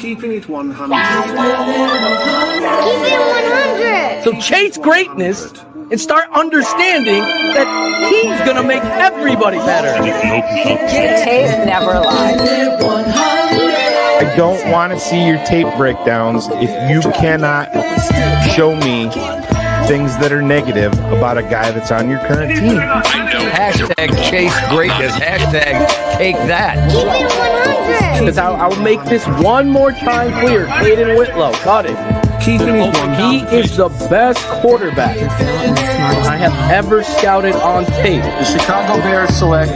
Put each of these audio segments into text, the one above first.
Keeping it 100. Keep it 100. So chase greatness and start understanding that he's going to make everybody better. Tape never lies. I don't want to see your tape breakdowns if you cannot show me things that are negative about a guy that's on your current team. Hashtag chase greatness. Hashtag take that. Keep it 100. Because I'll make this one more time clear. Caden Whitlow, cut it. Keeping it 100. He is the best quarterback I have ever scouted on tape. The Chicago Bears select.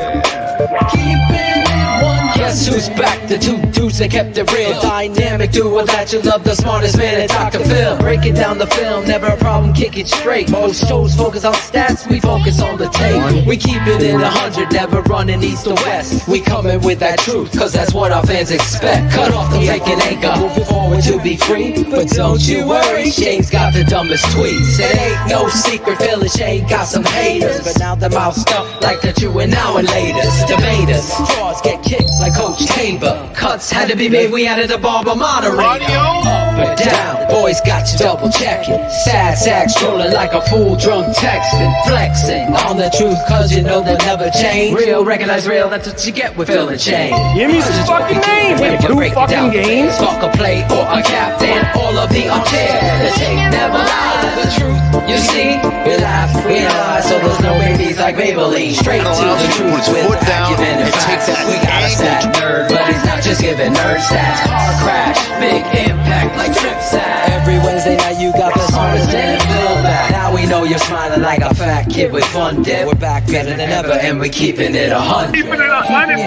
Guess who's back? The two dudes that kept it real. Dynamic duo that you love, the smartest man in Dr. Phil. Breaking down the film, never a problem, kick it straight. Most shows focus on stats, we focus on the tape. We keep it in 100, never running east or west. We coming with that truth, cause that's what our fans expect. Cut off the fake and anchor, moving forward to be free. But don't you worry, Shane's got the dumbest tweets. It ain't no secret, Phil Shane got some haters. But now the mouth stuck like the true and now and latest. Debaters, draws get kicked like Coach Tabor. Cuts had to be made, we added a barber moderator. Up or down, boys got you double checking. Sad sack strolling like a fool drunk texting. Flexing on the truth cause you know they'll never change. Real, recognize real, that's what you get with Phil and Shane. Give me some fucking names in 2 fucking games. Fuck a play or a captain, all of the unfair. The tape never lies, the truth you see. We laugh, we analyze, so there's no babies like Maybelline. Straight to the truth with acumen and facts. We got a stat nerd, but he's not just giving nerd stats. Car crash, big impact like trip sack. Every Wednesday night you got the smartest damn Phil back. Now we know you're smiling like a fat kid with fun dip. We're back better than ever and we're keeping it 100. Keep it 100.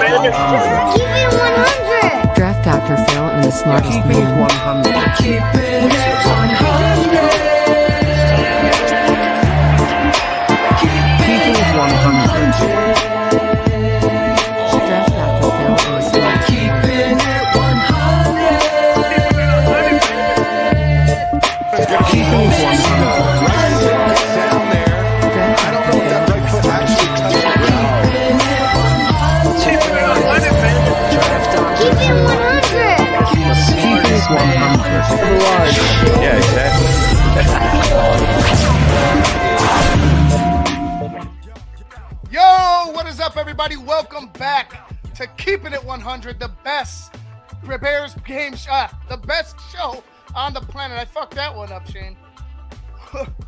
Draft Dr. Phil and the smartest Keeping it man. 100. Keeping it 100. Keeping it 100. Draft Dr. Phil and the smartest man. Keeping it 100. Keeping it 100. Down there. I don't know if that right foot actually touched the ground. Keep it 100. Keeping it 100. Yeah, exactly. Yo, what is up, everybody? Welcome back to Keeping It 100, the best Bears game shot, the best show on the planet. I fucked that one up, Shane.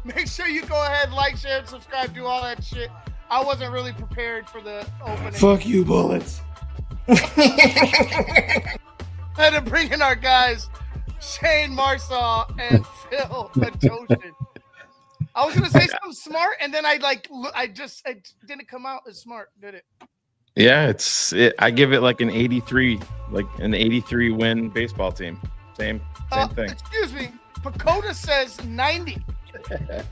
Make sure you go ahead, like, share, and subscribe, do all that shit. I wasn't really prepared for the opening. Fuck you, Bullets. Had to bring in our guys, Shane Marsaw and Phil Atoshin. I was gonna say something smart, and then I didn't come out as smart, did it? Yeah, I give it like an 83 win baseball team. Same thing. Excuse me, Pacoda says 90. I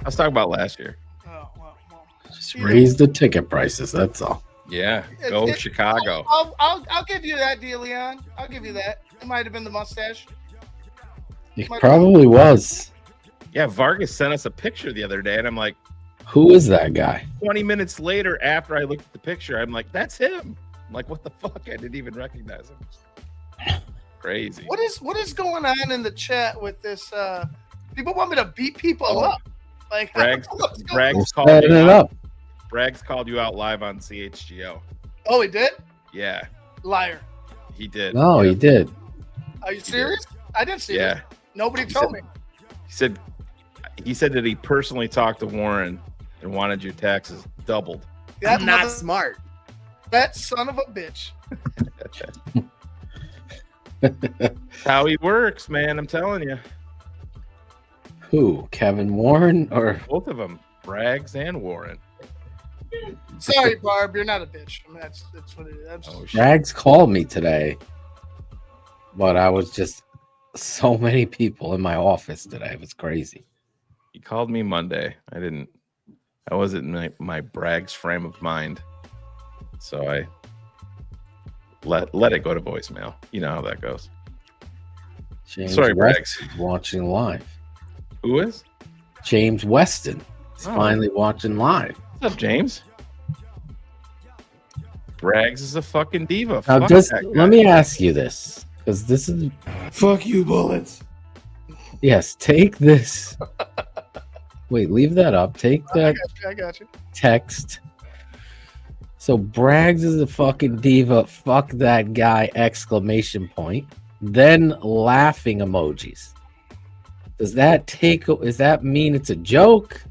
was talking about last year. Oh well. Just raise the ticket prices. That's all. Yeah, go Chicago. I'll give you that, DeLeon. I'll give you that. It might have been the mustache. It probably was. Yeah, Vargas sent us a picture the other day, and I'm like, Who is that guy? 20 minutes later, after I looked at the picture, I'm like, that's him. I'm like, what the fuck? I didn't even recognize him. Crazy. What is going on in the chat with this? People want me to beat people up. Like Bragg's called you out live on CHGO. Oh, he did? Yeah. Liar. He did. No, he did. Are you serious? I didn't see Yeah. it. Nobody told me. He said that he personally talked to Warren and wanted your taxes doubled. That Not smart. That son of a bitch. That's how he works, man. I'm telling you. Who? Kevin Warren or Both of them, Braggs and Warren. Sorry, Barb, you're not a bitch. I mean, that's what it is. Oh, shit. Rags called me today, but I was just so many people in my office today. It was crazy. He called me Monday. I wasn't in my Braggs frame of mind. So I let it go to voicemail. You know how that goes. James Sorry, Weston Braggs. is watching live. Who is? James Weston is Oh. finally watching live. What's up, James? Braggs is a fucking diva. Now, Fuck just that guy. let me ask you this, because this is Fuck you, bullets. Yes, take this. Wait, leave that up. Take that I got you. text. So Braggs is a fucking diva. Fuck that guy! Exclamation point. Then laughing emojis. Does that mean it's a joke?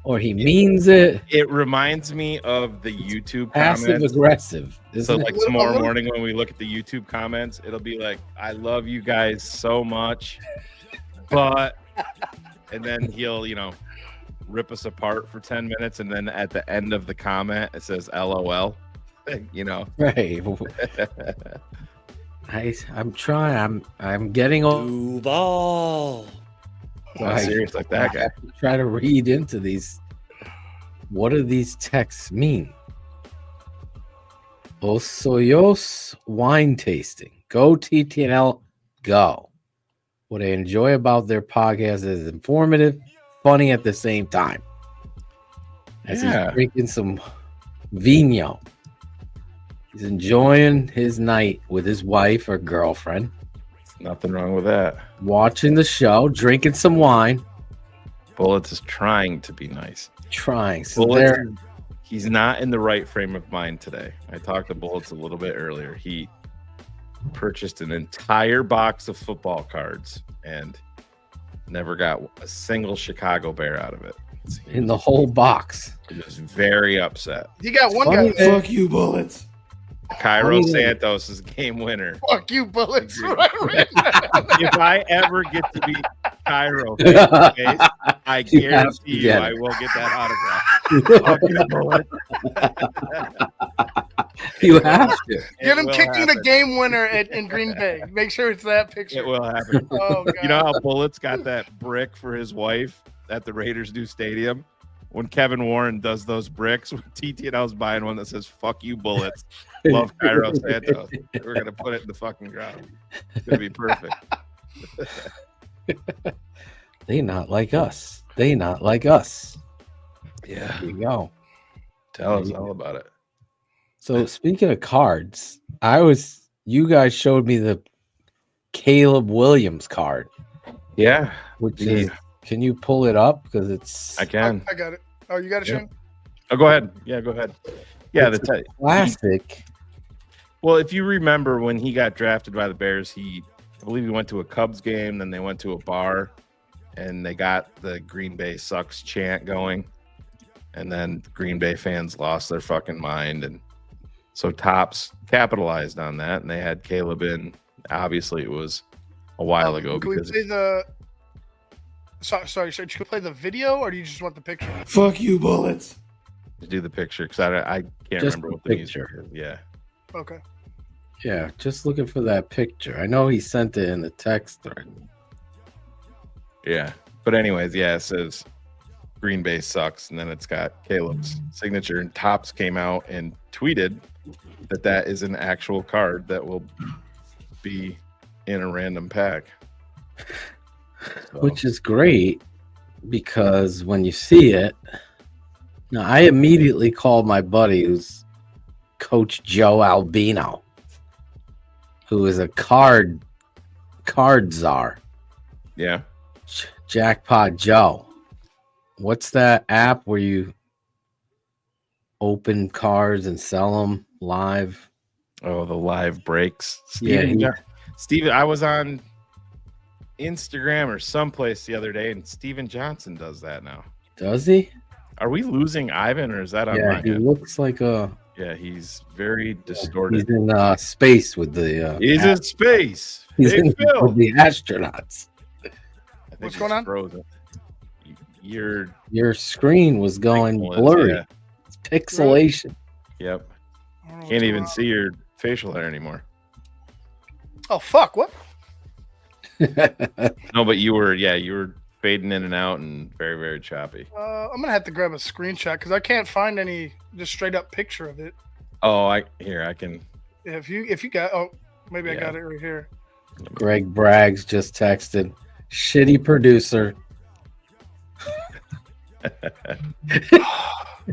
Or he means it? It reminds me of the YouTube Passive comments. aggressive. So Isn't like it? tomorrow morning when we look at the YouTube comments, it'll be like, I love you guys so much, but and then he'll, rip us apart for 10 minutes, and then at the end of the comment it says LOL. Right. I'm trying. I'm getting old. Not serious like that guy. Try to read into these. What do these texts mean? Osoyos wine tasting. Go TTNL. Go. What I enjoy about their podcast is informative, funny at the same time. As he's drinking some vino. He's enjoying his night with his wife or girlfriend. Nothing wrong with that. Watching the show, drinking some wine. Bullets is trying to be nice. So he's not in the right frame of mind today. I talked to Bullets a little bit earlier. He purchased an entire box of football cards and never got a single Chicago Bear out of it. In the whole box. He was very upset. You got one guy. Fuck you, Bullets. Cairo Santos is game winner. Fuck you, Bullets. If I ever get to be Cairo, I guarantee you I will get that autograph. You have to. Get him kicking the game winner in Green Bay. Make sure it's that picture. It will happen. Oh, God. You know how Bullets got that brick for his wife at the Raiders' new stadium? When Kevin Warren does those bricks, TTNL's buying one that says "Fuck you, Bullets." Love Cairo Santos. We're gonna put it in the fucking ground. It's gonna be perfect. They not like us. They not like us. Yeah. There you go. Tell us all about it. So speaking of cards, you guys showed me the Caleb Williams card. Yeah. Which is, can you pull it up? Because it's I can. I got it. Oh, you got it, Shane? Oh, go ahead. Yeah, go ahead. Yeah, the classic. Well, if you remember when he got drafted by the Bears, I believe he went to a Cubs game, then they went to a bar, and they got the Green Bay sucks chant going, and then Green Bay fans lost their fucking mind, and so Topps capitalized on that, and they had Caleb in. Obviously, it was a while ago. Can we play the? Sorry, should you play the video, or do you just want the picture? Fuck you, Bullets. Do the picture because I can't Just remember what the the picture. music is. Yeah. Okay. Yeah, just looking for that picture. I know he sent it in the text thread. Yeah. But anyways, yeah, it says Green Bay sucks, and then it's got Caleb's signature, and Topps came out and tweeted that is an actual card that will be in a random pack. So. Which is great because when you see it, now I immediately called my buddy who's Coach Joe Albino, who is a card czar. Yeah. Jackpot Joe. What's that app where you open cards and sell them live? Oh, the live breaks. Yeah, Steven, I was on Instagram or someplace the other day, and Steven Johnson does that now. Does he? Are we losing Ivan, or is that on Yeah, my he end? looks like a. Yeah, he's very distorted. He's in space with the. He's in space. He's Big in Phil. with the astronauts. I think What's he's going on? Frozen. Your screen was going Pixel is, blurry. yeah. It's pixelation. Yep. I don't know Can't what's even going on. see your facial hair anymore. Oh fuck! What? No, but you were fading in and out and very, very choppy. I'm gonna have to grab a screenshot because I can't find any just straight up picture of it. Oh, I can. Yeah, if you got, maybe I Yeah. got it right here. Greg Braggs just texted, shitty producer.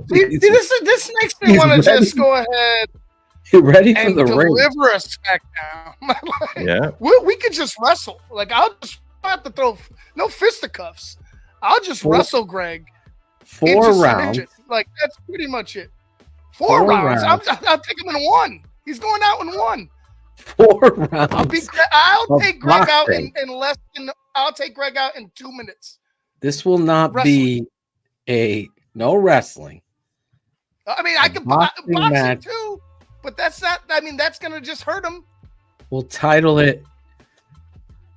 See, this makes me He's want to ready. just go ahead You ready for and the ring? deliver a SmackDown. Like, Yeah. we could just wrestle. Like I'll just have to throw no fisticuffs. I'll just wrestle Greg. 4 into rounds. submission. Like that's pretty much it. 4 rounds. I'll take him in 1. He's going out in 1. 4 rounds. I'll of take Greg out boxing. in less than. I'll take Greg out in 2 minutes. This will not be no wrestling. I mean, I can boxing boxing match. too, but that's not. I mean, that's gonna just hurt him. We'll title it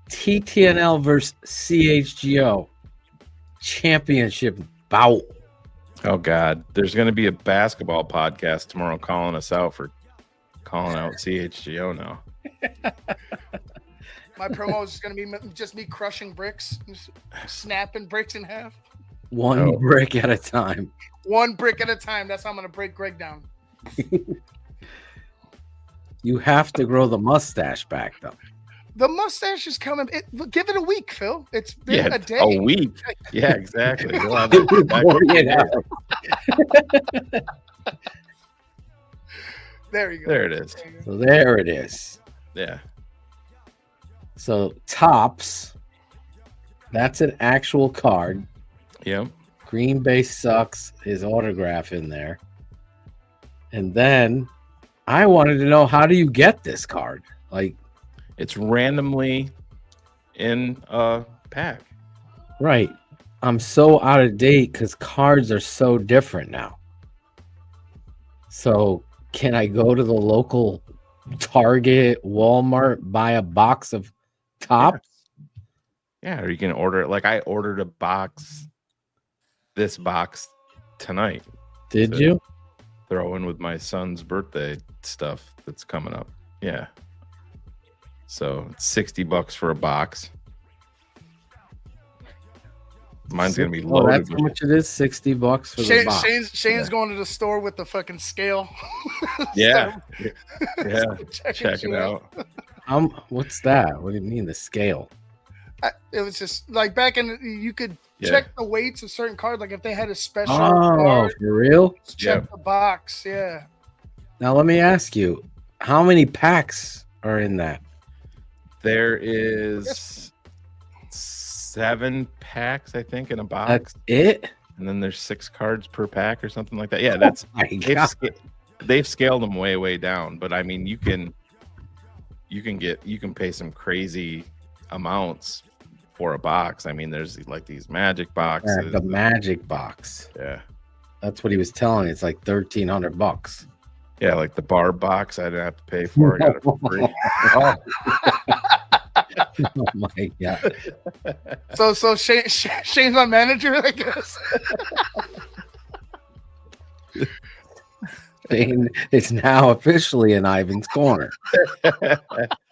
TTNL versus CHGO Championship Bout. Oh God, there's going to be a basketball podcast tomorrow calling us out for calling out CHGO now. My promo is gonna be just me crushing bricks, just snapping bricks in half. One brick at a time. 1 brick at a time. That's how I'm gonna break Greg down. You have to grow the mustache back, though. The mustache is coming. Give it a week, Phil. It's been a day. A week. Yeah, exactly. We'll have it back. There you go. There it is. So there it is. Yeah. So Tops, that's an actual card. Yep. Green Bay Sucks, his autograph in there. And then I wanted to know, how do you get this card? Like, it's randomly in a pack. right. I'm so out of date because cards are so different now. So can I go to the local Target, Walmart, buy a box of Tops? Yeah, or you can order it. Like I ordered this box tonight. Did you? Throw in with my son's birthday stuff that's coming up. Yeah. So it's $60 for a box. Mine's gonna be loaded. That's how much it is. $60 for the box. Shane's going to the store with the fucking scale. Yeah. Yeah. Checking it out. What's that? What do you mean the scale? It was just like back in. You could check the weights of certain cards. Like if they had a special. Oh, card, for real? check the box. Yeah. Now let me ask you, how many packs are in that? There is 7 packs, I think, in a box. That's it? And then there's 6 cards per pack or something like that. Yeah, that's they've scaled them way down. But I mean, you can pay some crazy amounts for a box. I mean, there's like these magic boxes. Yeah, the magic box. Yeah, that's what he was telling me. It's like $1,300. Yeah, like the bar box, I didn't have to pay for. I got it for free. Oh my god! So Shane's my manager, I guess. Shane is now officially in Ivan's corner.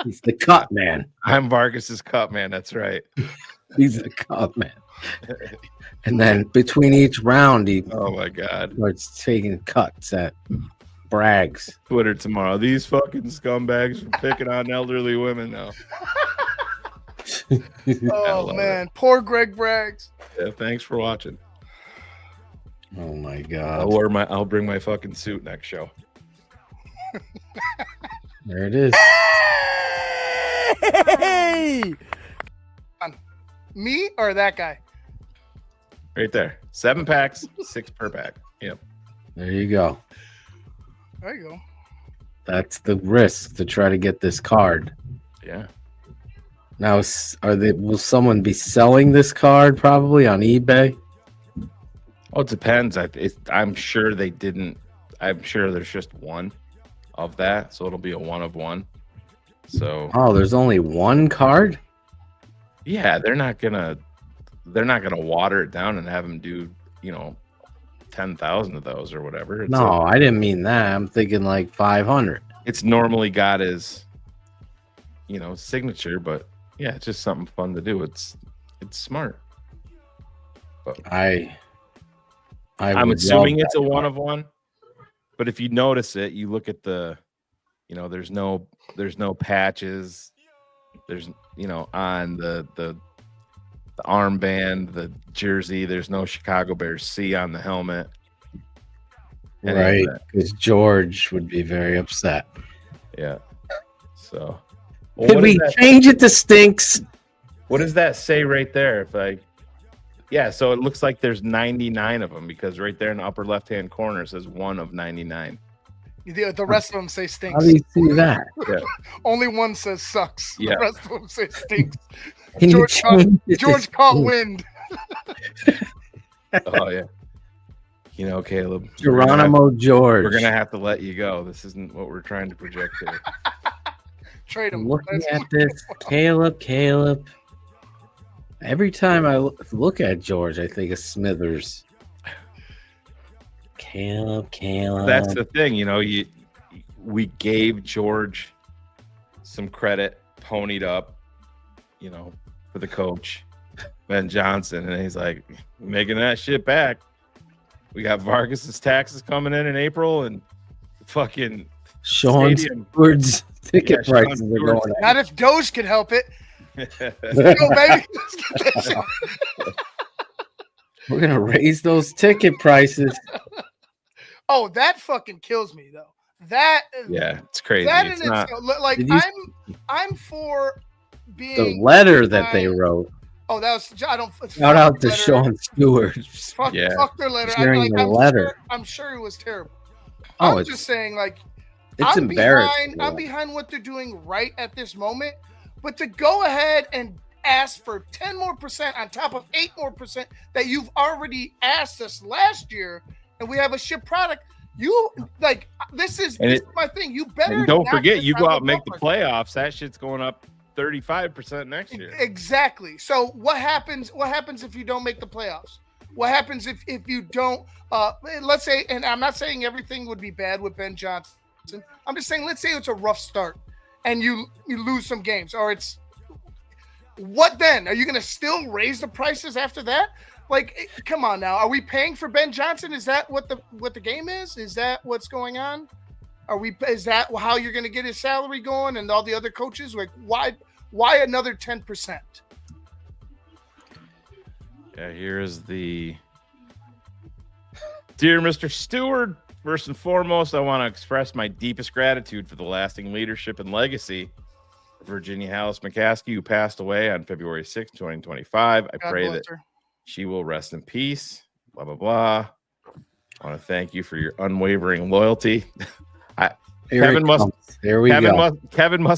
He's the cut man. I'm Vargas's cut man. That's right. He's the cut man. And then between each round, he oh my god, starts taking cuts at Brags. Twitter tomorrow. These fucking scumbags are picking on elderly women now. Oh man, poor Greg Braggs. Yeah, thanks for watching. Oh my god! I'll bring my fucking suit next show. There it is. Hey! Me or that guy? Right there. 7 packs, 6 per pack. Yep. There you go. There you go. That's the risk to try to get this card. Yeah. Now, will someone be selling this card probably on eBay? Oh, it depends. I'm sure they didn't. I'm sure there's just one of that, so it'll be a 1 of 1. So. Oh, there's only one card? Yeah, they're not gonna water it down and have them do 10,000 of those or whatever. I didn't mean that. I'm thinking like 500. It's normally got his signature, but yeah, it's just something fun to do. It's smart. But I'm assuming it's a 1 of 1. But if you notice it, you look at the there's no patches. There's on the armband, the jersey, there's no Chicago Bears C on the helmet. any of Right, that. because George would be very upset. Yeah. So, Could we change it to stinks? what does that say right there? If yeah, so it looks like there's 99 of them because right there in the upper left-hand corner it says 1 of 99. The rest of them say How stinks. do you see that? Yeah. Only one says sucks. Yeah. The rest of them say stinks. Can you George caught, change it to George caught stinks? wind. Oh yeah. You know, Caleb. Geronimo George. We're gonna have to let you go. This isn't what we're trying to project here. Trade him. Looking at this, Caleb. Every time I look at George, I think of Smithers. Caleb. That's the thing, we gave George some credit, ponied up, for the coach, Ben Johnson, and he's like making that shit back. We got Vargas's taxes coming in April, and fucking Sean stadium. Stewart's ticket Yeah, prices Sean are Stewart's- going up. Not if Doge could help it. Go, baby. Let's get this. We're gonna raise those ticket prices. Oh, that fucking kills me though. That Yeah, it's crazy. that It's in not, itself, like Did you- I'm for being The letter that they kind- wrote. Oh, that was I don't Shout out to letter. Sean Stewart. Fuck, Yeah. fuck their letter. Sharing the letter. I'm sure it was terrible. Oh, I'm it's just saying, like, it's I'm embarrassing. I'm behind what they're doing right at this moment, but to go ahead and ask for 10% more on top of 8% more that you've already asked us last year, and we have a shit product. You like this is my thing. You better and don't not forget, get you go out out of and make the ballpark. playoffs. That shit's going up 35% next year. Exactly. So what happens? What happens if you don't make the playoffs? What happens if you don't? Let's say, and I'm not saying everything would be bad with Ben Johnson. I'm just saying, let's say it's a rough start, and you lose some games, or it's what then? Are you going to still raise the prices after that? Like, come on now. Are we paying for Ben Johnson? Is that what the game is? Is that what's going on? Is that how you're going to get his salary going and all the other coaches? Like, why another 10%? Yeah, here's the Dear Mr. Stewart, first and foremost, I want to express my deepest gratitude for the lasting leadership and legacy of Virginia Hallis McCaskey, who passed away on February 6, 2025. I God pray bless that her. she will rest in peace. Blah, blah, blah. I want to thank you for your unwavering loyalty. Kevin must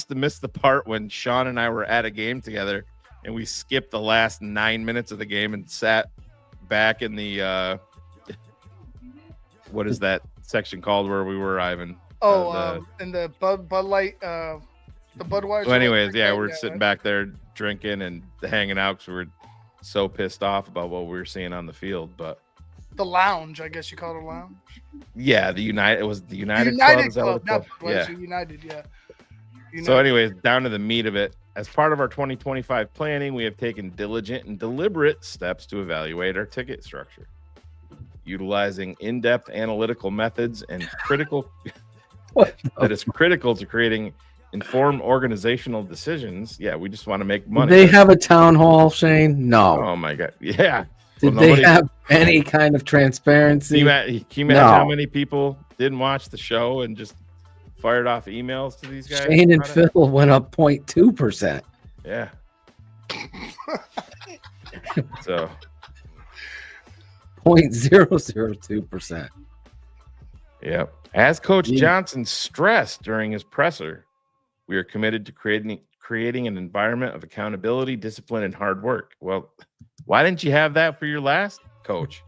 have missed the part when Sean and I were at a game together and we skipped the last 9 minutes of the game and sat back in the what is that section called where we were, Ivan? In the Bud Light, the Budweiser. So anyways, yeah, Okay, we're sitting back there drinking and hanging out because we were so pissed off about what we were seeing on the field. But the lounge, I guess you call it a lounge. yeah, it was the United Club, Is that what it's not called? Yeah. Budweiser, United, yeah. So, anyways, down to the meat of it. As part of our 2025 planning, we have taken diligent and deliberate steps to evaluate our ticket structure, utilizing in-depth analytical methods and critical that is critical to creating informed organizational decisions. Yeah, we just want to make money. Did they have a town hall, Shane? No. Oh my god, yeah. Did Well, they have any kind of transparency? Can you imagine how many people didn't watch the show and just fired off emails to these guys? Shane and about it? Phil went up 0.2%. Yeah. So 0.002%. yep. As Coach Johnson stressed during his presser, we are committed to creating an environment of accountability, discipline, and hard work. Well, why didn't you have that for your last coach?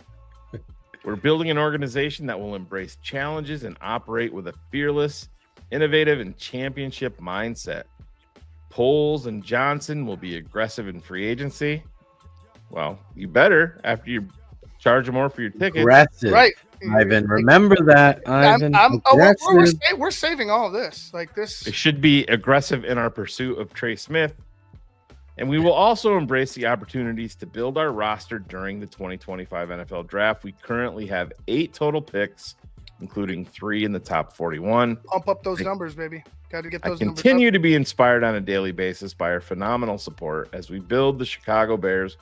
We're building an organization that will embrace challenges and operate with a fearless, innovative, and championship mindset. Poles and Johnson will be aggressive in free agency. Well, you better after you charge more for your tickets. Aggressive. Right. Ivan, remember that. Ivan, We're saving all this. Like this. It should be aggressive in our pursuit of Trey Smith. And we will also embrace the opportunities to build our roster during the 2025 NFL Draft. We currently have 8 total picks, including 3 in the top 41. Pump up those numbers, baby. Got to get those numbers Continue up. to be inspired on a daily basis by our phenomenal support as we build the Chicago Bears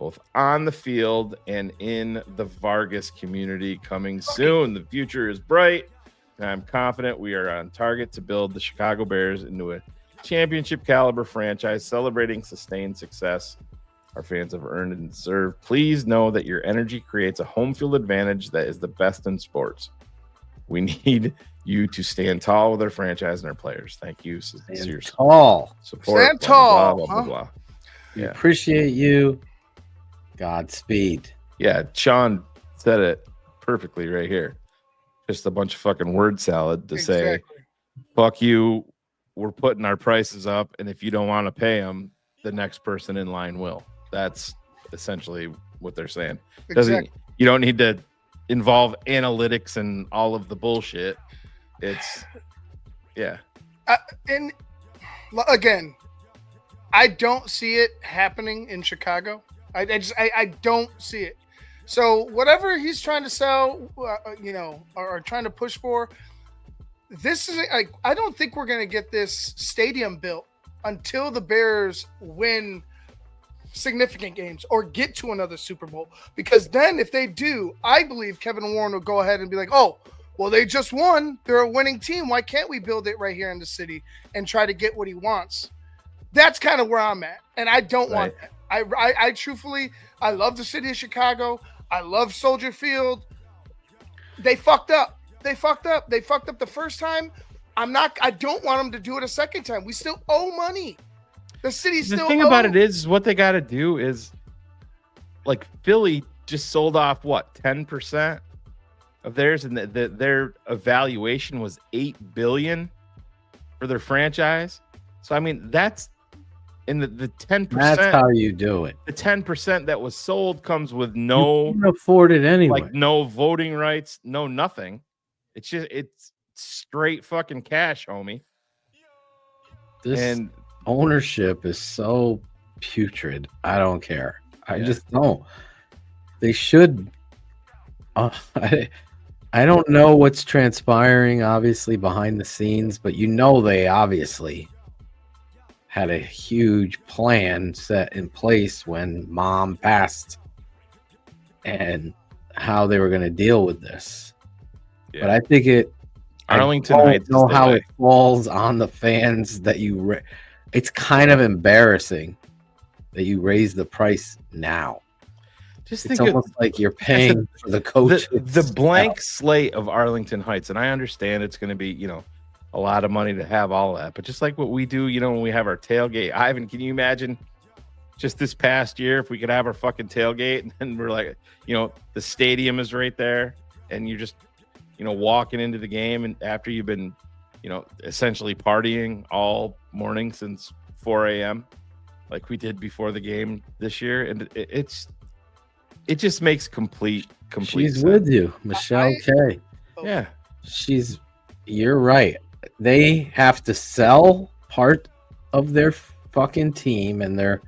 both on the field and in the Vargas community coming soon. The future is bright, and I'm confident we are on target to build the Chicago Bears into a championship caliber franchise celebrating sustained success our fans have earned and deserve. Please know that your energy creates a home field advantage that is the best in sports. We need you to stand tall with our franchise and our players. Thank you. Sincere Tall. support. Stand blah, blah, tall, blah, blah, huh? blah. We Yeah. appreciate you. Godspeed. Yeah, Sean said it perfectly right here. Just a bunch of fucking word salad to say, Exactly. fuck you, we're putting our prices up, and if you don't want to pay them, the next person in line will. That's essentially what they're saying. Exactly. You don't need to involve analytics and all of the bullshit. It's, yeah. And again, I don't see it happening in Chicago. I don't see it. So whatever he's trying to sell, or trying to push for, this is like, I don't think we're going to get this stadium built until the Bears win significant games or get to another Super Bowl. Because then if they do, I believe Kevin Warren will go ahead and be like, oh, well, they just won. They're a winning team. Why can't we build it right here in the city and try to get what he wants? That's kind of where I'm at. And I don't want that. I truthfully, I love the city of Chicago. I love Soldier Field. They fucked up. They fucked up the first time. I don't want them to do it a second time. We still owe money. The city still. The thing about it is what they got to do is, like, Philly just sold off what 10% of theirs, and their evaluation was $8 billion for their franchise. So I mean, that's in the 10%. That's how you do it. The 10% that was sold comes with You no, can afford it anyway. like, no voting rights, no nothing. It's straight fucking cash, homie. This And ownership is so putrid. I don't care. I just don't. They should. I don't know what's transpiring, obviously, behind the scenes, but they obviously had a huge plan set in place when Mom passed and how they were going to deal with this. But I think Arlington I Heights don't know is the how way. it falls on the fans that it's kind of embarrassing that you raise the price now. Just It's think of almost like you're paying for the coach. the blank slate of Arlington Heights, and I understand it's going to be, a lot of money to have all that, but just like what we do, when we have our tailgate. Ivan, can you imagine just this past year if we could have our fucking tailgate and then we're like, the stadium is right there and you're just, walking into the game, and after you've been, essentially partying all morning since 4 a.m. like we did before the game this year, and it just makes complete She's sense. with you, Michelle K. Yeah. You're right. They have to sell part of their fucking team and their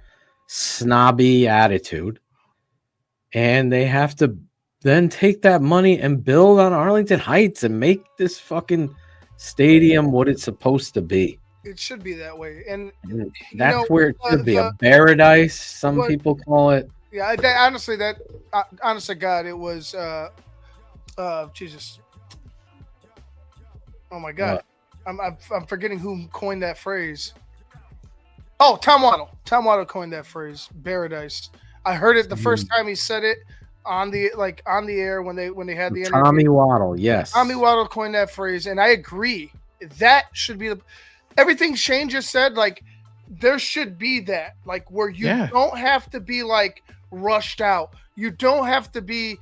snobby attitude, and they have to then take that money and build on Arlington Heights and make this fucking stadium what it's supposed to be. It should be that way. And that's where it should be. A paradise, some people call it. Yeah, honestly, God, it was Jesus. Oh my God, I'm forgetting who coined that phrase. Oh, Tom Waddle. Tom Waddle coined that phrase, paradise. I heard it the first time he said it on the air when they had the interview. Tommy Waddle, yes. Tommy Waddle coined that phrase, and I agree. That should be everything Shane just said. Like, there should be that, like, where you don't have to be like rushed out. You don't have to be,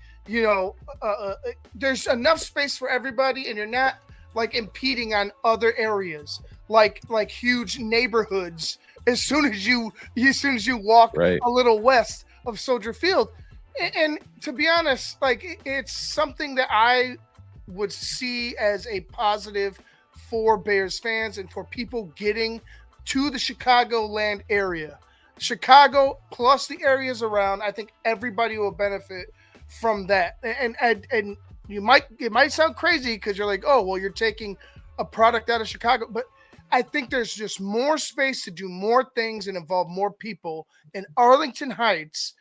there's enough space for everybody, and you're not like impeding on other areas, like huge neighborhoods. As soon as you walk a little west of Soldier Field, and to be honest, like, it's something that I would see as a positive for Bears fans and for people getting to the Chicagoland area. Chicago plus the areas around, I think everybody will benefit from that. And it might sound crazy because you're like, oh, well, you're taking a product out of Chicago, but I think there's just more space to do more things and involve more people in Arlington Heights.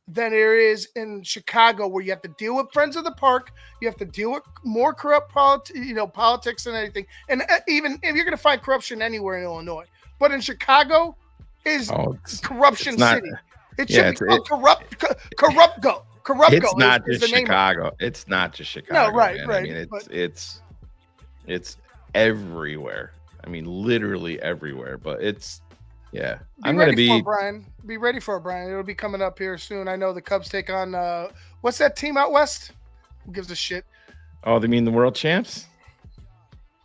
than there is in Chicago, where you have to deal with friends of the park, you have to deal with more corrupt politics and anything. And even if you're going to find corruption anywhere in Illinois, but in Chicago is corruption it's not, city. It should be called corrupt go. It's not just Chicago. It's not just Chicago. No, right, man. right. I mean, it's everywhere. I mean, literally everywhere. But I'm gonna be Brian. Be ready for it, Brian. It'll be coming up here soon. I know the Cubs take on what's that team out west? Who gives a shit? Oh, they mean the world champs?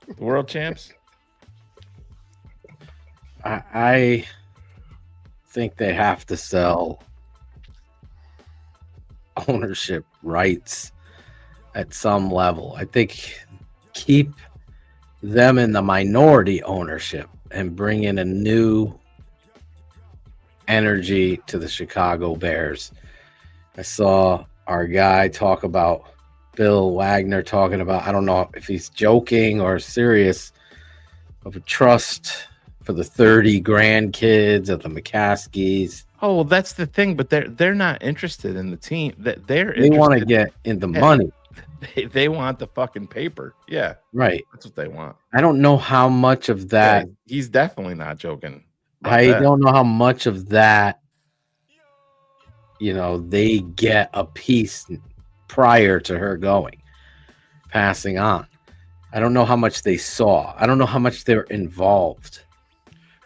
The world champs? I think they have to sell ownership rights at some level. I think keep them in the minority ownership and bring in a new energy to the Chicago Bears. I saw our guy talk about Bill Wagner talking about, I don't know if he's joking or serious, of a trust for the 30 grandkids of the McCaskies. Oh, well, that's the thing, but they're not interested in the team. They want to get in the money. They want the fucking paper. Yeah, right. That's what they want. I don't know how much of that. Yeah, he's definitely not joking. Don't know how much of that, they get a piece prior to her passing on. I don't know how much they saw. I don't know how much they're involved.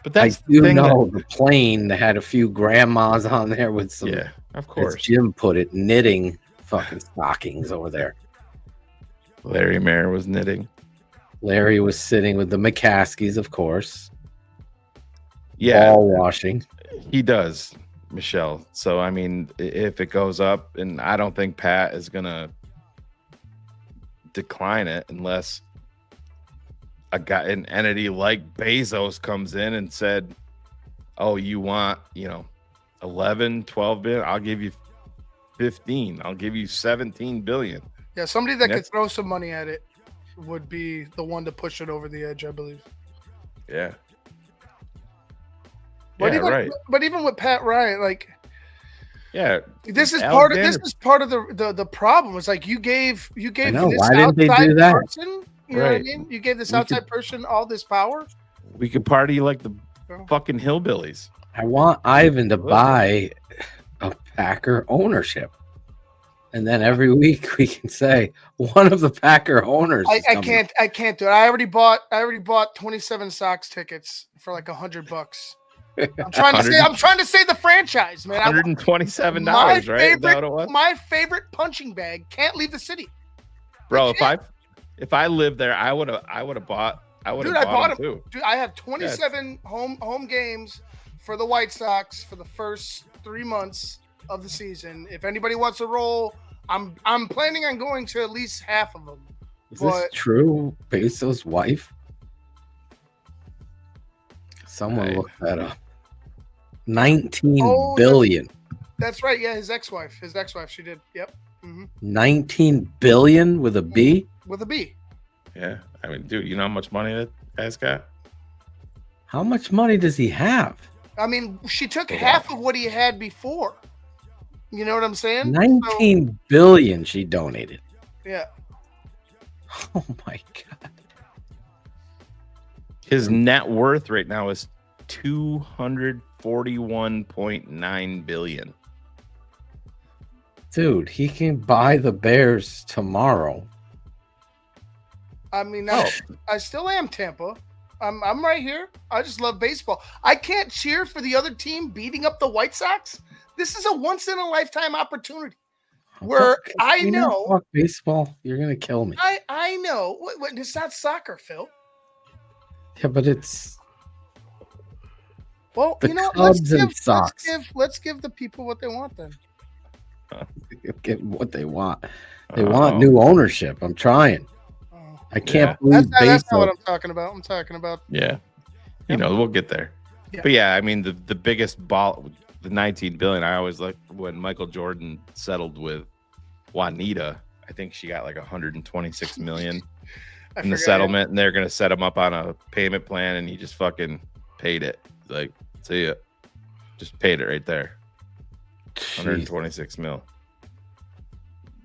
But that's the plane that had a few grandmas on there with some. Yeah, of course. As Jim put it, knitting fucking stockings over there. Larry Mayer was knitting. Larry was sitting with the McCaskies, of course. Yeah, ball washing. He does, Michelle. So I mean, if it goes up, and I don't think Pat is gonna decline it unless an entity like Bezos comes in and said, oh, you want 11 12 billion, I'll give you 15, I'll give you 17 billion. Yeah, somebody that could throw some money at it would be the one to push it over the edge, I believe. Yeah. But right. But even with Pat Ryan, this is part of the problem. It's like you gave this outside person. You know what I mean? You gave this outside person all this power. We could party like the fucking hillbillies. I want Ivan to buy a Packer ownership, and then every week we can say one of the Packer owners. I can't do it. I already bought 27 Sox tickets for like $100. I'm trying to say the franchise, man. $127, right? My favorite punching bag can't leave the city. Bro, if I lived there, I would have bought. I bought them too. Dude, I have 27 home games for the White Sox for the first 3 months of the season. If anybody wants to roll, I'm planning on going to at least half of them. Is this true? Bezos' wife? Someone look that up. 19 billion. That's right. Yeah, his ex-wife. She did. Yep. Mm-hmm. 19 billion with a B? With a B. Yeah. I mean, dude, you know how much money that guy's got? How much money does he have? I mean, she took half of what he had before. You know what I'm saying? 19 billion she donated. Yeah. Oh my God. His net worth right now is $241.9 billion. Dude, he can buy the Bears tomorrow. I mean, I still am Tampa. I'm right here. I just love baseball. I can't cheer for the other team beating up the White Sox. This is a once in a lifetime opportunity where I know fuck baseball. You're gonna kill me. I know. It's not soccer, Phil. Yeah, but it's the Cubs let's give the people what they want then. Get what they want. They want new ownership. I'm trying. I can't believe that's not what I'm talking about. I'm talking about we'll get there. Yeah. But yeah, I mean the biggest ball, the 19 billion. I always like when Michael Jordan settled with Juanita. I think she got like 126 million in the settlement, and they're gonna set him up on a payment plan, and he just fucking paid it. Like, see ya, just paid it right there. 126 mil.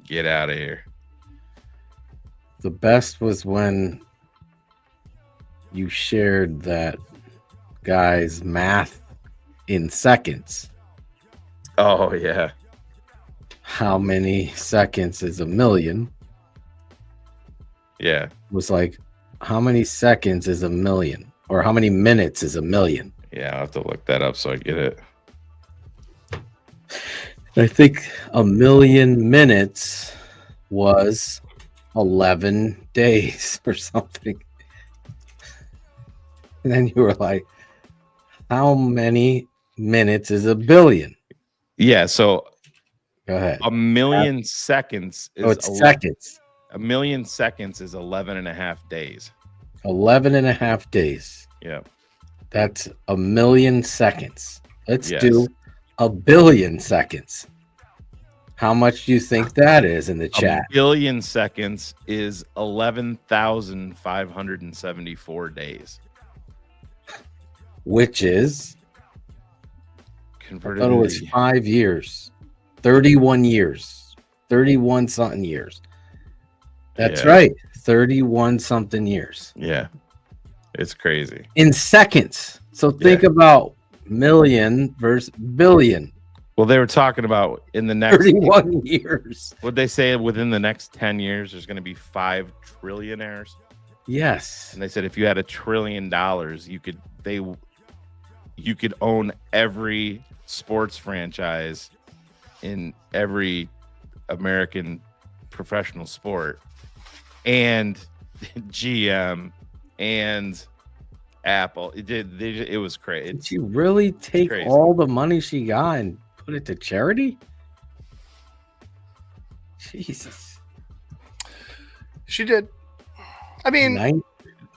Get out of here. The best was when you shared that guy's math in seconds. Oh yeah. How many seconds is a million? Yeah. It was like, how many seconds is a million? Or how many minutes is a million? Yeah, I'll have to look that up so I get it. I think a million minutes was 11 days or something. And then you were like, how many minutes is a billion? Yeah, so Go ahead. a million seconds is It's seconds. A million seconds is 11 and a half days. 11 and a half days. Yeah. That's a million seconds. Let's Yes. do a billion seconds. How much do you think that is in the chat? A billion seconds is 11,574 days. Which is, I Converted thought it was into- 5 years, 31 years, 31 something years. That's Yeah. right, 31 something years Yeah. It's crazy. in seconds. So think about million versus billion. Well, they were talking about in the next 31 years. Would they say within the next 10 years there's going to be 5 trillionaires? Yes. And they said if you had $1 trillion, you could own every sports franchise in every American professional sport, and GM and Apple. It was crazy. Did she really take crazy. all the money she got and put it to charity? Jesus. She did. I mean,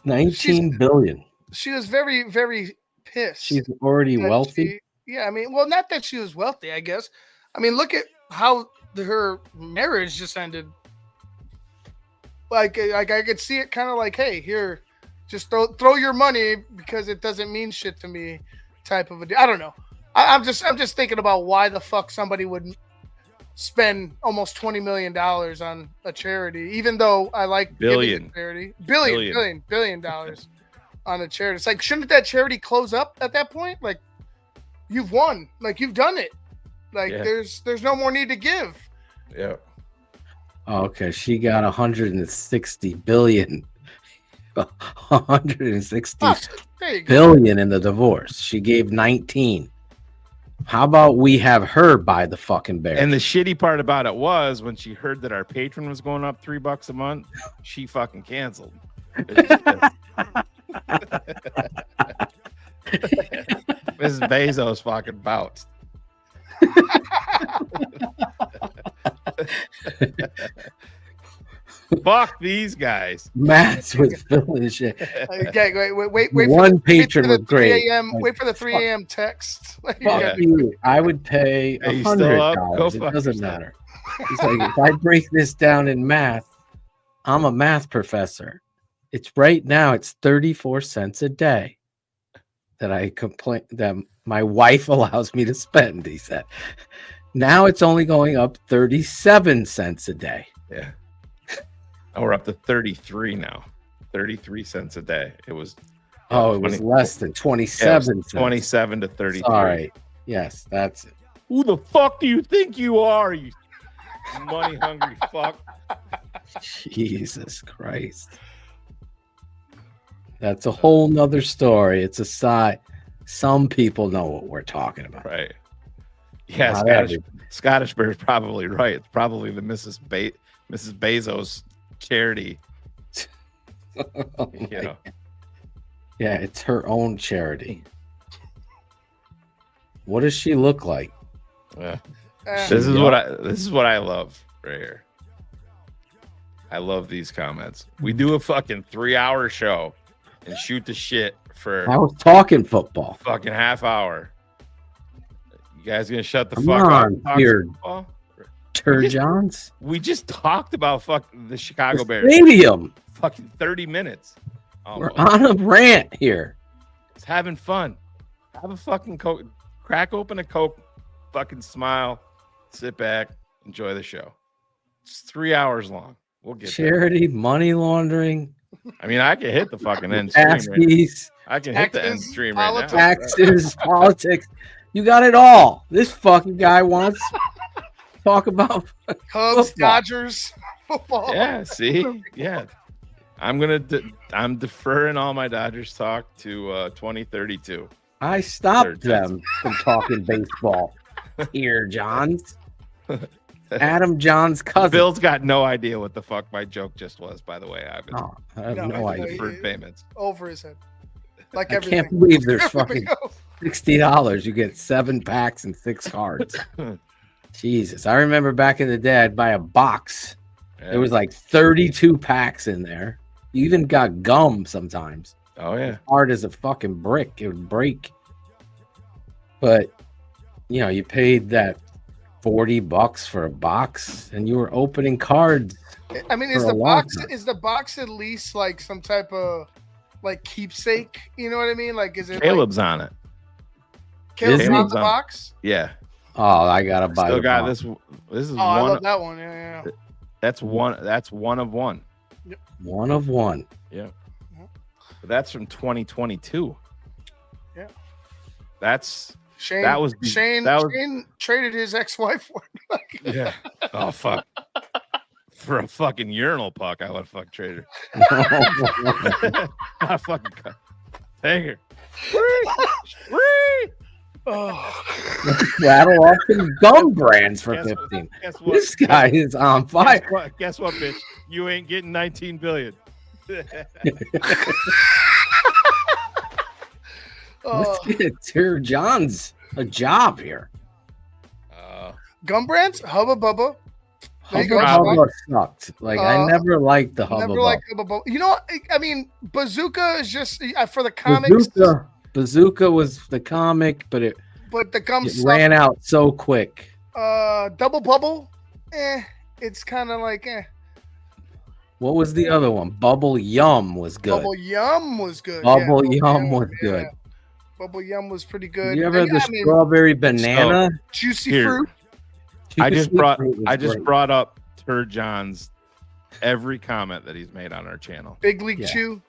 19 billion. she was very, very pissed. She's already that wealthy. Yeah, I mean, well, not that she was wealthy, I guess. I mean, look at how her marriage just ended. Like I could see it kind of like, hey, here, just throw your money because it doesn't mean shit to me, type of a deal. I don't know. I'm just thinking about why the fuck somebody would spend almost $20 million on a charity, even though I like giving to charity. Billion dollars on a charity. It's like, shouldn't that charity close up at that point? Like, you've won, like you've done it. Like there's no more need to give. Yeah. Okay, she got 160 billion. 160 There you go. billion in the divorce. She gave 19. How about we have her buy the fucking bear? And the shitty part about it was when she heard that our patron was going up $3 a month, she fucking canceled. Mrs. Bezos fucking bounced. Fuck these guys. Matt was filling shit. Okay, wait. One patron was great. Wait for the 3 a.m. text. Fuck you. I would pay Hey, you still up? Go $100. It fuck doesn't yourself. matter. He's like, if I break this down in math, I'm a math professor. It's right now, it's 34 cents a day that I complain that my wife allows me to spend, he said. Now it's only going up 37 cents a day. Yeah. Oh, we're up to 33 now. 33 cents a day. It was it was less than 27 cents. 27 to 33. Sorry. Yes, that's it. Who the fuck do you think you are, you money hungry fuck? Jesus Christ. That's a whole nother story. It's a side. Some people know what we're talking about. Right. Yeah, Not Scottish Bear's probably right. It's probably the Mrs. Bezos charity. Oh You my know. Yeah, it's her own charity. What does she look like? Yeah. Uh, This is what I love right here. I love these comments. We do a fucking 3-hour show and shoot the shit for I was talking football. fucking half hour. You guys gonna shut the Come fuck up? on, and talk here. football? Turgeons? We just talked about the Chicago Bears. Stadium. Fucking 30 minutes. We're Almost. on a rant here. It's having fun. Have a fucking Coke. Crack open a Coke. Fucking smile. sit back, enjoy the show. It's 3 hours long. We'll get there. Charity, money laundering, I mean, I can hit the fucking end stream. tax Right. fees, I can hit the end Taxes, stream right now. taxes, politics. You got it all. This fucking guy wants to talk about Cubs, football. Dodgers, football. Yeah, see? Yeah. I'm deferring all my Dodgers talk to 2032. I stopped Third them from talking baseball. Here, Johns. Adam John's cousin. Bill's got no idea what the fuck my joke just was, by the way. Ivan. Oh, I have No, no I- idea. Deferred payments. Over his head. Like I everything. can't believe there's Everything fucking else. $60. You get 7 packs and 6 cards. Jesus. I remember back in the day, I'd buy a box. There was like 32 packs in there. You even got gum sometimes. Oh yeah. Hard as a fucking brick. It would break. But, you know, you paid that $40 for a box and you were opening cards. I mean, for is a the long box time. is the box at least like some type of like keepsake? You know what I mean? Like, is it Caleb's on it. like Caleb's Is on he? the box? Yeah. Oh, I gotta buy Still the got box. this is Oh, I one love that one. Yeah. that's one of one. One of one. But that's from 2022. Yeah. That's Shane. That was- Shane. that was- Shane traded his ex-wife for it. yeah. Oh fuck. For a fucking urinal puck, I would fuck trader. I fucking cut. Take her. Free. Oh. Rattle off some gum brands for Guess what- 15. Guess what? This guy is on fire. Guess what, bitch? You ain't getting 19 billion. Oh. Let's get Sir John's a job here. Gum brands? Hubba Bubba. There you Hubba go. Bubba sucked. Like I Uh, never liked the Hubba Never Bubba. like Hubba Bubba. You know what? I mean, Bazooka is just for the comics, Bazooka was the comic, but it but the gum stuff. ran out so quick. Double Bubble. It's kind of like What was the other one? Bubble Yum was good. Bubble Yum was good. Bubble Yum was good. Bubble Yum was pretty good. Did you ever have the I mean, strawberry banana? Juicy Here. fruit. I Super just Sweet brought Fruit was I just great. brought up Tur John's every comment that he's made on our channel. Big League Yeah. Chew.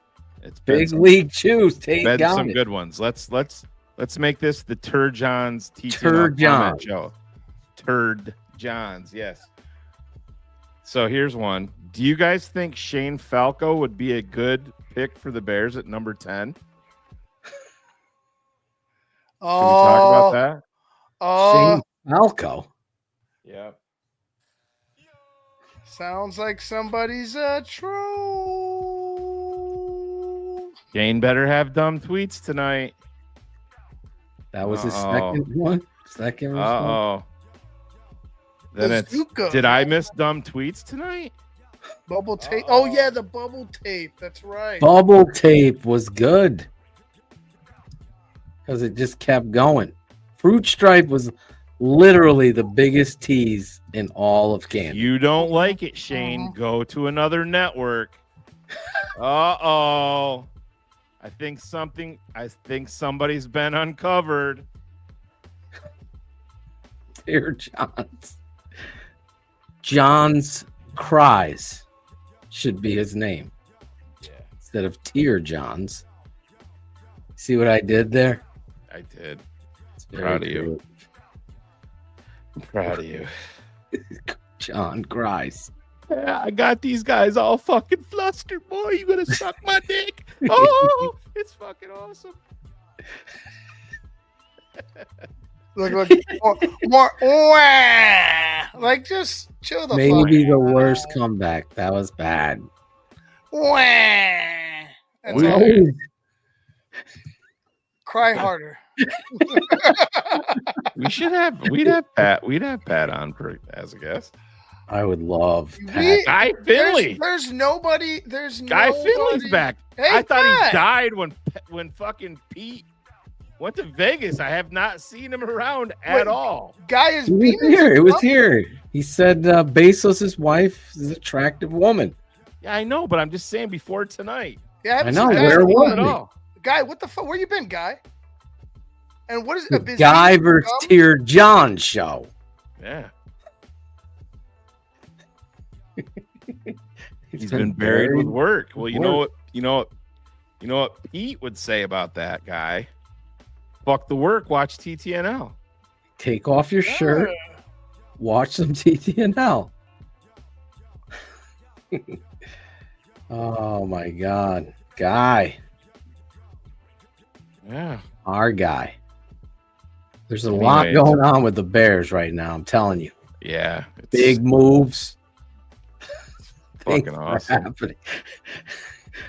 It's been Big some, League Chews. Tate been got some it. good ones. Let's make this the Tur John's Tur TTNL comment Johns. show. Turd John's, yes. So here's one. Do you guys think Shane Falco would be a good pick for the Bears at number 10? Can we talk about that? Oh, Shane Falco. Yeah. sounds like somebody's troll. Shane better have dumb tweets tonight. That was his Uh-oh. second one. Second one. Uh-oh. Then Bazooka. it's, did I miss dumb tweets tonight? Bubble tape. Oh yeah, the bubble tape. That's right. Bubble tape was good because it just kept going. Fruit Stripe was literally the biggest tease in all of candy. You don't like it, Shane. Go to another network. Uh-oh. I think somebody's been uncovered. Dear John's. John's Cries should be his name. Yeah, Instead of Tear John's. See what I did there? I did. It's very Proud of you. true. I'm proud of you. John Cries. Yeah, I got these guys all fucking flustered, boy. You gonna suck my dick? Oh, it's fucking awesome. Look, more. Like just chill the Maybe fuck. the worst comeback. That was bad. Wah. That's We- all. Oh, Cry harder. We'd have Pat on as a guest. I would love Pat. We- Guy Finley. There's nobody. There's Guy nobody. Finley's back. Hey, I thought Guy. he died when fucking Pete went to Vegas. I have not seen him around at Wait. all. Guy is It was beaming here. It some was up. here. He said Bezos' wife is an attractive woman. Yeah, I know, but I'm just saying before tonight. Yeah, haven't I know, seen where Guy was Not he? at all. Guy, what the fuck? Where you been, Guy? And what is The a busy Guy versus Tear John show. Yeah. He's been buried with work. Well, you know what Pete would say about that guy? Fuck the work, watch TTNL. Take off your shirt, watch some TTNL. Oh my God, guy. Yeah, our guy. There's a lot going on with the Bears right now. I'm telling you. Yeah, big moves. Fucking awesome. Happening.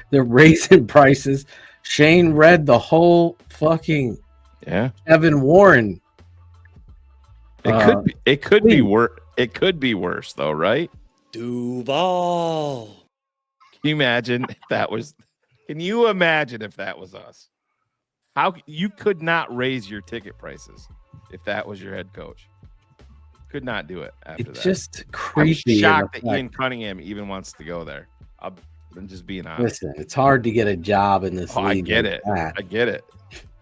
They're raising prices. Shane read the whole fucking Evan Warren. It could be worse. It could be worse though, right? Duval. Can you imagine if that was? Can you imagine if that was us? How you could not raise your ticket prices if that was your head coach? Could not do it after that. It's just creepy. I'm shocked that Ian Cunningham even wants to go there. I'm just being honest. Listen, it's hard to get a job in this league. I get it. I get it.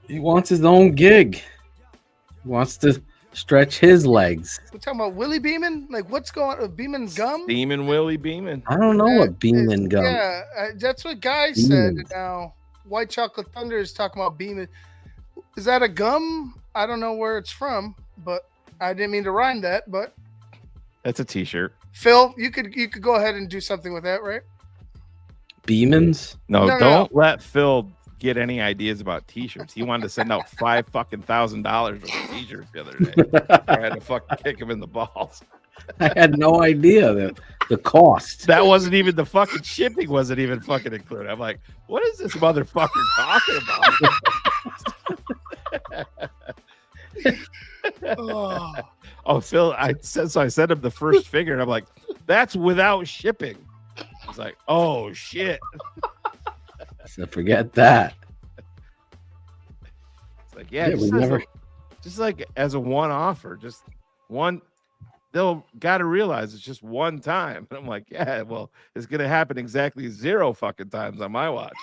He wants his own gig. He wants to stretch his legs. We're talking about Willie Beeman? Like, what's going on? Beeman gum? Beeman Willie Beeman. I don't know what Beeman gum. Yeah, that's what Guy said. Now, White Chocolate Thunder is talking about Beeman. Is that a gum? I don't know where it's from, but I didn't mean to rhyme that. But that's a T-shirt. Phil, you could go ahead and do something with that, right? Beemans? No, don't let Phil get any ideas about T-shirts. He wanted to send out $5,000 worth of T-shirts the other day. I had to fucking kick him in the balls. I had no idea the cost. That wasn't even the fucking shipping. Wasn't even fucking included. I'm like, what is this motherfucker talking about? Oh, Phil, I sent him the first figure, and I'm like, that's without shipping. He's like, oh shit. So forget that. It's like, yeah, just like as a one offer, just one. They'll got to realize it's just one time. And I'm like, yeah, well, it's gonna happen exactly 0 fucking times on my watch.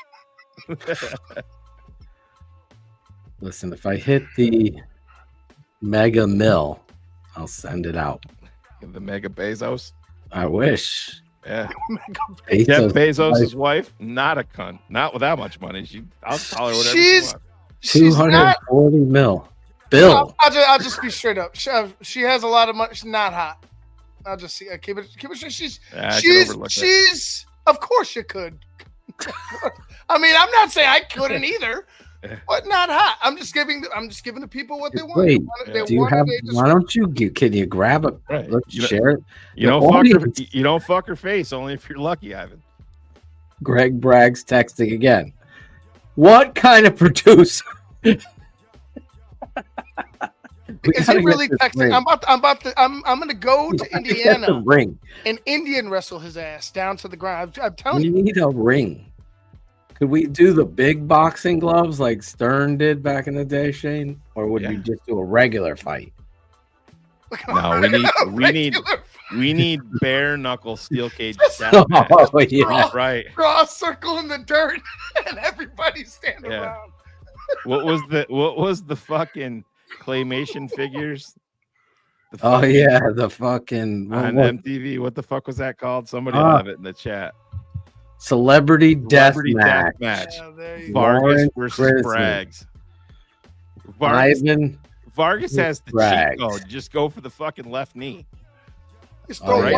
Listen, if I hit the mega mill, I'll send it out. The Mega Bezos. I wish. Yeah. Jeff Bezos' wife, not a cunt. Not with that much money. I'll tell her whatever she wants. 240 mil. Bill. I'll just be straight up. She has a lot of money. She's not hot. I'll just see. Keep it straight. She's. Of course you could. I mean, I'm not saying I couldn't either, but not hot. I'm just giving the people what they want. Wait, why don't you can you grab it? Right. Let's share it. You don't fuck her face only if you're lucky, Ivan. Greg Bragg's texting again. What kind of producer? Is he really texting? I'm gonna go to Indiana and Indian wrestle his ass down to the ground. I'm telling you. We need a ring. Could we do the big boxing gloves like Stern did back in the day, Shane? Or would we just do a regular fight? No, we need bare knuckle steel cage. Right. Draw a circle in the dirt and everybody stand around. What was the fucking claymation figures? The fucking on MTV. What the fuck was that called? Somebody will have it in the chat. Celebrity Death Match. Vargas versus Braggs. Vargas has the cheat code. Just go for the fucking left knee. Just throw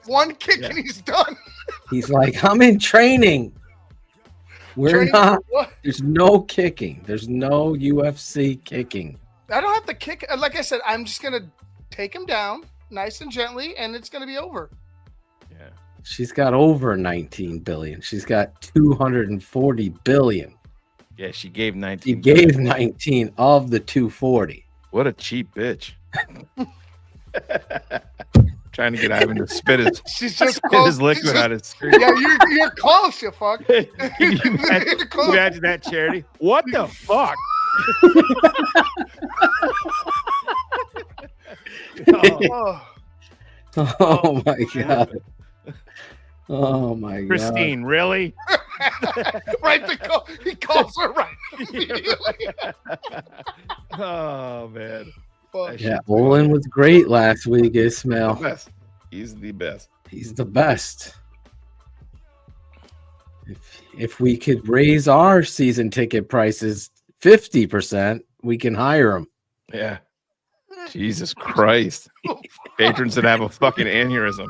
one kick and he's done. He's like, I'm in training. There's no kicking. There's no UFC kicking. I don't have to kick. Like I said, I'm just going to take him down nice and gently, and it's going to be over. Yeah. She's got over 19 billion. She's got 240 billion. Yeah, she gave 19. She gave 19 of the 240. What a cheap bitch. Trying to get Ivan to spit his liquid on his screen. Yeah, you're close, you fuck. Can you imagine that, Charity? What the fuck? Oh my god. Oh my god. Christine, really? Right, he calls her right immediately. Oh man. Yeah, Olin was great last week, Ismail. He's the best. He's the best. If we could raise our season ticket prices 50%, we can hire him. Yeah. Jesus Christ. Patrons that have a fucking aneurysm.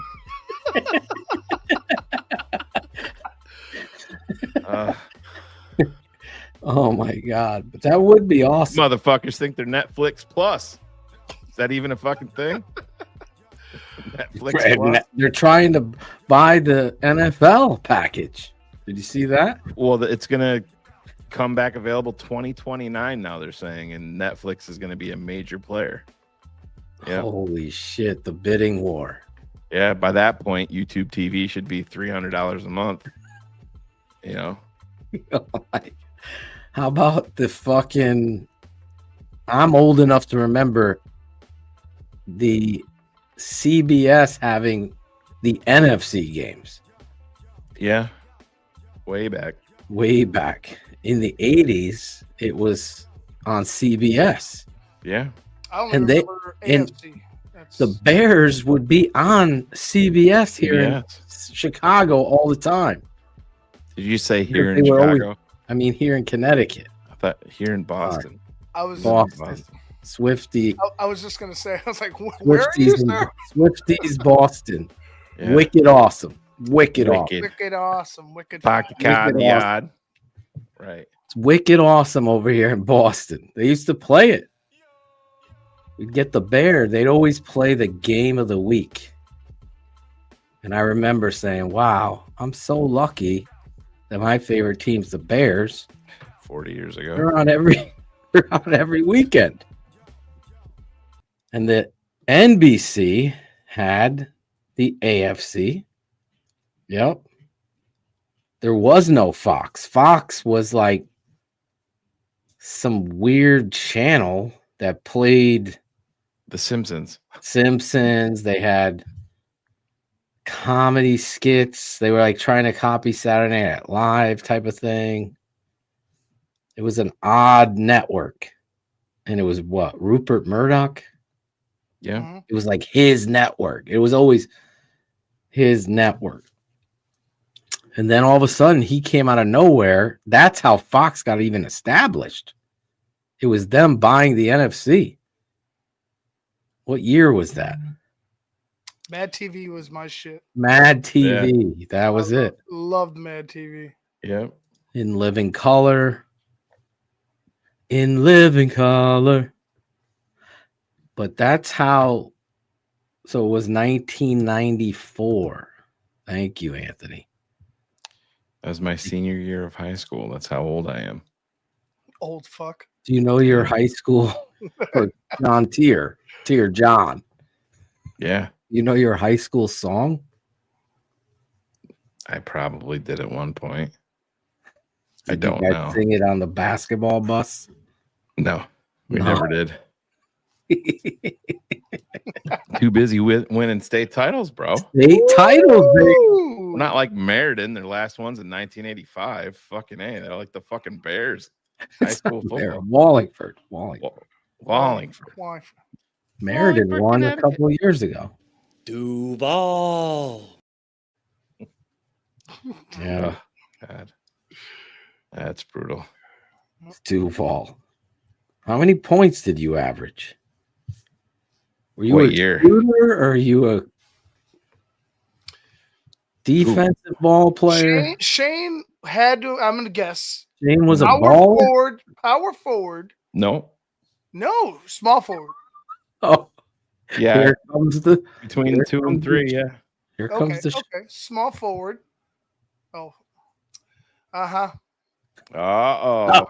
Oh my god, but that would be awesome. Motherfuckers think they're Netflix Plus. Is that even a fucking thing? Netflix Plus? They're trying to buy the NFL package. Did you see that? Well, it's gonna come back available 2029 now, they're saying, and Netflix is gonna be a major player. Yeah. Holy shit, the bidding war. Yeah, by that point, YouTube TV should be $300 a month. You know? How about the fucking... I'm old enough to remember the CBS having the NFC games. Yeah. Way back. Way back. In the 80s, it was on CBS. Yeah. I don't And remember AFC. The Bears would be on CBS here in Chicago all the time. Did you say here They in were Chicago? always- I mean, here in Connecticut. I thought here in Boston. I was Boston. Swifty. I was just gonna say, I was like, where are you, sir? Swifties, Boston. Yeah. Wicked awesome. Wicked awesome. Wicked awesome. Wicked. Pocket Wicked cod, awesome. yard. Right. It's wicked awesome over here in Boston. They used to play it. We'd get the Bear. They'd always play the game of the week. And I remember saying, wow, I'm so lucky that my favorite team's the Bears. 40 years ago. They're on every weekend. And the NBC had the AFC. Yep. There was no Fox. Fox was like some weird channel that played The Simpsons. They had comedy skits. They were like trying to copy Saturday Night Live type of thing. It was an odd network. And it was what? Rupert Murdoch? Yeah. It was like his network. It was always his network. And then all of a sudden he came out of nowhere. That's how Fox got even established. It was them buying the NFC. What year was that? Mad TV was my shit. Mad TV. Yeah. That was it. Loved Mad TV. Yeah. In living color. In living color. But that's how. So it was 1994. Thank you, Anthony. That was my senior year of high school. That's how old I am. Old fuck. Do you know your high school or John Tier John? Yeah. You know your high school song? I probably did at one point. I Did you don't guys know. Sing it on the basketball bus? No, we No. never did. Too busy with winning state titles, bro. State titles, baby. Ooh. Not like Meriden, their last ones in 1985. Fucking A. They're like the fucking Bears. High school There, football. Wallingford. Wallingford. Why? Meriden Wallingford, won a Connecticut. couple of years ago. Duval. Yeah, Oh, God. That's brutal. it's Duval. How many points did you average? Were you What a year? shooter or are you a defensive ball player? Shane had to. I'm gonna guess. Shane was a Power ball. forward. Power forward. No. No, small forward. Oh, Yeah. here comes the Between here 2 comes and 3. the- Yeah. here Okay. comes the Okay. Small forward. Oh. Uh-huh. Uh-oh.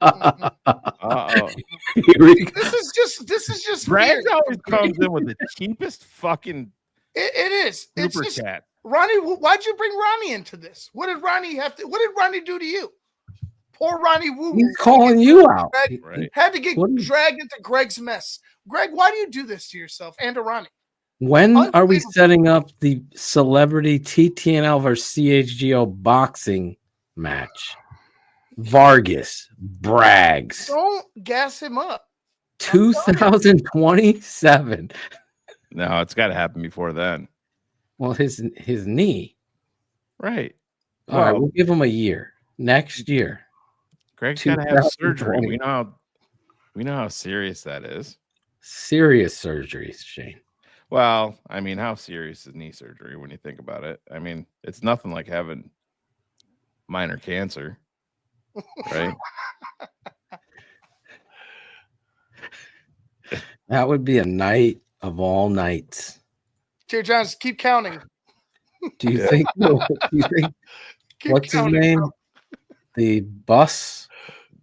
Uh-oh. Here we go. This is just Brad weird. always comes in with the cheapest fucking It is. It's super just chat. Ronnie. Why'd you bring Ronnie into this? What did Ronnie have to? What did Ronnie do to you? Poor Ronnie Woo. He's calling you out. Right. Had to get What is- dragged into Greg's mess. Greg, why do you do this to yourself and to Ronnie? When are we Unbelievable. setting up the celebrity TTNL versus CHGO boxing match? Vargas brags. Don't gas him up. 2027. No, it's got to happen before then. Well, his knee. Right. All right, Well, we'll give him a year. Next year. Greg's got to have surgery. 2020. We know how serious that is. Serious surgeries, Shane. Well, I mean, how serious is knee surgery when you think about it? I mean, it's nothing like having minor cancer, right? That would be a night of all nights. Dear Johns, keep counting. Do you think? Do you think? Keep What's his counting, name? bro. The bus.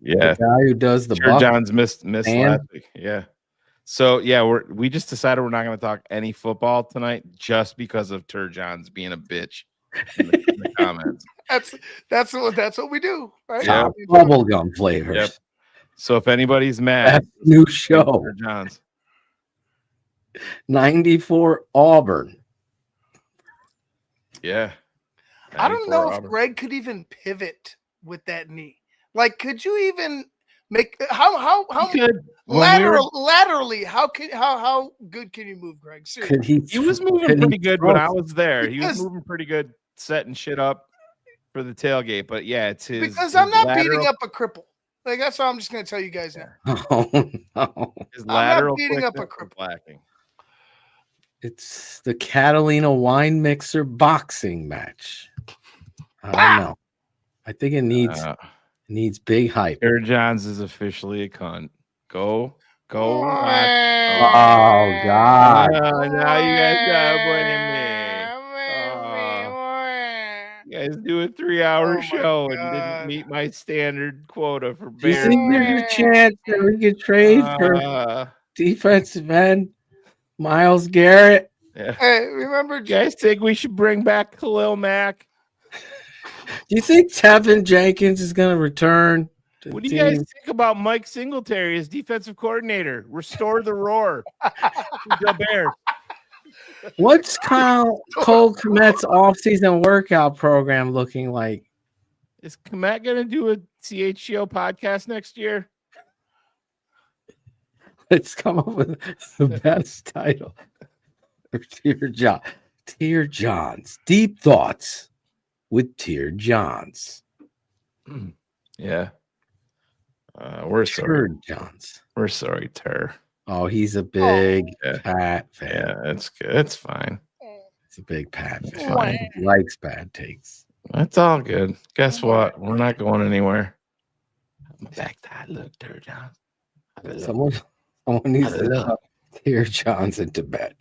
Yeah. The guy who does the Sure, bus. John's missed Man. last week. Yeah. So yeah, we just decided we're not going to talk any football tonight just because of Tur John's being a bitch in the comments. That's what we do, right? Yeah. Bubblegum flavors. Yep. So if anybody's mad, That's new show. Tur John's. 94 Auburn. Yeah. I don't know if Auburn. Greg could even pivot with that knee. Like, could you even make how laterally? How good can you move, Greg? Seriously. He was moving pretty good when I was there. He was moving pretty good, setting shit up for the tailgate. But yeah, it's because I'm not beating up a cripple. Like that's what I'm just gonna tell you guys now. Oh no. His I'm lateral not beating up a quickness cripple. is lacking. It's the Catalina wine mixer boxing match. I don't know. I think it needs big hype. Tur John's is officially a cunt. Go watch. Oh God. Now you guys gotta blame me. You guys do a 3-hour show and didn't meet my standard quota for Do you Bears. think there's a chance that we could trade for defensive end Myles Garrett? Yeah. Hey, remember, You guys think we should bring back Khalil Mack? Do you think Tevin Jenkins is going to return? What do you guys think about Mike Singletary as defensive coordinator? Restore the roar. The Bears. What's Cole Kmet's offseason workout program looking like? Is Kmet going to do a CHGO podcast next year? Let's come up with the best title for Tier Johns. Deep Thoughts with Tier Johns. Yeah. We're sorry. Tier Johns. We're sorry, Tur. Oh, he's a big Pat fan. Yeah, it's good. It's fine. It's a big Pat It's fan. fine. He likes bad takes. That's all good. Guess what? We're not going anywhere. My back tied. Look, Tur John. Someone needs to put Tier Johns into bed.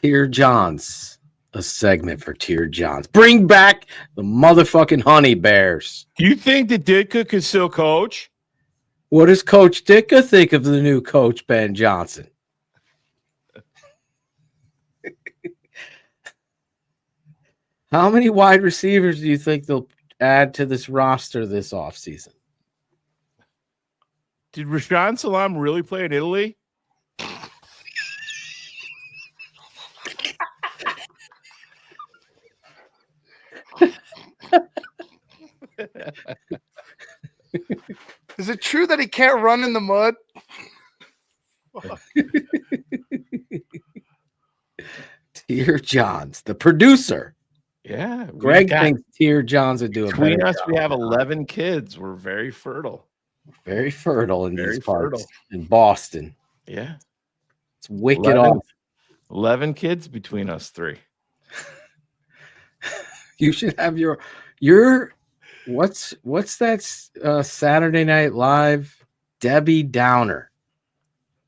Tier Johns. A segment for Tier Johns. Bring back the motherfucking Honey Bears. Do you think that Ditka could still coach? What does Coach Ditka think of the new coach, Ben Johnson? How many wide receivers do you think they'll add to this roster this offseason? Did Rashaan Salam really play in Italy? Is it true that he can't run in the mud? Tier Johns, the producer. Yeah. Greg thinks Tier Johns would do a Between better us, job. we have 11 kids. We're very fertile. Very fertile in Very these parts. fertile. In Boston. Yeah. It's wicked 11 off. 11 kids between us three. You should have your what's that Saturday Night Live Debbie Downer.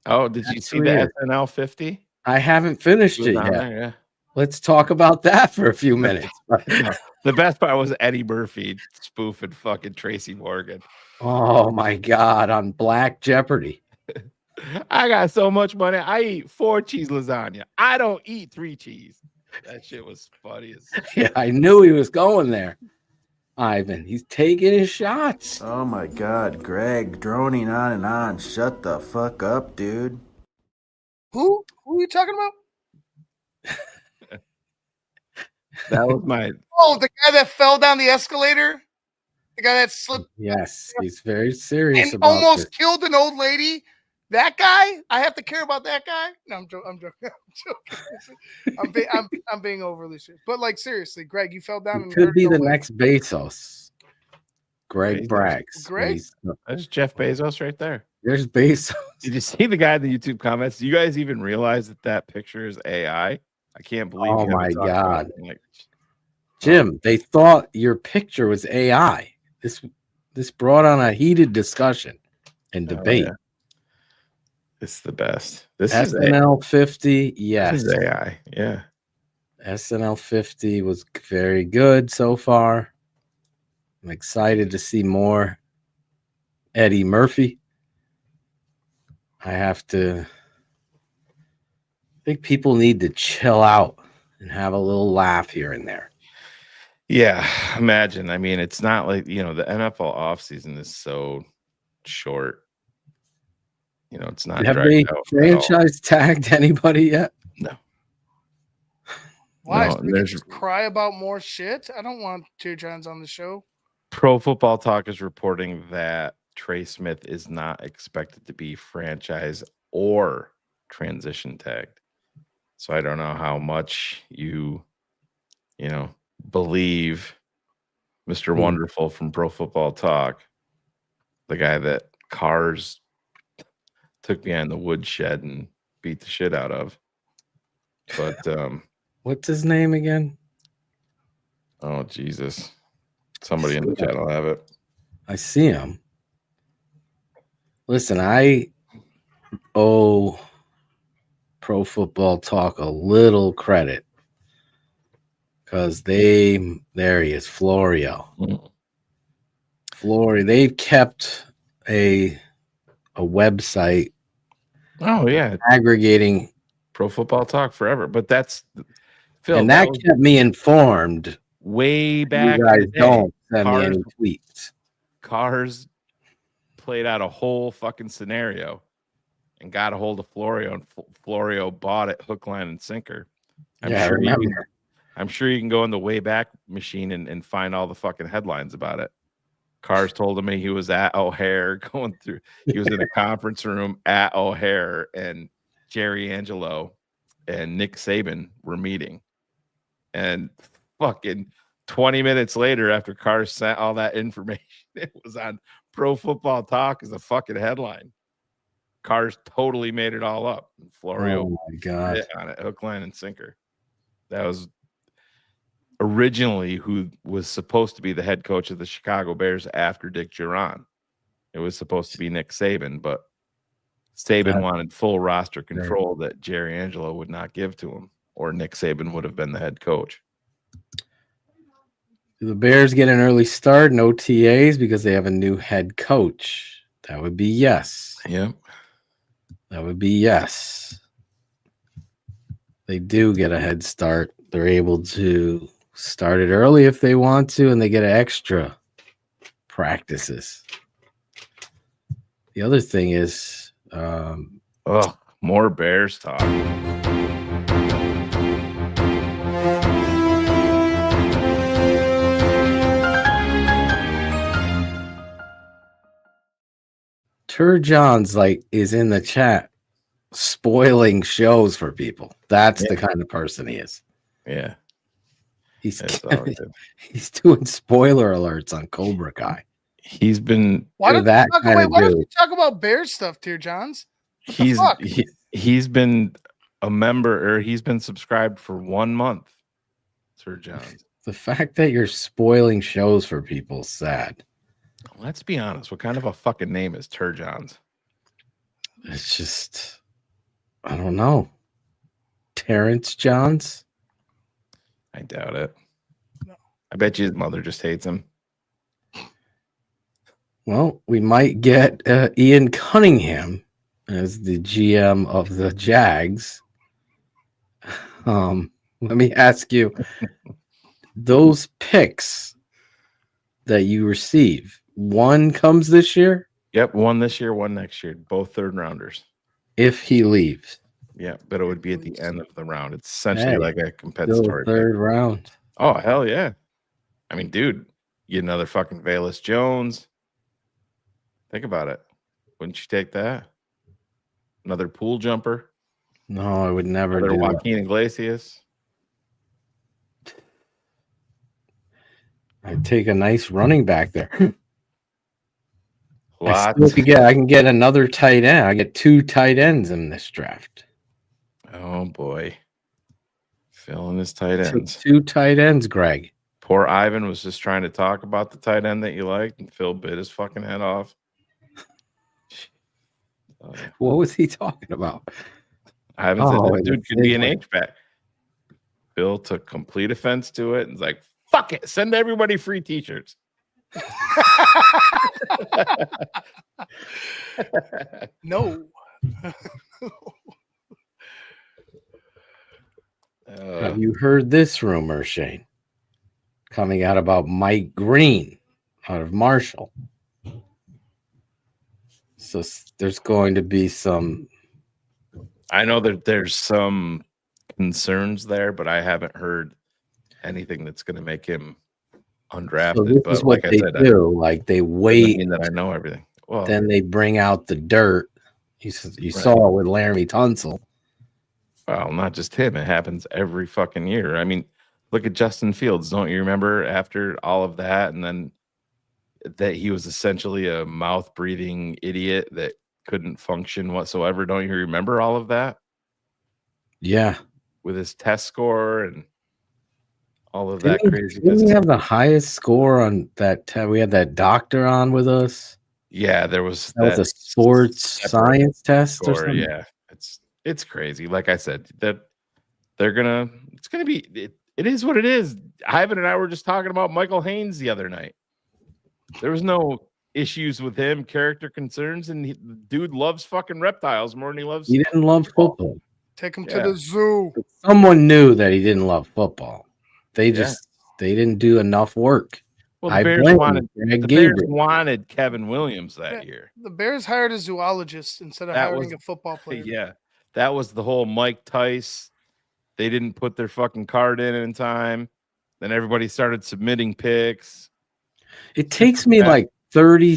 Oh, did you see the SNL 50? I haven't finished it on yet. there, yeah. Let's talk about that for a few minutes. The best part was Eddie Murphy spoofing fucking Tracy Morgan. Oh my God, on Black Jeopardy. I got so much money. I eat 4 cheese lasagna. I don't eat 3 cheese. That shit was funny as Yeah, I knew he was going there. Ivan, he's taking his shots. Oh my God, Greg, droning on and on. Shut the fuck up, dude. Who are you talking about? that was my Oh, the guy that fell down the escalator? The guy that slipped Yes, he's very serious and about almost this. killed an old lady That guy? I have to care about that guy? No, I'm joking. I'm joking. I'm being overly serious. But like seriously, Greg, you fell down He and could hurt be your the leg. next Bezos. Greg Bezos. Braggs. Greg? That's Jeff Bezos right there. There's Bezos. Did you see the guy in the YouTube comments? Do you guys even realize that picture is AI? I can't believe. Oh you haven't my talked about God. it. I'm like, Jim, they thought your picture was AI. This brought on a heated discussion and oh, debate. yeah. It's the best. This is SNL 50, yes. This is AI. Yeah. SNL 50 was very good so far. I'm excited to see more Eddie Murphy. I think people need to chill out and have a little laugh here and there. Yeah. Imagine. I mean, it's not like, the NFL offseason is so short. It's not Have dragged they out at all. franchise tagged anybody yet? No. Why? No, Should we there's- just cry about more shit? I don't want Tear Johns on the show. Pro Football Talk is reporting that Trey Smith is not expected to be franchise or transition tagged. So I don't know how much you believe Mr. Wonderful from Pro Football Talk, the guy that Cars took behind the woodshed and beat the shit out of. But what's his name again? Oh Jesus. Somebody in the chat will have it. I see him. Listen, I owe Pro Football Talk a little credit because there he is, Florio. Florio, they've kept a website. Oh yeah, aggregating Pro Football Talk forever. But that's Phil, and that kept me informed. Way back, you guys in the day, don't send me any tweets. Cars played out a whole fucking scenario and got a hold of Florio, and Florio bought it hook, line, and sinker. I'm sure you can go in the Wayback Machine and find all the fucking headlines about it. Cars told me he was at O'Hare going through. He was in a conference room at O'Hare, and Jerry Angelo and Nick Saban were meeting, and fucking 20 minutes later, after Cars sent all that information, it was on Pro Football Talk as a fucking headline. Cars totally made it all up. And Florio hit on it, hook, line, and sinker. That was originally who was supposed to be the head coach of the Chicago Bears after Dick Duran. It was supposed to be Nick Saban, but Saban wanted full roster control that Jerry Angelo would not give to him, or Nick Saban would have been the head coach. Do the Bears get an early start, no TAs because they have a new head coach? That would be yes. Yep. That would be yes. They do get a head start. They're able to start it early if they want to, and they get extra practices. The other thing is more Bears talk. John's is in the chat spoiling shows for people. That's the kind of person he is. Yeah. He's doing spoiler alerts on Cobra Kai. He's been why don't you talk about Bears stuff, Tear Johns? He's been a member, or he's been subscribed for 1 month. Sir Johns. The fact that you're spoiling shows for people is sad. Let's be honest. What kind of a fucking name is Turjohns? It's just, I don't know. Terrence Johns? I doubt it. No. I bet you his mother just hates him. Well, we might get Ian Cunningham as the GM of the Jags. Let me ask you, those picks that you receive, one comes this year? Yep, one this year, one next year. Both third rounders. If he leaves. Yeah, but it would be at the end of the round. It's essentially like a compensatory third round. Oh, hell yeah. I mean, dude, you get another fucking Velus Jones. Think about it. Wouldn't you take that? Another pool jumper. No, I would never Another do that. Joaquin Iglesias. I'd take a nice running back there. I Lots. can get another tight end. I get 2 tight ends in this draft. Oh boy. Filling his tight Took ends. 2 tight ends, Greg. Poor Ivan was just trying to talk about the tight end that you liked, and Phil bit his fucking head off. What was he talking about? Ivan said Oh, this dude could be an H-back. Phil took complete offense to it and was like, fuck it, send everybody free t-shirts. No. Have you heard this rumor, Shane? Coming out about Mike Green out of Marshall. So there's going to be some. I know that there's some concerns there, but I haven't heard anything that's going to make him undrafted. So this but is what like they I said, do. Like they wait. mean that I know everything. Well, then they bring out the dirt. You saw it with Laramie Tunsil. Well, not just him. It happens every fucking year. I mean, look at Justin Fields. Don't you remember after all of that, and then that he was essentially a mouth-breathing idiot that couldn't function whatsoever? Don't you remember all of that? Yeah. With his test score and all of that crazy. Didn't we have the highest score on that? We had that doctor on with us. Yeah, there was that was a sports science test or something. Yeah, it's crazy. Like I said, that it's gonna be. It is what it is. Ivan and I were just talking about Michael Haynes the other night. There was no issues with him, character concerns, and the dude loves fucking reptiles more than he loves. He didn't love football. Take him to the zoo. Someone knew that he didn't love football. They didn't do enough work. Well, the Bears wanted Kevin Williams that year. The Bears hired a zoologist instead of hiring a football player. Yeah, that was the whole Mike Tice. They didn't put their fucking card in time. Then everybody started submitting picks. It takes me like 30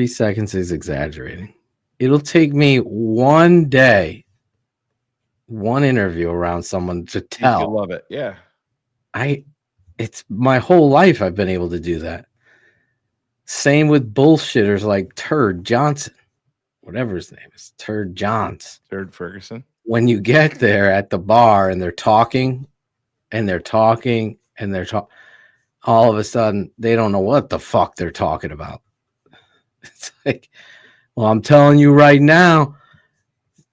seconds is exaggerating. It'll take me one day, one interview around someone to tell. You love it. Yeah. It's my whole life I've been able to do that. Same with bullshitters like Turd Johnson, whatever his name is, Turd Johns. Turd Ferguson. When you get there at the bar and they're talking and they're talking and they're talking, all of a sudden they don't know what the fuck they're talking about. It's like, well, I'm telling you right now,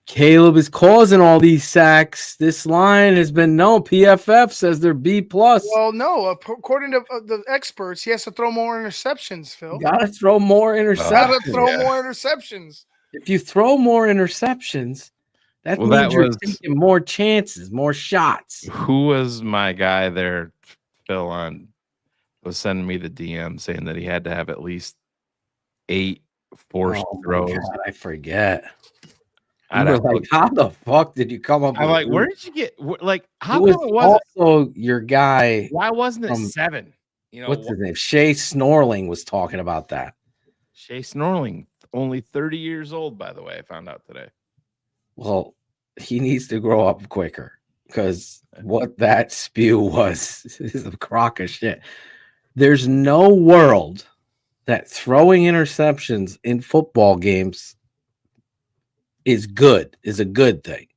Caleb is causing all these sacks. This line has been PFF says they're B+. Well, no, according to the experts, he has to throw more interceptions, Phil. Gotta throw more interceptions. Gotta throw more interceptions. If you throw more interceptions, that means you're taking more chances, more shots. Who was my guy there, Phil, was sending me the DM saying that he had to have at least 8 forced throws. God, I forget. You were like, how the fuck did you come up with I'm like, where did you get how it come it was wasn't also your guy? Why wasn't it 7? What's his name? Shay Snorling was talking about that. Shay Snorling, only 30 years old, by the way, I found out today. Well, he needs to grow up quicker because what that spew was is a crock of shit. There's no world that throwing interceptions in football games is a good thing.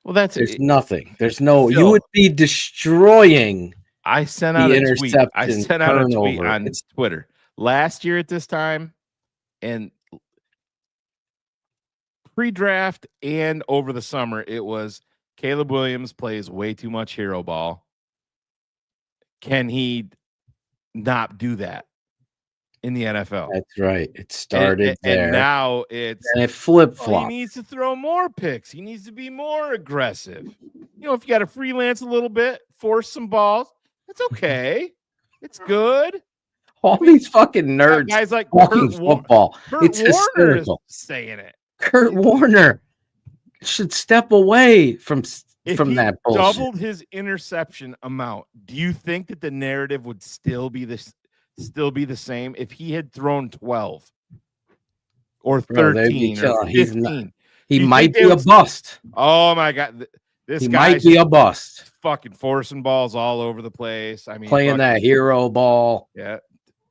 Well, there's nothing. There's no. You would be destroying. I sent out a tweet. I sent out a tweet on Twitter last year at this time, and pre-draft and over the summer. It was Caleb Williams plays way too much hero ball. Can he not do that in the NFL? That's right. It started there. And now it flip-flopped. He needs to throw more picks. He needs to be more aggressive. If you got to freelance a little bit, force some balls, it's okay. It's good. All these fucking nerds guys like talking football. It's hysterical. Saying it. Kurt Warner should step away from that bullshit. Doubled his interception amount. Do you think that the narrative would still be the same if he had thrown 12 or Bro, they'd be 13 or killing. 15. He's not. He Do you might think they be a would- bust. Oh my god, this He guy's might be just a bust. fucking forcing balls all over the place. I mean, Playing that fucking- hero ball. Yeah,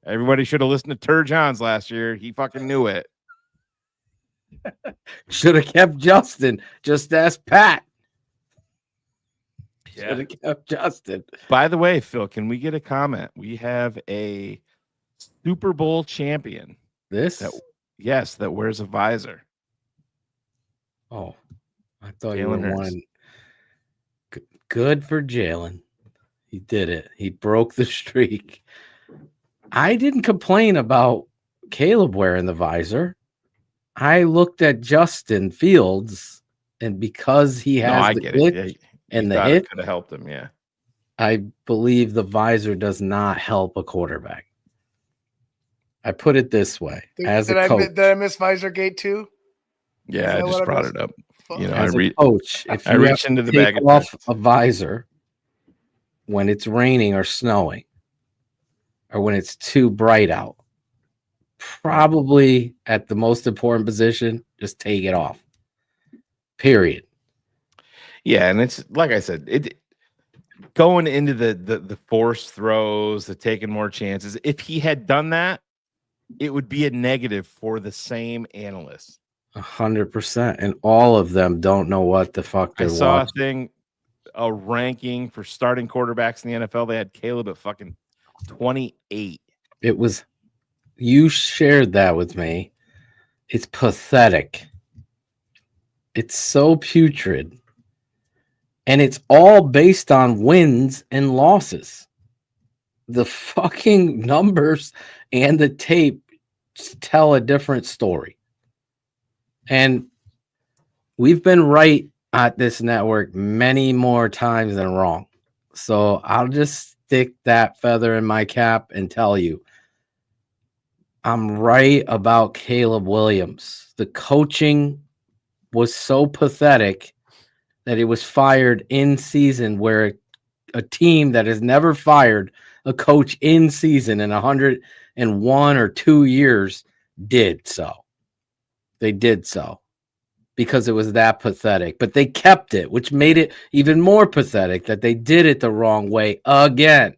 everybody should have listened to Tur Johns last year. He fucking knew it. Should have kept Justin. Just ask Pat. Yeah. Should have kept Justin. By the way, Phil, can we get a comment? We have a Super Bowl champion. This? Yes, that wears a visor. Oh, I thought you Jalen were Hurts. one. Good for Jalen. He did it. He broke the streak. I didn't complain about Caleb wearing the visor. I looked at Justin Fields, and because he has I the get glitch it. and the thought hit, it could have helped him. Yeah. I believe the visor does not help a quarterback. I put it this way: as a coach, did I miss Visor Gate too? Yeah, I that just what I brought missed? it up. You know, as I a coach, if I you reached have into to the take bag of off tricks. a visor when it's raining or snowing, or when it's too bright out, probably at the most important position, just take it off. Period. Yeah, and it's like I said, it going into the forced throws, the taking more chances. If he had done that, it would be a negative for the same analyst. 100%, and all of them don't know what the fuck I they're saw watching. a ranking for starting quarterbacks in the NFL. They had Caleb at fucking 28. It was, you shared that with me. It's pathetic. It's so putrid. And it's all based on wins and losses. The fucking numbers and the tape tell a different story. And we've been right at this network many more times than wrong. So I'll just stick that feather in my cap and tell you I'm right about Caleb Williams. The coaching was so pathetic that it was fired in season, where a team that has never fired a coach in season in 101 or 2 years did so. They did so because it was that pathetic, but they kept it, which made it even more pathetic that they did it the wrong way again.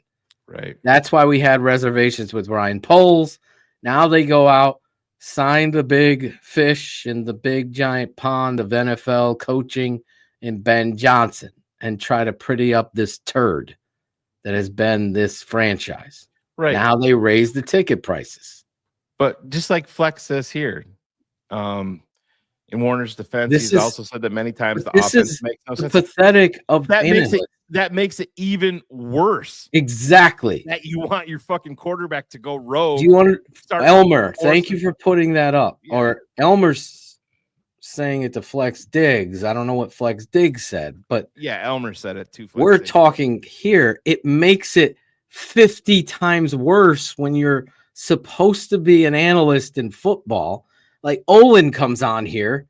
Right. That's why we had reservations with Ryan Poles. Now they go out, sign the big fish in the big giant pond of NFL coaching and Ben Johnson, and try to pretty up this turd that has been this franchise. Right. Now they raise the ticket prices. But just like Flex says here, in Warner's defense, This he's is- also said that many times the This offense is makes no sense. pathetic of That makes it even worse. Exactly. That you want your fucking quarterback to go rogue. Do you want to, start Elmer? Thank forcing- you for putting that up. Yeah. Or Elmer's saying it to Flex Diggs. I don't know what Flex Diggs said, but Yeah, Elmer said it too. we're talking here. It makes it 50 times worse when you're supposed to be an analyst in football. Like Olin comes on here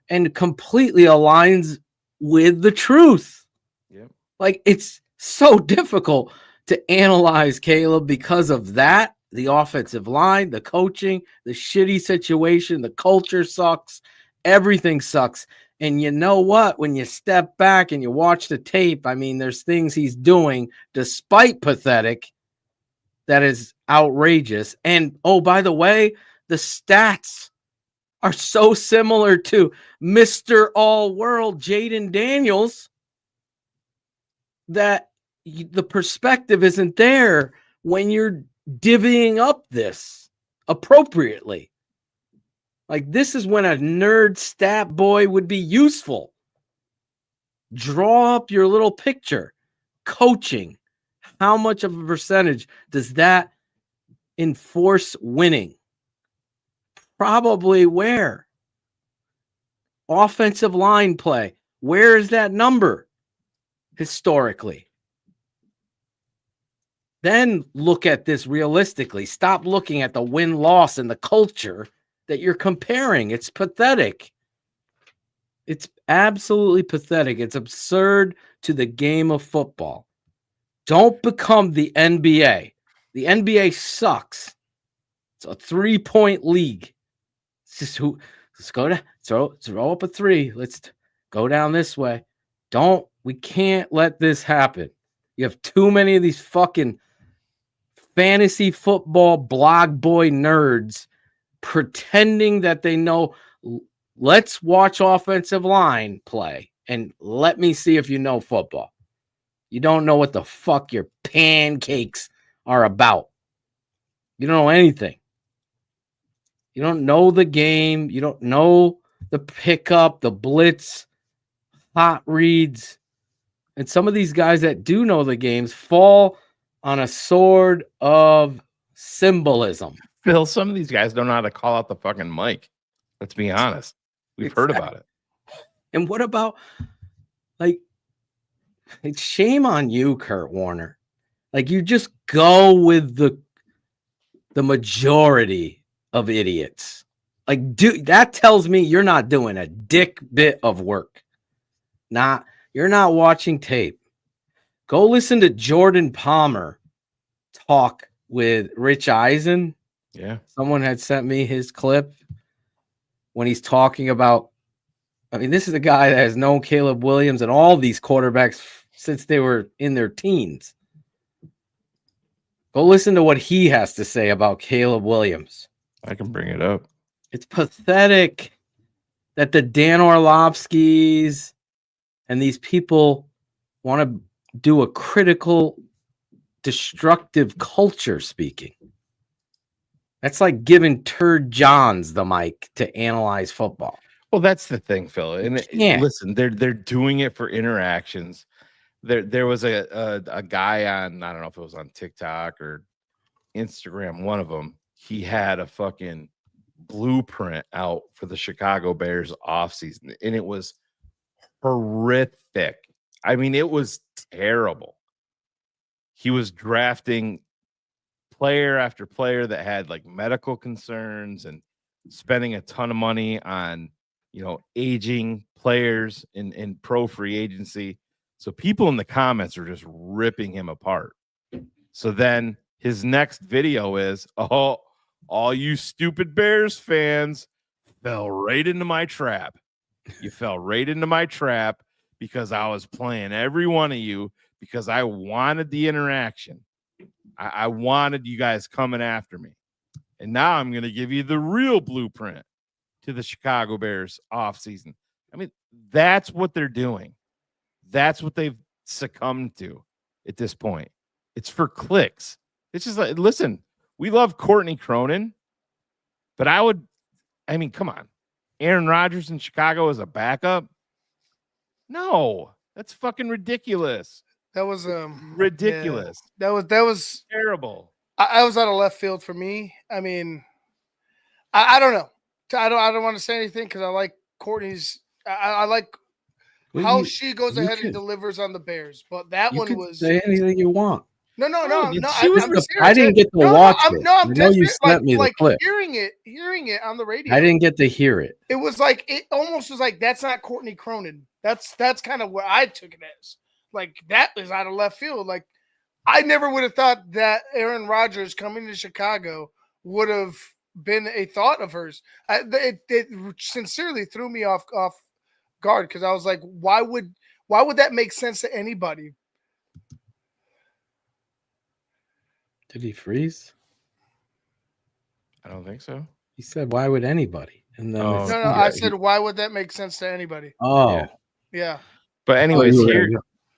and completely aligns with the truth. Yep. Like it's so difficult to analyze Caleb because of that. The offensive line, the coaching, the shitty situation, the culture sucks. Everything sucks. And you know what? When you step back and you watch the tape, I mean, there's things he's doing despite pathetic that is outrageous. And oh, by the way, the stats are so similar to Mr. All-World Jaden Daniels that the perspective isn't there when you're divvying up this appropriately. Like, this is when a nerd stat boy would be useful. Draw up your little picture. Coaching. How much of a percentage does that enforce winning? Probably where? Offensive line play. Where is that number historically? Then look at this realistically. Stop looking at the win-loss and the culture that you're comparing. It's pathetic. It's absolutely pathetic. It's absurd to the game of football. Don't become the NBA. The NBA sucks. It's a 3-point league. It's just who. Let's go to throw up a 3. Let's go down this way. We can't let this happen. You have too many of these fucking fantasy football blog boy nerds pretending that they know. Let's watch offensive line play and let me see if you know football. You don't know what the fuck your pancakes are about. You don't know anything. You don't know the game. You don't know the pickup, the blitz, hot reads. And some of these guys that do know the games fall on a sword of symbolism. Phil, some of these guys don't know how to call out the fucking mic. Let's be honest. We've heard about it. And what about, like, it's shame on you, Kurt Warner. Like, you just go with the majority of idiots. Like, that tells me you're not doing a dick bit of work. You're not watching tape. Go listen to Jordan Palmer talk with Rich Eisen. Yeah. Someone had sent me his clip when he's talking about, I mean, this is a guy that has known Caleb Williams and all these quarterbacks since they were in their teens. Go listen to what he has to say about Caleb Williams. I can bring it up. It's pathetic that the Dan Orlovskis and these people want to do a critical, destructive culture speaking. That's like giving Turd Johns the mic to analyze football. Well, that's the thing, Phil. And listen, they're doing it for interactions. There was a guy on, I don't know if it was on TikTok or Instagram, one of them. He had a fucking blueprint out for the Chicago Bears offseason, and it was horrific. I mean, it was terrible. He was drafting player after player that had like medical concerns and spending a ton of money on, aging players in pro free agency. So people in the comments are just ripping him apart. So then his next video is, oh, all you stupid Bears fans fell right into my trap. You fell right into my trap because I was playing every one of you because I wanted the interaction. I wanted you guys coming after me. And now I'm going to give you the real blueprint to the Chicago Bears offseason. I mean, that's what they're doing. That's what they've succumbed to at this point. It's for clicks. It's just like, listen, we love Courtney Cronin, but come on. Aaron Rodgers in Chicago as a backup? No, that's fucking ridiculous. That was ridiculous. Yeah, that was terrible. I was out of left field for me. I mean, I don't know. I don't want to say anything because I like Courtney's. I like how she goes ahead and delivers on the Bears, but that one was say anything you want. No. I didn't get to watch it. I'm I know you sent me the clip. Hearing it on the radio. I didn't get to hear it. It was like it almost was like that's not Courtney Cronin. That's kind of what I took it as. Like that is out of left field. Like I never would have thought that Aaron Rodgers coming to Chicago would have been a thought of hers. It sincerely threw me off guard because I was like, why would that make sense to anybody? Did he freeze? I don't think so. He said, "Why would anybody?" And then no, I said, "Why would that make sense to anybody?" Oh, yeah. But anyways, here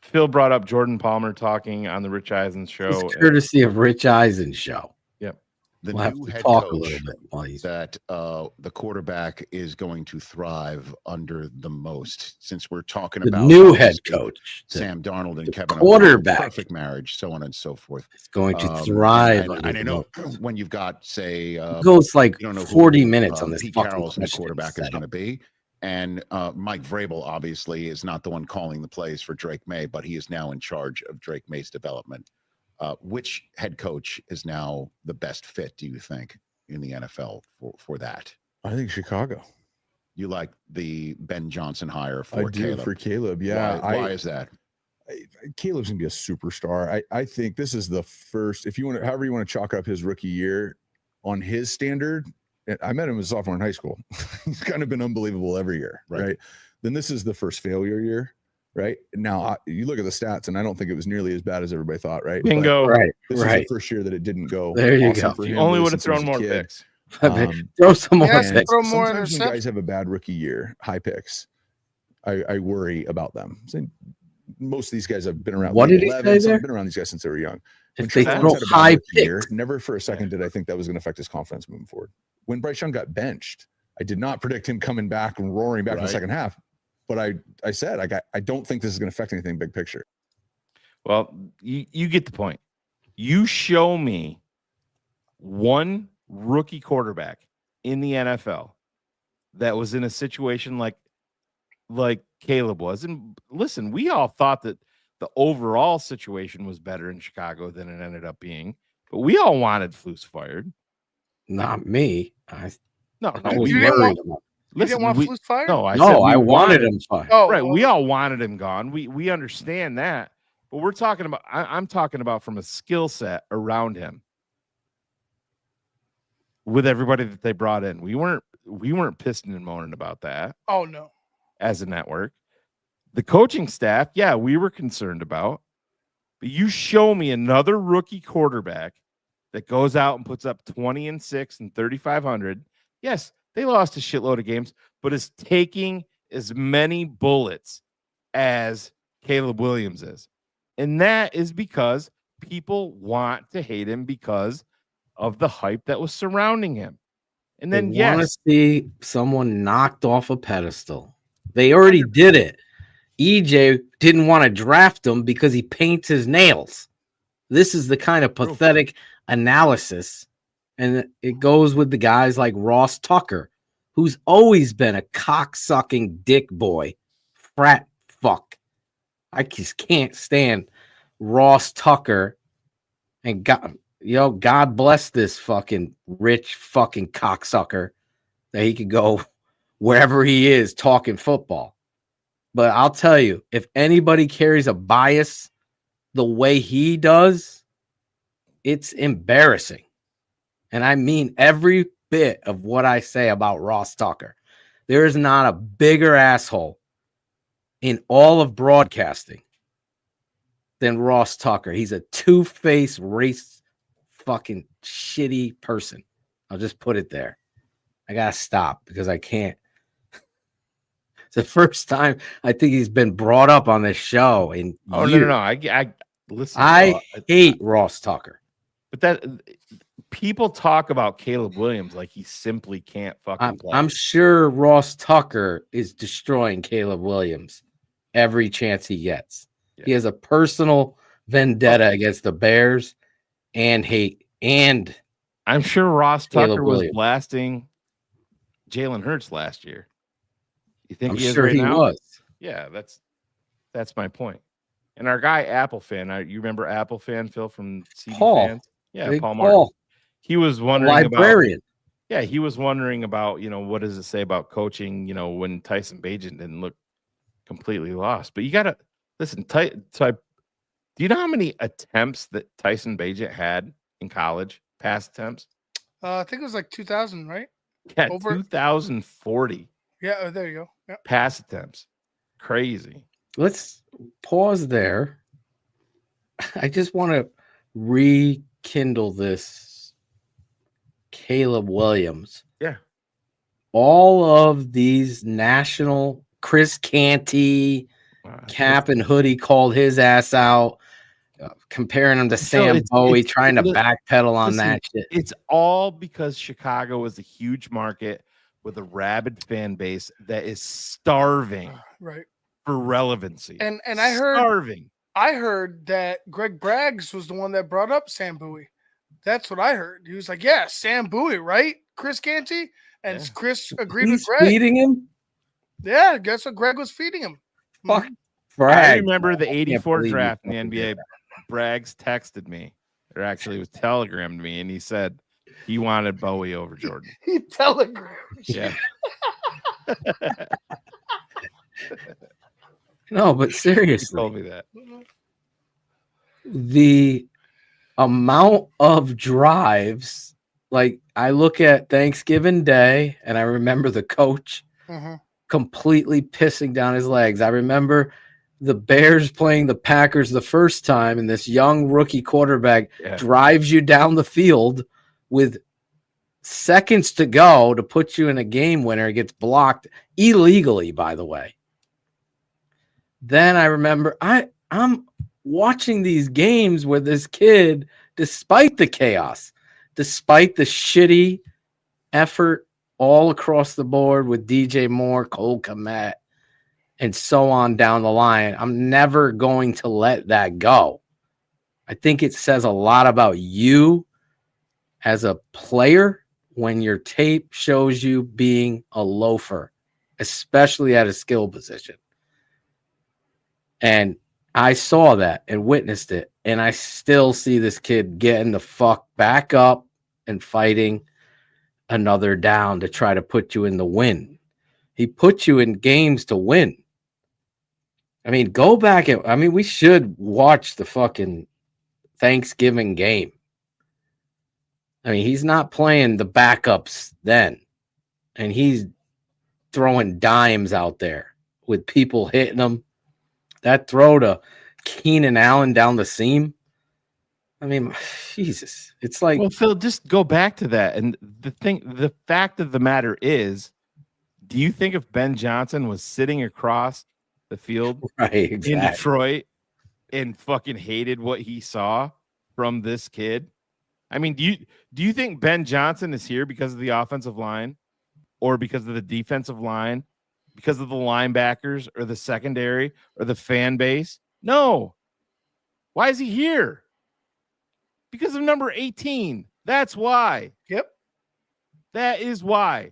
Phil brought up Jordan Palmer talking on the Rich Eisen show. It's courtesy of Rich Eisen show. Yep. The we'll new head talk coach a little bit while he's... that the quarterback is going to thrive under the most, since we're talking the about new head coach, Sam Darnold and Kevin quarterback, perfect marriage, so on and so forth. It's going to thrive. And I know when you've got, say, it goes like 40 minutes on this. Pete Carroll's new quarterback is going to be. And Mike Vrabel obviously is not the one calling the plays for Drake May, but he is now in charge of Drake May's development. Which head coach is now the best fit, do you think, in the NFL for that? I think Chicago. You like the Ben Johnson hire for Caleb? For Caleb, yeah. Why is that? Caleb's gonna be a superstar. I think this is the first, if you want to, however you want to chalk up his rookie year on his standard, I met him as a sophomore in high school. He's kind of been unbelievable every year, right? Then this is the first failure year, right? Now you look at the stats, and I don't think it was nearly as bad as everybody thought, right? Bingo. Right. This is the first year that it didn't go. There you awesome go. For You him, only really, would have since he was thrown a more kid. picks. Throw some more Yes, picks. throw more Sometimes when interceptions. guys have a bad rookie year, high picks, I worry about them. Most of these guys have been around. What late did he 11s, say Some there? have been around these guys since they were young. When If they Trevor throw Lawrence had a bad high rookie year, picks, never for a second did I think that was going to affect his confidence moving forward. When Bryce Young got benched, I did not predict him coming back and roaring back in the second half. But I said I don't think this is going to affect anything big picture. Well, you get the point. You show me one rookie quarterback in the NFL that was in a situation like Caleb was. And listen, we all thought that the overall situation was better in Chicago than it ended up being, but we all wanted Flus fired. not me. I was You didn't worried want- about. You didn't want Flus fired? No, I No, said we I wanted him fired. Oh, right. We all wanted him gone. We understand that, but we're talking about. I'm talking about from a skill set around him with everybody that they brought in. We weren't pissing and moaning about that. Oh no. As a network, the coaching staff, yeah, we were concerned about. But you show me another rookie quarterback that goes out and puts up 20-6 and 3,500. Yes, they lost a shitload of games, but is taking as many bullets as Caleb Williams is. And that is because people want to hate him because of the hype that was surrounding him. And then, They want to yes, see someone knocked off a pedestal. They already did it. EJ didn't want to draft him because he paints his nails. This is the kind of pathetic analysis. And it goes with the guys like Ross Tucker, who's always been a cock-sucking dick boy, frat fuck. I just can't stand Ross Tucker. And God bless this fucking rich fucking cocksucker that he could go wherever he is talking football. But I'll tell you, if anybody carries a bias the way he does, it's embarrassing. And I mean every bit of what I say about Ross Tucker. There is not a bigger asshole in all of broadcasting than Ross Tucker. He's a two-faced race fucking shitty person. I'll just put it there. I gotta stop because I can't. It's the first time I think he's been brought up on this show in years. no. I listen. I hate Ross Tucker. But that people talk about Caleb Williams like he simply can't fucking play. I'm sure Ross Tucker is destroying Caleb Williams every chance he gets. Yeah. He has a personal vendetta against the Bears and hate. And I'm sure Ross Caleb Tucker was Williams. blasting Jalen Hurts last year. You think I'm he is sure right he now? was. Yeah, that's my point. And our guy Apple fan, you remember Apple fan Phil from CD Paul. Fans? Yeah, Big Paul Martin. He was wondering librarian. He was wondering about, what does it say about coaching, when Tyson Bagent didn't look completely lost. But you got to listen, do you know how many attempts that Tyson Bagent had in college, pass attempts? I think it was like 2000, right? Yeah, 2040. Yeah, there you go. Yeah. Pass attempts. Crazy. Let's pause there. I just want to rekindle this Caleb Williams. Yeah. All of these national Chris Canty, Cap and Hoodie called his ass out, comparing him to Sam Bowie, trying to backpedal on that shit. It's all because Chicago is a huge market with a rabid fan base that is starving for relevancy. And I heard that Greg Braggs was the one that brought up Sam Bowie. That's what I heard. He was like, yeah, Sam Bowie, right? Chris Canty? And Chris agreed with Greg. Feeding him? Yeah, guess what Greg was feeding him. Fuck. I remember the 84 draft in the NBA. Braggs texted me, or actually it was telegrammed me, and he said he wanted Bowie over Jordan. He telegrammed. Yeah. No, but seriously. He told me that. The amount of drives Like I look at Thanksgiving Day and I remember the coach completely pissing down his legs. I remember the Bears playing the Packers the first time, and this young rookie quarterback drives you down the field with seconds to go to put you in a game winner. It gets blocked illegally, by the way. Then I remember I'm watching these games where this kid, despite the chaos, despite the shitty effort all across the board with DJ Moore, Cole Kmet, and so on down the line, I'm never going to let that go. I think it says a lot about you as a player when your tape shows you being a loafer, especially at a skill position. And I saw that and witnessed it, and I still see this kid getting the fuck back up and fighting another down to try to put you in the win. He put you in games to win. I mean, go back and we should watch the fucking Thanksgiving game. I mean, he's not playing the backups then, and he's throwing dimes out there with people hitting him. That throw to Keenan Allen down the seam. I mean, Jesus, it's like, well, Phil, just go back to that. And the fact of the matter is, do you think if Ben Johnson was sitting across the field in Detroit and fucking hated what he saw from this kid? I mean, do you think Ben Johnson is here because of the offensive line or because of the defensive line, because of the linebackers or the secondary or the fan base? No. Why is he here? Because of number 18. That's why. Yep. That is why.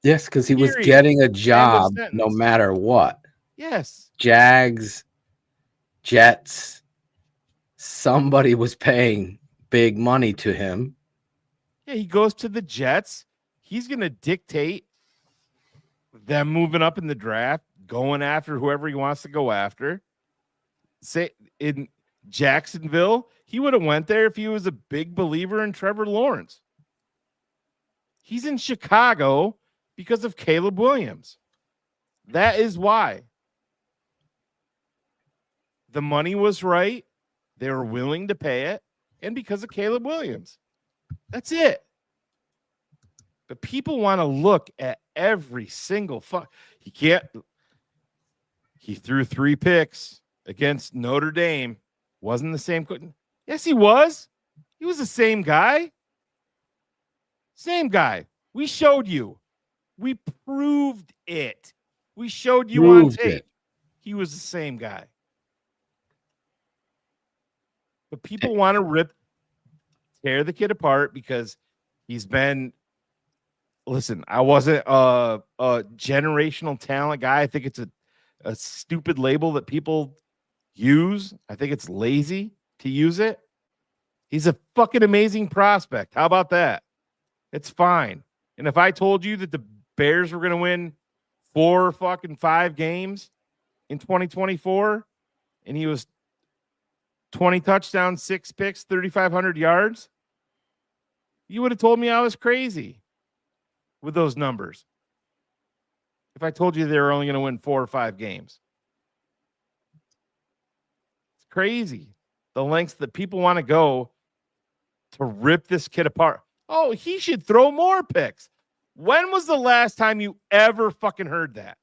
Yes, because he was getting a job no matter what. Yes. Jags, Jets, somebody was paying big money to him. Yeah, he goes to the Jets. He's going to dictate them moving up in the draft, going after whoever he wants to go after. Say in Jacksonville, he would have went there if he was a big believer in Trevor Lawrence. He's in Chicago because of Caleb Williams. That is why. The money was right. They were willing to pay it. And because of Caleb Williams. That's it. But people want to look at every single He threw 3 picks against Notre Dame. Wasn't the same. Yes, he was. He was the same guy. Same guy. We showed you. We proved it. We showed you on tape. He was the same guy. But people want to tear the kid apart because he's been. Listen, I wasn't a generational talent guy. I think it's a stupid label that people use. I think it's lazy to use it. He's a fucking amazing prospect. How about that? It's fine. And if I told you that the Bears were going to win 4 fucking 5 games in 2024 and he was 20 touchdowns, 6 picks, 3,500 yards, you would have told me I was crazy with those numbers. If I told you they were only going to win 4 or 5 games. It's crazy. The lengths that people want to go to rip this kid apart. Oh, he should throw more picks. When was the last time you ever fucking heard that?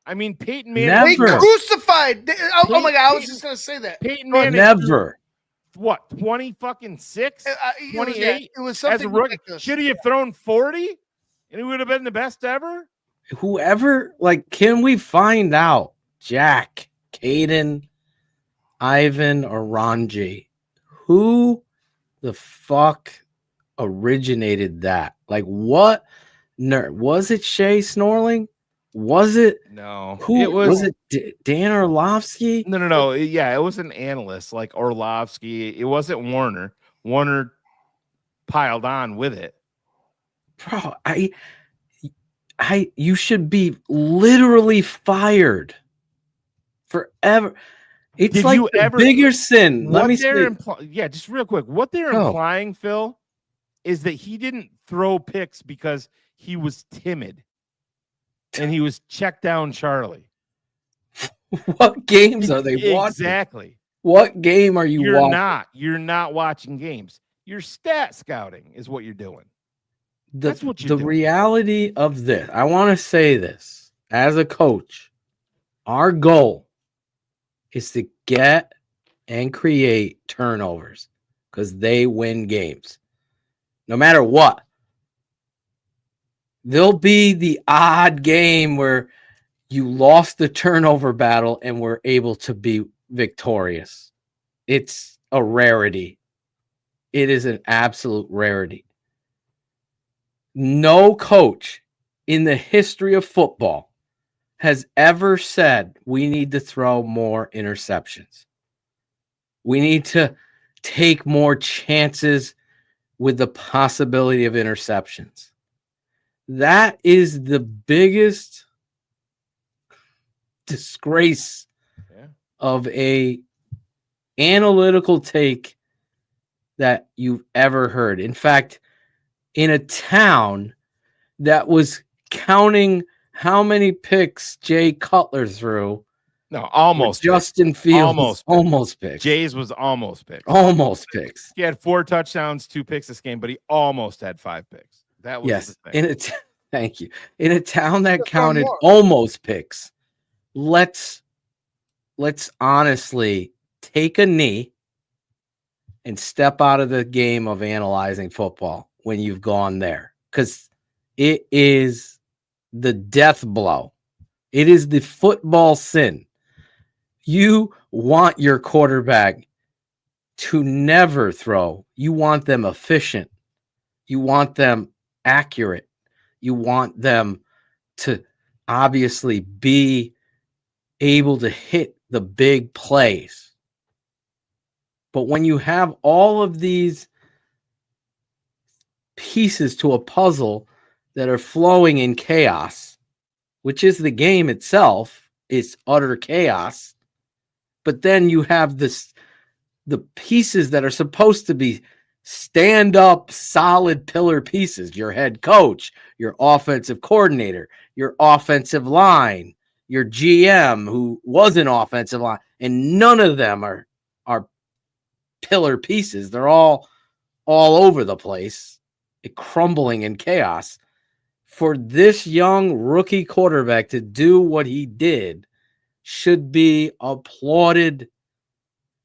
I mean, Peyton Manning. They crucified. Oh my God, I was just going to say that. Peyton Manning. Never. What, 20 fucking 6? 28? It was something ridiculous. Should he have thrown 40? And he would have been the best ever? Whoever, can we find out, Jack, Caden, Ivan, or Ranji, who the fuck originated that? What nerd? Was it Shea Snorling? Was it? No. Who was it? Dan Orlovsky? No. Yeah, it was an analyst like Orlovsky. It wasn't Warner. Warner piled on with it. Bro, you should be literally fired forever. It's Did like you the bigger sin. Let me say. Yeah, just real quick. What they're implying, Phil, is that he didn't throw picks because he was timid and he was check down Charlie. What games are they watching? Exactly. What game are you watching? You're not watching games. You're stat scouting is what you're doing. That's what you're the doing. reality of this. I want to say this as a coach. Our goal is to get and create turnovers because they win games. No matter what. There'll be the odd game where you lost the turnover battle and were able to be victorious. It's a rarity. It is an absolute rarity. No coach in the history of football has ever said we need to throw more interceptions. We need to take more chances with the possibility of interceptions. That is the biggest disgrace of a analytical take that you've ever heard. In fact, in a town that was counting how many picks Jay Cutler threw. No, almost Justin Fields almost picked. Jay's was almost picked. Almost picks. He had 4 touchdowns, 2 picks this game, but he almost had 5 picks. That was the thing. Thank you. In a town that counted almost picks, let's honestly take a knee and step out of the game of analyzing football when you've gone there, because it is the death blow. It is the football sin. You want your quarterback to never throw. You want them efficient. You want them accurate. You want them to obviously be able to hit the big plays. But when you have all of these pieces to a puzzle that are flowing in chaos, which is the game itself, is utter chaos. But then you have the pieces that are supposed to be stand up, solid pillar pieces, your head coach, your offensive coordinator, your offensive line, your GM who was an offensive line, and none of them are pillar pieces. They're all over the place, crumbling in chaos. For this young rookie quarterback to do what he did should be applauded.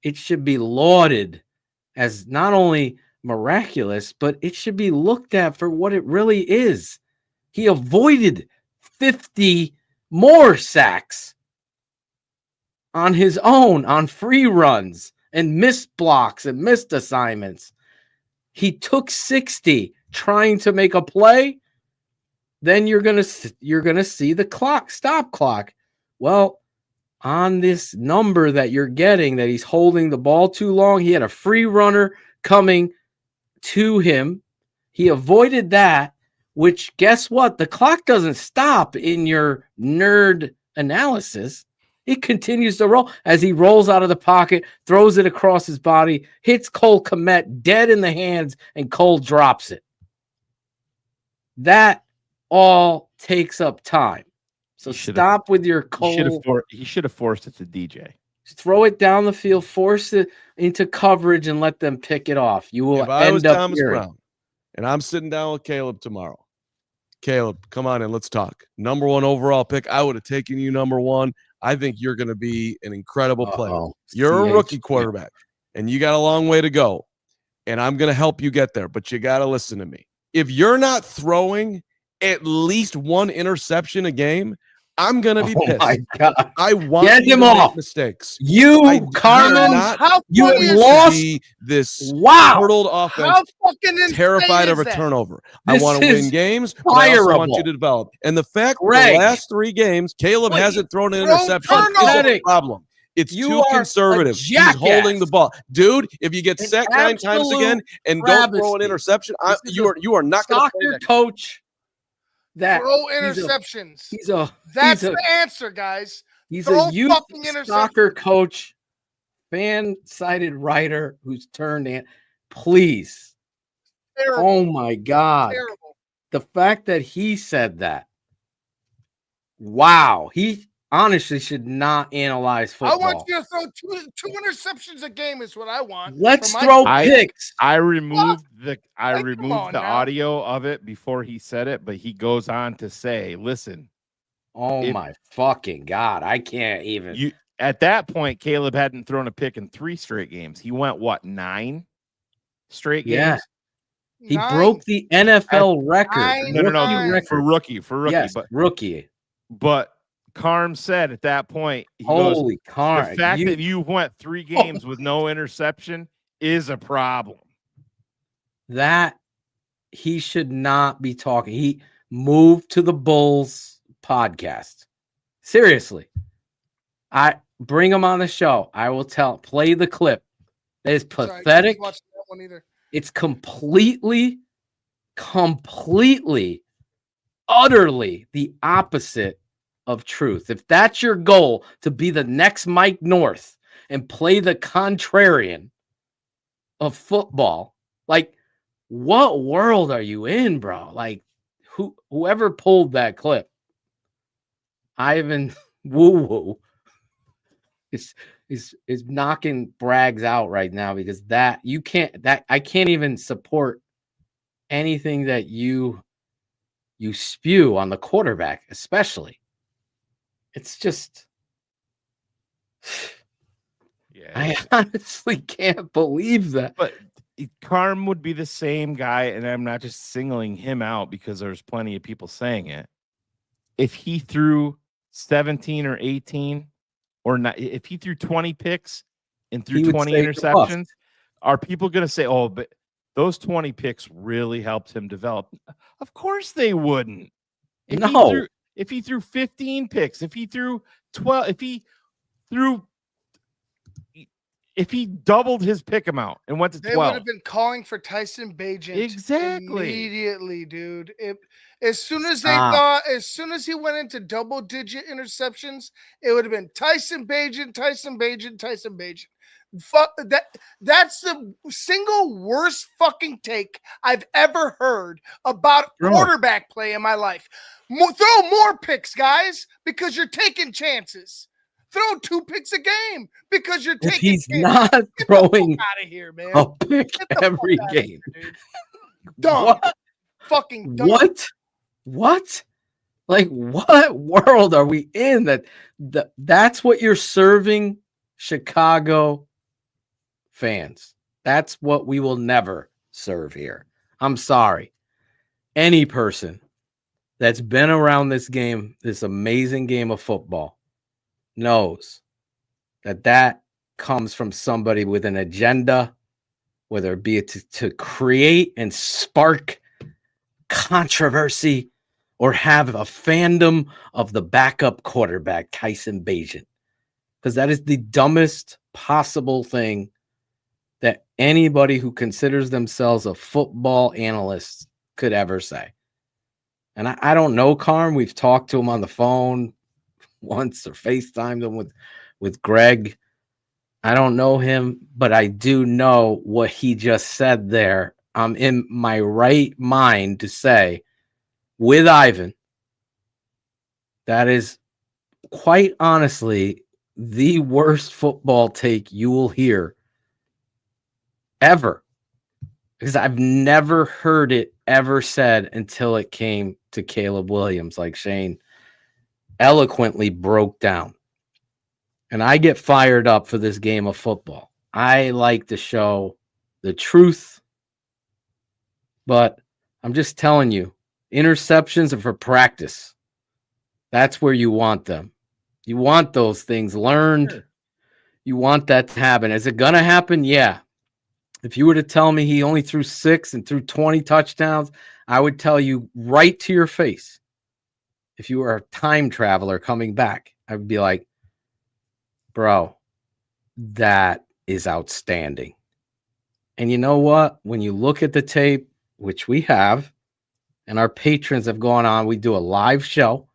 It should be lauded as not only miraculous, but it should be looked at for what it really is. He avoided 50 more sacks on his own, on free runs and missed blocks and missed assignments. He took 60 trying to make a play. Then you're gonna see the stop clock. Well, on this number that you're getting, that he's holding the ball too long, he had a free runner coming to him. He avoided that, which, guess what? The clock doesn't stop in your nerd analysis. It continues to roll as he rolls out of the pocket, throws it across his body, hits Cole Kmet dead in the hands, and Cole drops it. That all takes up time. So stop with your Cole. He should have forced it to DJ. Throw it down the field, force it into coverage, and let them pick it off. You will end up Thomas hearing. Brown, and I'm sitting down with Caleb tomorrow. Caleb, come on in. Let's talk. Number 1 overall pick. I would have taken you number 1. I think you're going to be an incredible player. You're a rookie quarterback, and you got a long way to go. And I'm going to help you get there, but you got to listen to me. If you're not throwing at least 1 interception a game, I'm going to be pissed. My God. I want Get you him to off. make mistakes. You, Carmen, you have lost. This Wow. hurdled offense, How fucking insane terrified of a is that? turnover. This I want to is win games, but I also want fireable. you to develop. And the fact that Greg. the last 3 games, Caleb hasn't thrown an interception is a Pathetic. problem. It's You too are conservative. a He's jackass. holding the ball. Dude, if you get An sacked 9 times absolute again and don't throw an travesty. interception, This is you are not going to play Soccer that. coach. That Throw interceptions. That's the answer, guys. He's Throw a youth fucking interceptions. soccer coach, fan-sided writer who's turned in. Please Terrible. Oh my God. Terrible. The fact that he said that. Wow. He honestly should not analyze I football. want you to throw two interceptions a game is what I want. Let's from my throw quarterback. picks. I removed the come on now. audio of it before he said it, but he goes on to say, "Listen, Oh my fucking God. I can't even. you at that point, Caleb hadn't thrown a pick in 3 straight games. He went what 9 straight Yeah. games? He broke the NFL record. No, Rookie record. for rookie, Yes, but rookie. But Carm said at that point, he Holy goes, Carm, the fact that you went 3 games with no interception is a problem. That he should not be talking. He moved to the Bulls podcast. Seriously. I bring him on the show. I will play the clip. That is Sorry, I didn't pathetic. watch that one either. It's completely, utterly the opposite of truth. If that's your goal, to be the next Mike North and play the contrarian of football, like, what world are you in, bro? Like, whoever pulled that clip, Ivan Woo Woo, is knocking Braggs out right now, because I can't even support anything that you spew on the quarterback, especially. It's just, I honestly can't believe that. But Carm would be the same guy, and I'm not just singling him out because there's plenty of people saying it. If he threw 17 or 18 or not, if he threw 20 picks and threw 20 interceptions, are people going to say, "Oh, but those 20 picks really helped him develop"? Of course they wouldn't. If he threw 15 picks, if he threw 12, if he doubled his pick amount and went to 12, they would have been calling for Tyson Bagent immediately, dude. As soon as he went into double-digit interceptions, it would have been Tyson Bagent. Fuck that. That's the single worst fucking take I've ever heard about quarterback play in my life. Throw more picks, guys, because you're taking chances. Throw 2 picks a game because you're taking. He's not throwing out of here, man. a pick every game. Dumb. What? Fucking dumb. What? Like, what world are we in? That's what you're serving Chicago fans. That's what we will never serve here. I'm sorry. Any person that's been around this game, this amazing game of football, knows that comes from somebody with an agenda, whether it be to create and spark controversy or have a fandom of the backup quarterback, Tyson Bagent, because that is the dumbest possible thing that anybody who considers themselves a football analyst could ever say. And I don't know Carm. We've talked to him on the phone once or FaceTimed him with Greg. I don't know him, but I do know what he just said there. I'm in my right mind to say, with Ivan, that is quite honestly the worst football take you will hear ever, because I've never heard it ever said until it came to Caleb Williams, like Shane eloquently broke down. And I get fired up for this game of football. I like to show the truth, but I'm just telling you, interceptions are for practice. That's where you want them. You want those things learned. Sure. You want that to happen. Is it going to happen? Yeah. If you were to tell me he only threw 6 and threw 20 touchdowns, I would tell you right to your face. If you were a time traveler coming back, I would be like, bro, that is outstanding. And you know what? When you look at the tape, which we have, and our patrons have gone on, we do a live show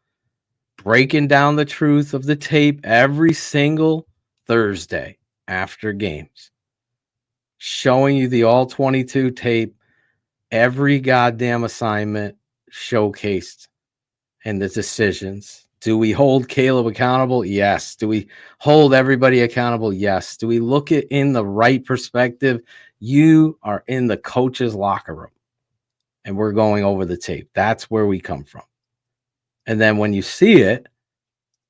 breaking down the truth of the tape every single Thursday after games, showing you the all 22 tape, every goddamn assignment showcased and the decisions. Do we hold Caleb accountable? Yes. Do we hold everybody accountable? Yes. Do we look at in the right perspective? You are in the coach's locker room and we're going over the tape. That's where we come from. And then when you see it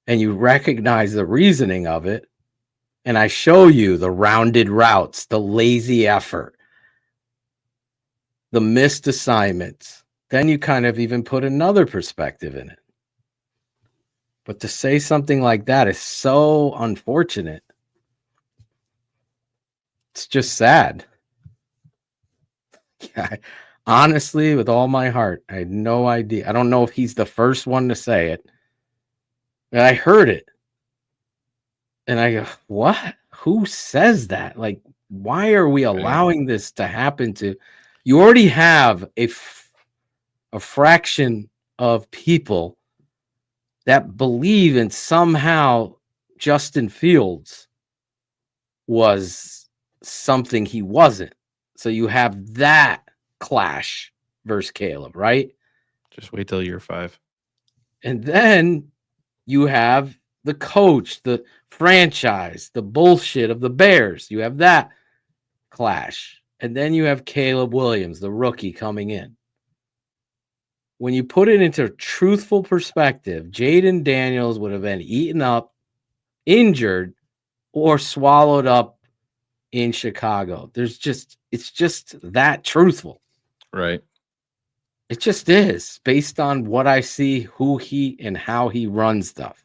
and you recognize the reasoning of it, and I show you the rounded routes, the lazy effort, the missed assignments, then you kind of even put another perspective in it. But to say something like that is so unfortunate. It's just sad. Yeah, honestly, with all my heart, I had no idea. I don't know if he's the first one to say it. But I heard it. And I go, what? Who says that? Like, why are we allowing this to happen to you? Already have a fraction of people that believe in somehow Justin Fields was something he wasn't. So you have that clash versus Caleb, right? Just wait till year 5. And then you have the coach, the franchise, the bullshit of the Bears. You have that clash. And then you have Caleb Williams, the rookie, coming in. When you put it into truthful perspective, Jaden Daniels would have been eaten up, injured, or swallowed up in Chicago. It's just that truthful. Right. It just is based on what I see, who he and how he runs stuff.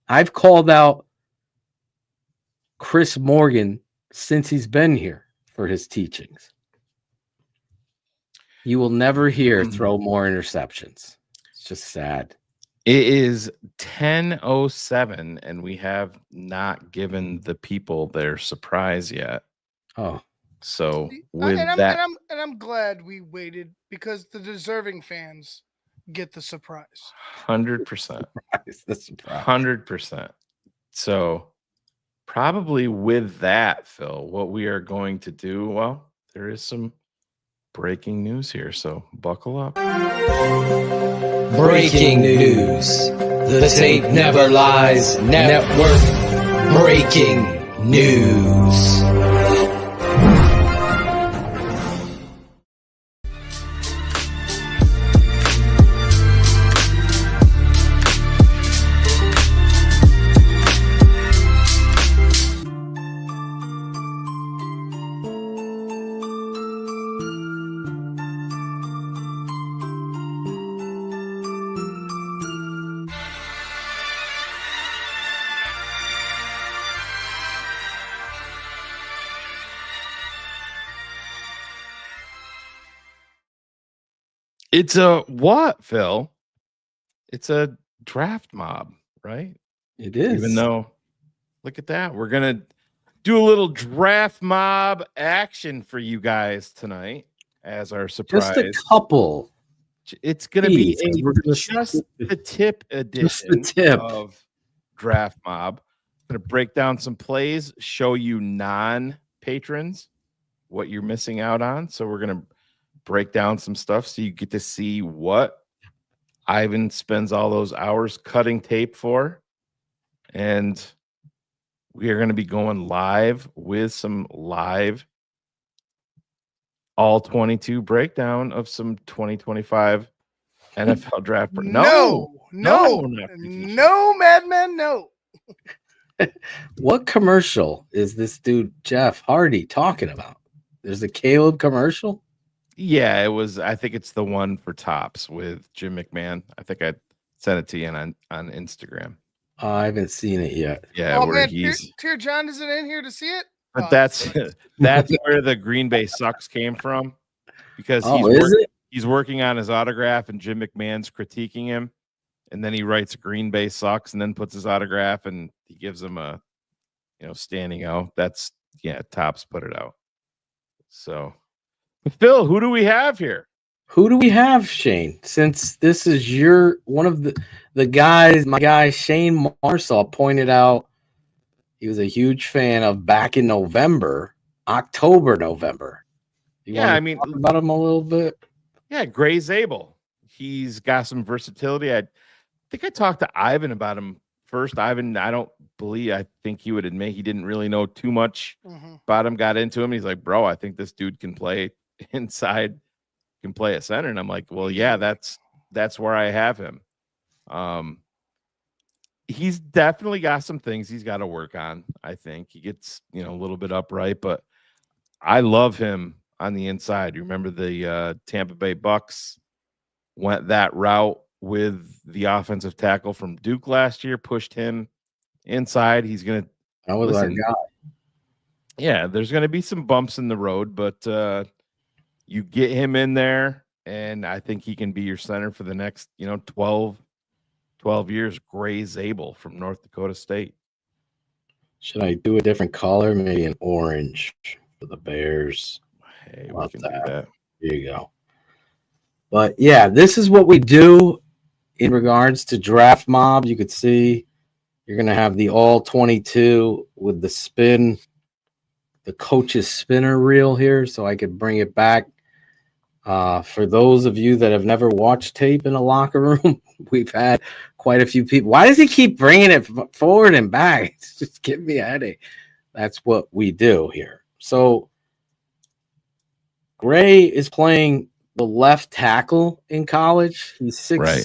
I've called out Chris Morgan since he's been here for his teachings. You will never hear throw more interceptions. It's just sad. It is 10:07, and we have not given the people their surprise yet. Oh, so I'm glad we waited because the deserving fans get the surprise. 100%. The surprise. 100%. So probably with that, Phil, what we are going to do, well, there is some breaking news here, so buckle up. Breaking news. The tape never lies. Network breaking news. It's a what, Phil? It's a draft mob, right? It is. Even though, look at that. We're going to do a little draft mob action for you guys tonight as our surprise. Just a couple. It's going to be just the tip edition of Draft Mob. I'm going to break down some plays, show you non-patrons what you're missing out on. So we're going to break down some stuff so you get to see what Ivan spends all those hours cutting tape for. And we are going to be going live with some live all 22 breakdown of some 2025 NFL draft. No, madman, no. What commercial is this dude Jeff Hardy talking about? There's a Caleb commercial? Yeah, it was. I think it's the one for Tops with Jim McMahon. I think I sent it to you on Instagram. I haven't seen it yet. Yeah, oh, where man, he's. Tier John isn't in here to see it. But that's where the Green Bay sucks came from, because he's working on his autograph and Jim McMahon's critiquing him, and then he writes Green Bay sucks and then puts his autograph and he gives him a standing out. That's Tops put it out. So, Phil, who do we have here? Who do we have, Shane? Since this is your one of the guys, my guy Shane Marsall pointed out he was a huge fan of back in November. You Yeah, wanna I mean, talk about him a little bit? yeah, Gray's able. He's got some versatility. I think I talked to Ivan about him first. Ivan, I think he would admit he didn't really know too much about him. Got into him. He's like, bro, I think this dude can play inside, can play at center. And I'm like, well, yeah, that's where I have him. He's definitely got some things he's got to work on. I think he gets, a little bit upright, but I love him on the inside. You remember the Tampa Bay Bucks went that route with the offensive tackle from Duke last year, pushed him inside. He's going to That was our guy. Yeah, there's going to be some bumps in the road, but you get him in there, and I think he can be your center for the next, 12 years. Gray Zabel from North Dakota State. Should I do a different color? Maybe an orange for the Bears. Hey, we can do that. There you go. But yeah, this is what we do in regards to Draft Mob. You could see you're going to have the all 22 with the spin, the coach's spinner reel here, so I could bring it back. For those of you that have never watched tape in a locker room, we've had quite a few people. Why does he keep bringing it forward and back? It's just giving me a headache. That's what we do here. So Gray is playing the left tackle in college. He's 6'6".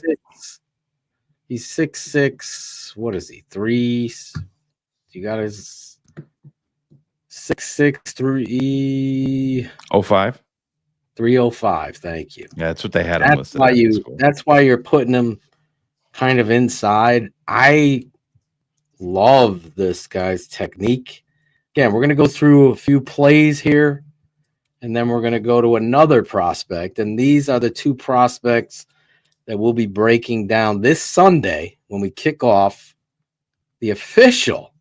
He's 6'6". What is he? 3. You got his 6'6", 305. 305. Thank you. Yeah, that's what they had him listed. That's why you're putting him kind of inside. I love this guy's technique. Again, we're going to go through a few plays here, and then we're going to go to another prospect. And these are the two prospects that we'll be breaking down this Sunday when we kick off the official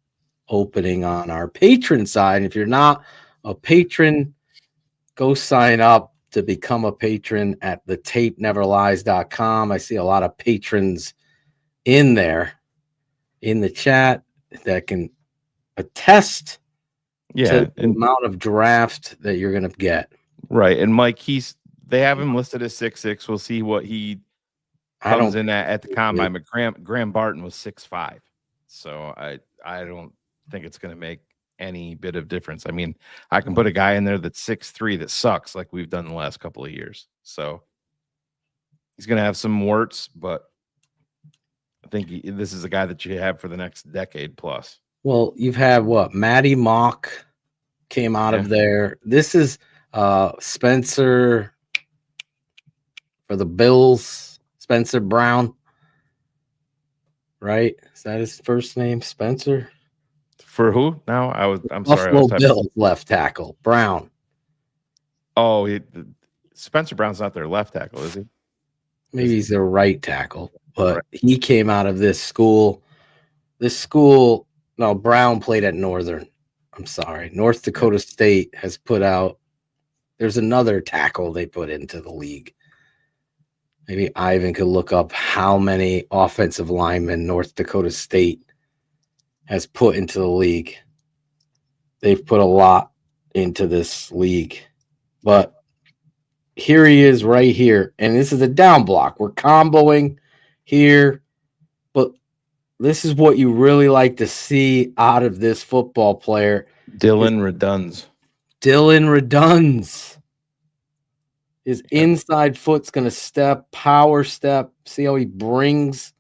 opening on our patron side. And if you're not a patron, go sign up to become a patron at thetapeneverlies.com. I see a lot of patrons in there in the chat that can attest to the amount of draft that you're going to get. Right. And Mike, they have him listed as 6'6". We'll see what he comes in at the combine. But Graham Barton was 6'5". So I don't think it's going to make any bit of difference. I mean, I can put a guy in there that's 6'3" that sucks like we've done the last couple of years. So he's going to have some warts, but I think this is a guy that you have for the next decade plus. Well, you've had what? Matty Mock came out of there. This is Spencer for the Bills, Spencer Brown. Right? Is that his first name? Spencer? For who? Now I'm sorry. Buffalo Bills left tackle, Brown. Oh, Spencer Brown's not their left tackle, is he? Maybe he's their right tackle, but he came out of this school. No, Brown played at Northern. I'm sorry. North Dakota State has put out. There's another tackle they put into the league. Maybe Ivan could look up how many offensive linemen North Dakota State has put into the league. They've put a lot into this league. But here he is right here. And this is a down block. We're comboing here. But this is what you really like to see out of this football player. Dylan Redunds. His inside foot's going to power step. See how he brings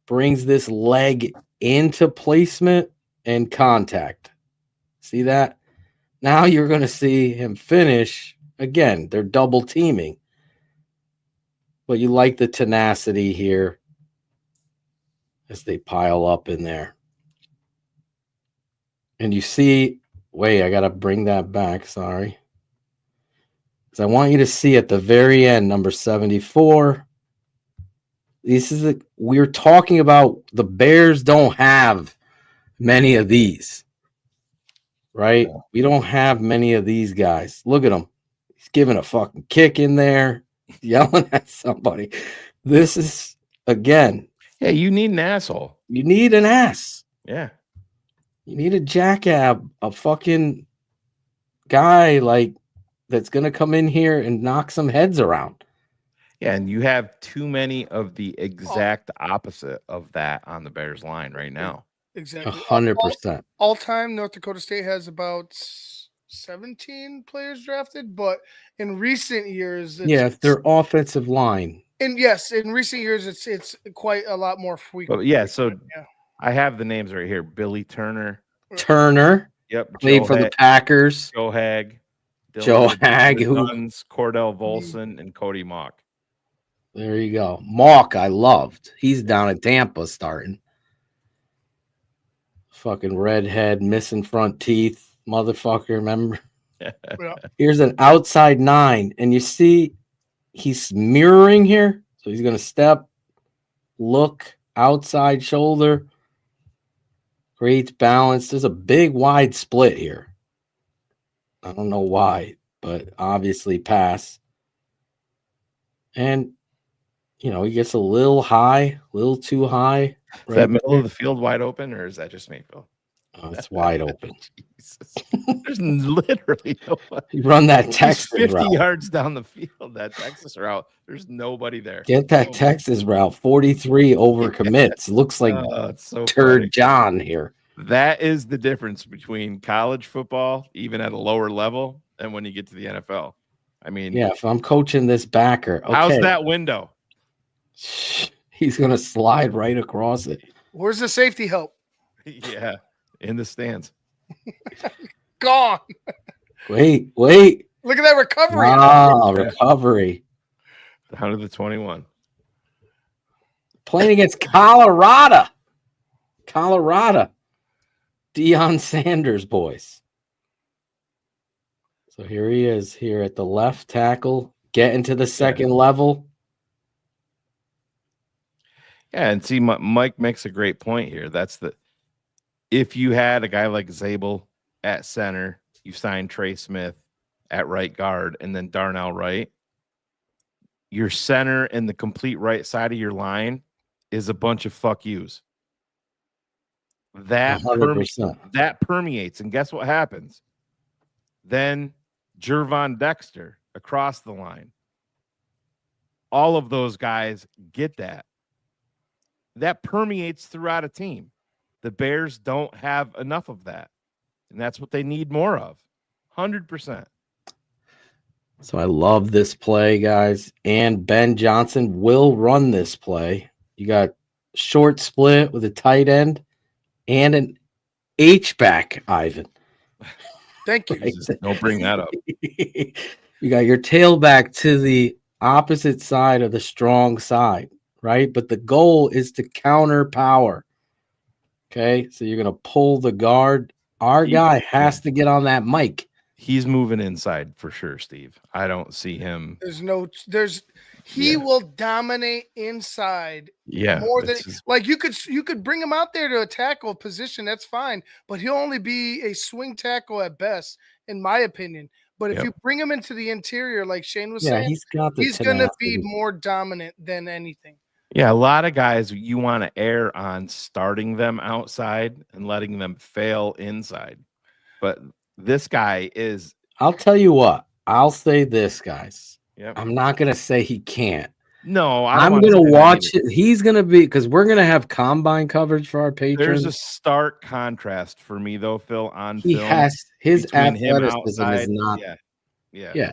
this leg into placement and contact. See that? Now you're going to see him finish. Again, they're double teaming. But you like the tenacity here as they pile up in there. And you see, wait, I got to bring that back. Sorry. Because I want you to see at the very end, number 74. We're talking about the Bears don't have many of these, right? We don't have many of these guys. Look at him. He's giving a fucking kick in there, yelling at somebody. This is, again. Yeah, you need an asshole. You need an ass. Yeah. You need a jackass, a fucking guy like that's going to come in here and knock some heads around. Yeah, and you have too many of the exact opposite of that on the Bears line right now. Exactly. 100%. All time, North Dakota State has about 17 players drafted, but in recent years, It's their offensive line. And yes, in recent years, it's quite a lot more frequent. But yeah, so I have the names right here: Billy Turner. Yep. Played for the Packers. Joe Hag. Joe Hag, Cordell Volson, and Cody Mock. There you go. Mock, I loved. He's down at Tampa starting. Fucking redhead, missing front teeth, motherfucker. Remember? Here's an outside 9, and you see he's mirroring here. So he's going to step, look, outside shoulder. Great balance. There's a big wide split here. I don't know why, but obviously pass. And, he gets a little high, a little too high. Is that middle of the field wide open, or is that just Mayfield? Oh, it's wide open. Jesus. There's literally nobody. You run that Texas 50 route. yards down the field, that Texas route. There's nobody there. Get that Texas route. 43 over commits. Looks like it's so Turd funny. John here. That is the difference between college football, even at a lower level, and when you get to the NFL. I mean, Yeah, if I'm coaching this backer, okay, how's that window? he's going to slide right across it. Where's the safety help? Yeah, in the stands. Gone. Wait. Look at that recovery. Recovery. Down to the 21. Playing against Colorado. Deion Sanders boys. So here he is here at the left tackle, getting to the second level. Yeah, and see, Mike makes a great point here. If you had a guy like Zabel at center, you signed Trey Smith at right guard, and then Darnell Wright, your center and the complete right side of your line is a bunch of fuck yous. That permeates, and guess what happens? Then Jervon Dexter across the line. All of those guys get that. That permeates throughout a team. The Bears don't have enough of that, and that's what they need more of. 100%. So I love this play, guys. And Ben Johnson will run this play. You got short split with a tight end and an H-back, Ivan. Thank you. Don't bring that up. You got your tailback to the opposite side of the strong side, right? But the goal is to counter power. Okay, so you're going to pull the guard. Our guy has to get on that mic. He's moving inside for sure, Steve. I don't see him. He will dominate inside. Yeah, more than like you could bring him out there to a tackle position. That's fine, but he'll only be a swing tackle at best, in my opinion. But if you bring him into the interior, like Shane was saying, he's going to be more dominant than anything. Yeah, a lot of guys you want to err on starting them outside and letting them fail inside. But this guy is. I'll tell you what. I'll say this, guys. Yep. I'm not going to say he can't. No, I'm going to watch it. He's going to be, because we're going to have combine coverage for our patrons. There's a stark contrast for me, though, Phil, on he film. Has his athleticism outside, is not. Yeah.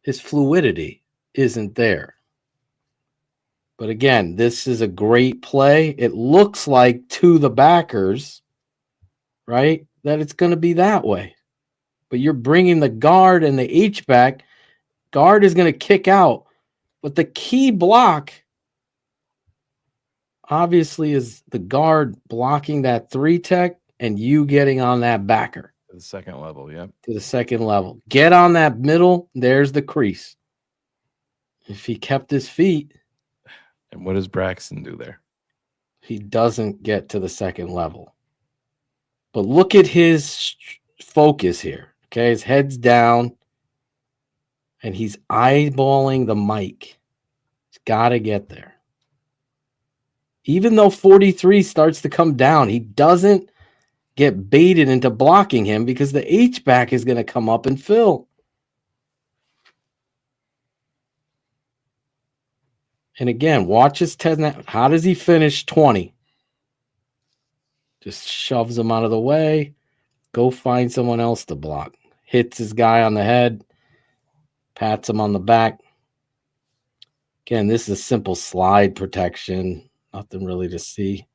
His fluidity isn't there. But again, this is a great play. It looks like to the backers, right, that it's going to be that way. But you're bringing the guard and the H-back. Guard is going to kick out. But the key block, obviously, is the guard blocking that 3-tech and you getting on that backer. To the second level, yeah. To the second level. Get on that middle. There's the crease. If he kept his feet. And what does Braxton do there? He doesn't get to the second level. But look at his focus here. Okay, his head's down. And he's eyeballing the mic. He's got to get there. Even though 43 starts to come down, he doesn't get baited into blocking him because the H-back is going to come up and fill. And again, watch his 10. How does he finish 20? Just shoves him out of the way. Go find someone else to block. Hits his guy on the head. Pats him on the back. Again, this is a simple slide protection. Nothing really to see.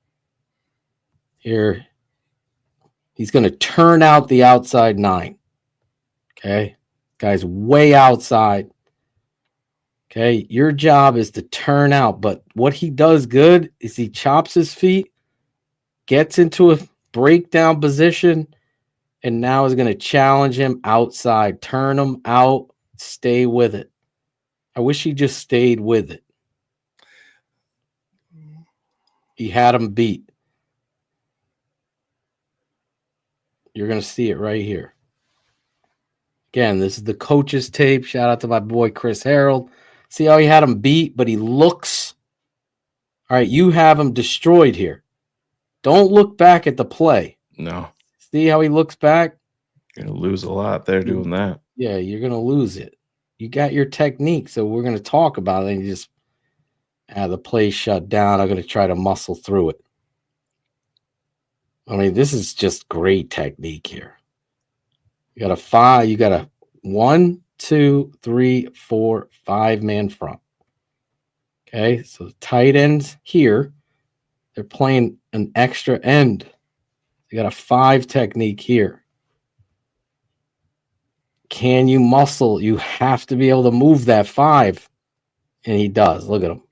Here, he's going to turn out the outside 9. Okay? Guy's way outside. Okay? Your job is to turn out. But what he does good is he chops his feet, gets into a breakdown position, and now is going to challenge him outside. Turn him out. Stay with it. I wish he just stayed with it. He had him beat. You're going to see it right here. Again, this is the coach's tape. Shout out to my boy Chris Harold. See how he had him beat, but he looks. All right, you have him destroyed here. Don't look back at the play. No. See how he looks back? You're going to lose a lot there doing that. Yeah, you're going to lose it. You got your technique, so we're going to talk about it. And you just the play shut down. I'm going to try to muscle through it. I mean, this is just great technique here. You got a 5. You got a 1, 2, 3, 4, 5-man front. Okay, so the tight ends here, they're playing an extra end. You got a 5 technique here. Can you muscle? You have to be able to move that 5. And he does. Look at him.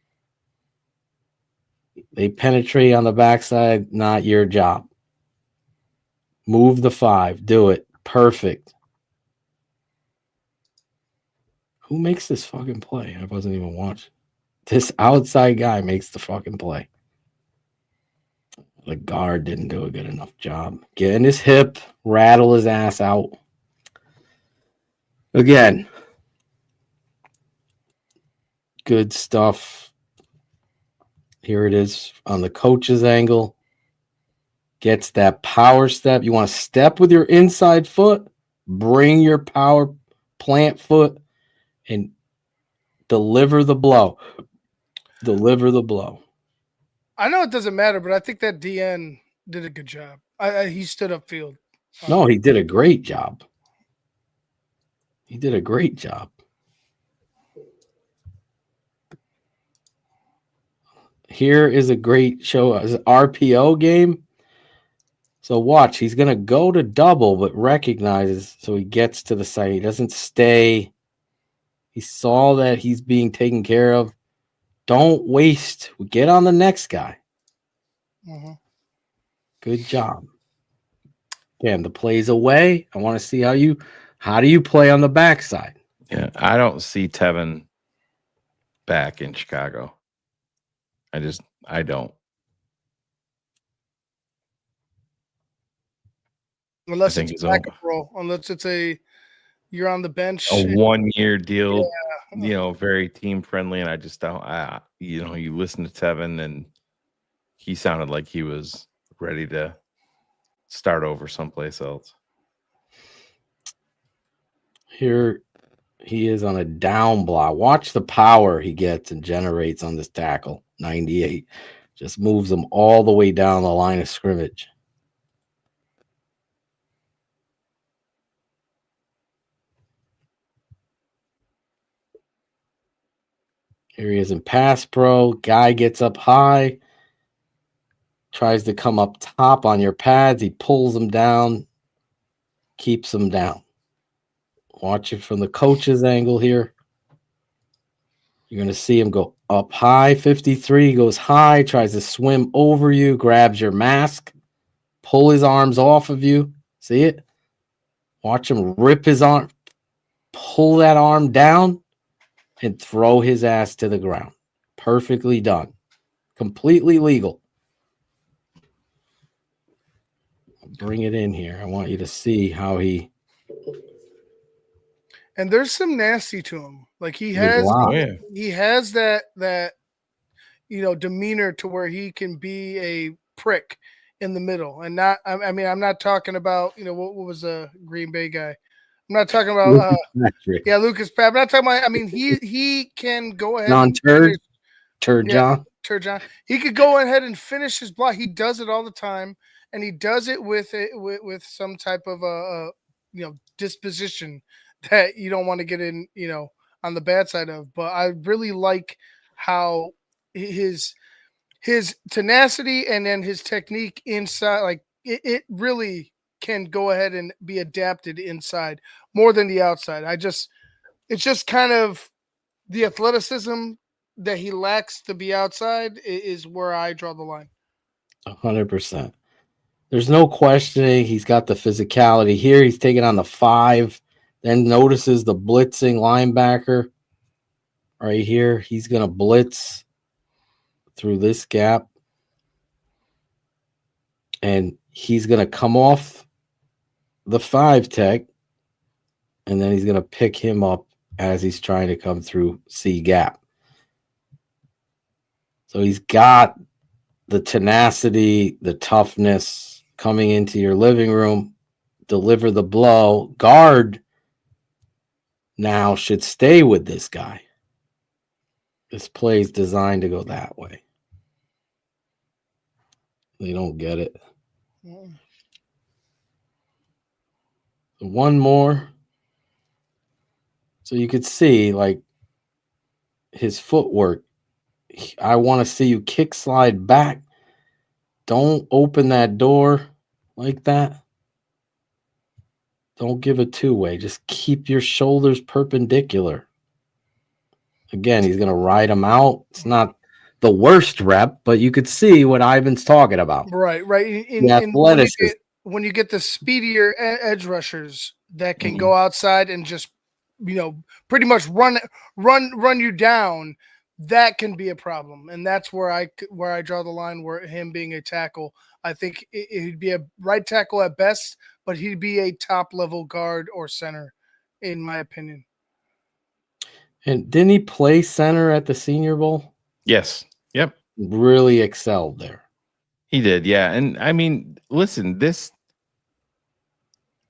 They penetrate on the backside. Not your job. Move the 5. Do it. Perfect. Who makes this fucking play? I wasn't even watching. This outside guy makes the fucking play. The guard didn't do a good enough job. Get in his hip. Rattle his ass out. Again, good stuff. Here it is on the coach's angle. Gets that power step. You want to step with your inside foot, bring your power plant foot, and deliver the blow. Deliver the blow. I know it doesn't matter, but I think that DN did a good job. He stood up field. No, he did a great job. He did a great job. Here is a great show. It's an RPO game. So watch. He's going to go to double, but recognizes. So he gets to the side. He doesn't stay. He saw that he's being taken care of. Don't waste. Get on the next guy. Mm-hmm. Good job. Again, the play's away. I want to see how do you play on the backside? Yeah, I don't see Tevin back in Chicago. I don't. Unless it's a backup role. Unless it's you're on the bench. A 1-year deal, very team friendly. And I just don't, you listen to Tevin and he sounded like he was ready to start over someplace else. Here he is on a down block. Watch the power he gets and generates on this tackle. 98. Just moves him all the way down the line of scrimmage. Here he is in pass pro. Guy gets up high. Tries to come up top on your pads. He pulls him down. Keeps him down. Watch it from the coach's angle here. You're going to see him go up high. 53 goes high. Tries to swim over you. Grabs your mask. Pull his arms off of you. See it? Watch him rip his arm. Pull that arm down. And throw his ass to the ground. Perfectly done. Completely legal. Bring it in here. I want you to see how he. And there's some nasty to him. Like he has that demeanor to where he can be a prick in the middle, and not. I mean, I'm not talking about what was the Green Bay guy. I'm not talking about Lucas Pat. I'm not talking about. I mean, he can go ahead and finish. Turgeon. He could go ahead and finish his block. He does it all the time, and he does it with some type of disposition that you don't want to get in on the bad side of. But I really like how his tenacity and then his technique inside, like it really can go ahead and be adapted inside more than the outside. It's just kind of the athleticism that he lacks to be outside is where I draw the line. 100%. There's no questioning. He's got the physicality here. He's taking on the 5, then notices the blitzing linebacker right here. He's going to blitz through this gap, and he's going to come off the 5 tech, and then he's going to pick him up as he's trying to come through C gap. So he's got the tenacity, the toughness coming into your living room, deliver the blow. Guard now should stay with this guy. This play is designed to go that way. They don't get it. One more. So you could see, like, his footwork. I want to see you kick slide back. Don't open that door like that. Don't give a two-way. Just keep your shoulders perpendicular. Again, he's going to ride him out. It's not the worst rep, but you could see what Ivan's talking about. Right. When you get the speedier edge rushers that can go outside and just pretty much run you down, that can be a problem, and that's where I draw the line. Where him being a tackle, I think he'd be a right tackle at best, but he'd be a top level guard or center, in my opinion. And didn't he play center at the Senior Bowl? Yes. Yep. Really excelled there. He did, yeah. And I mean, listen,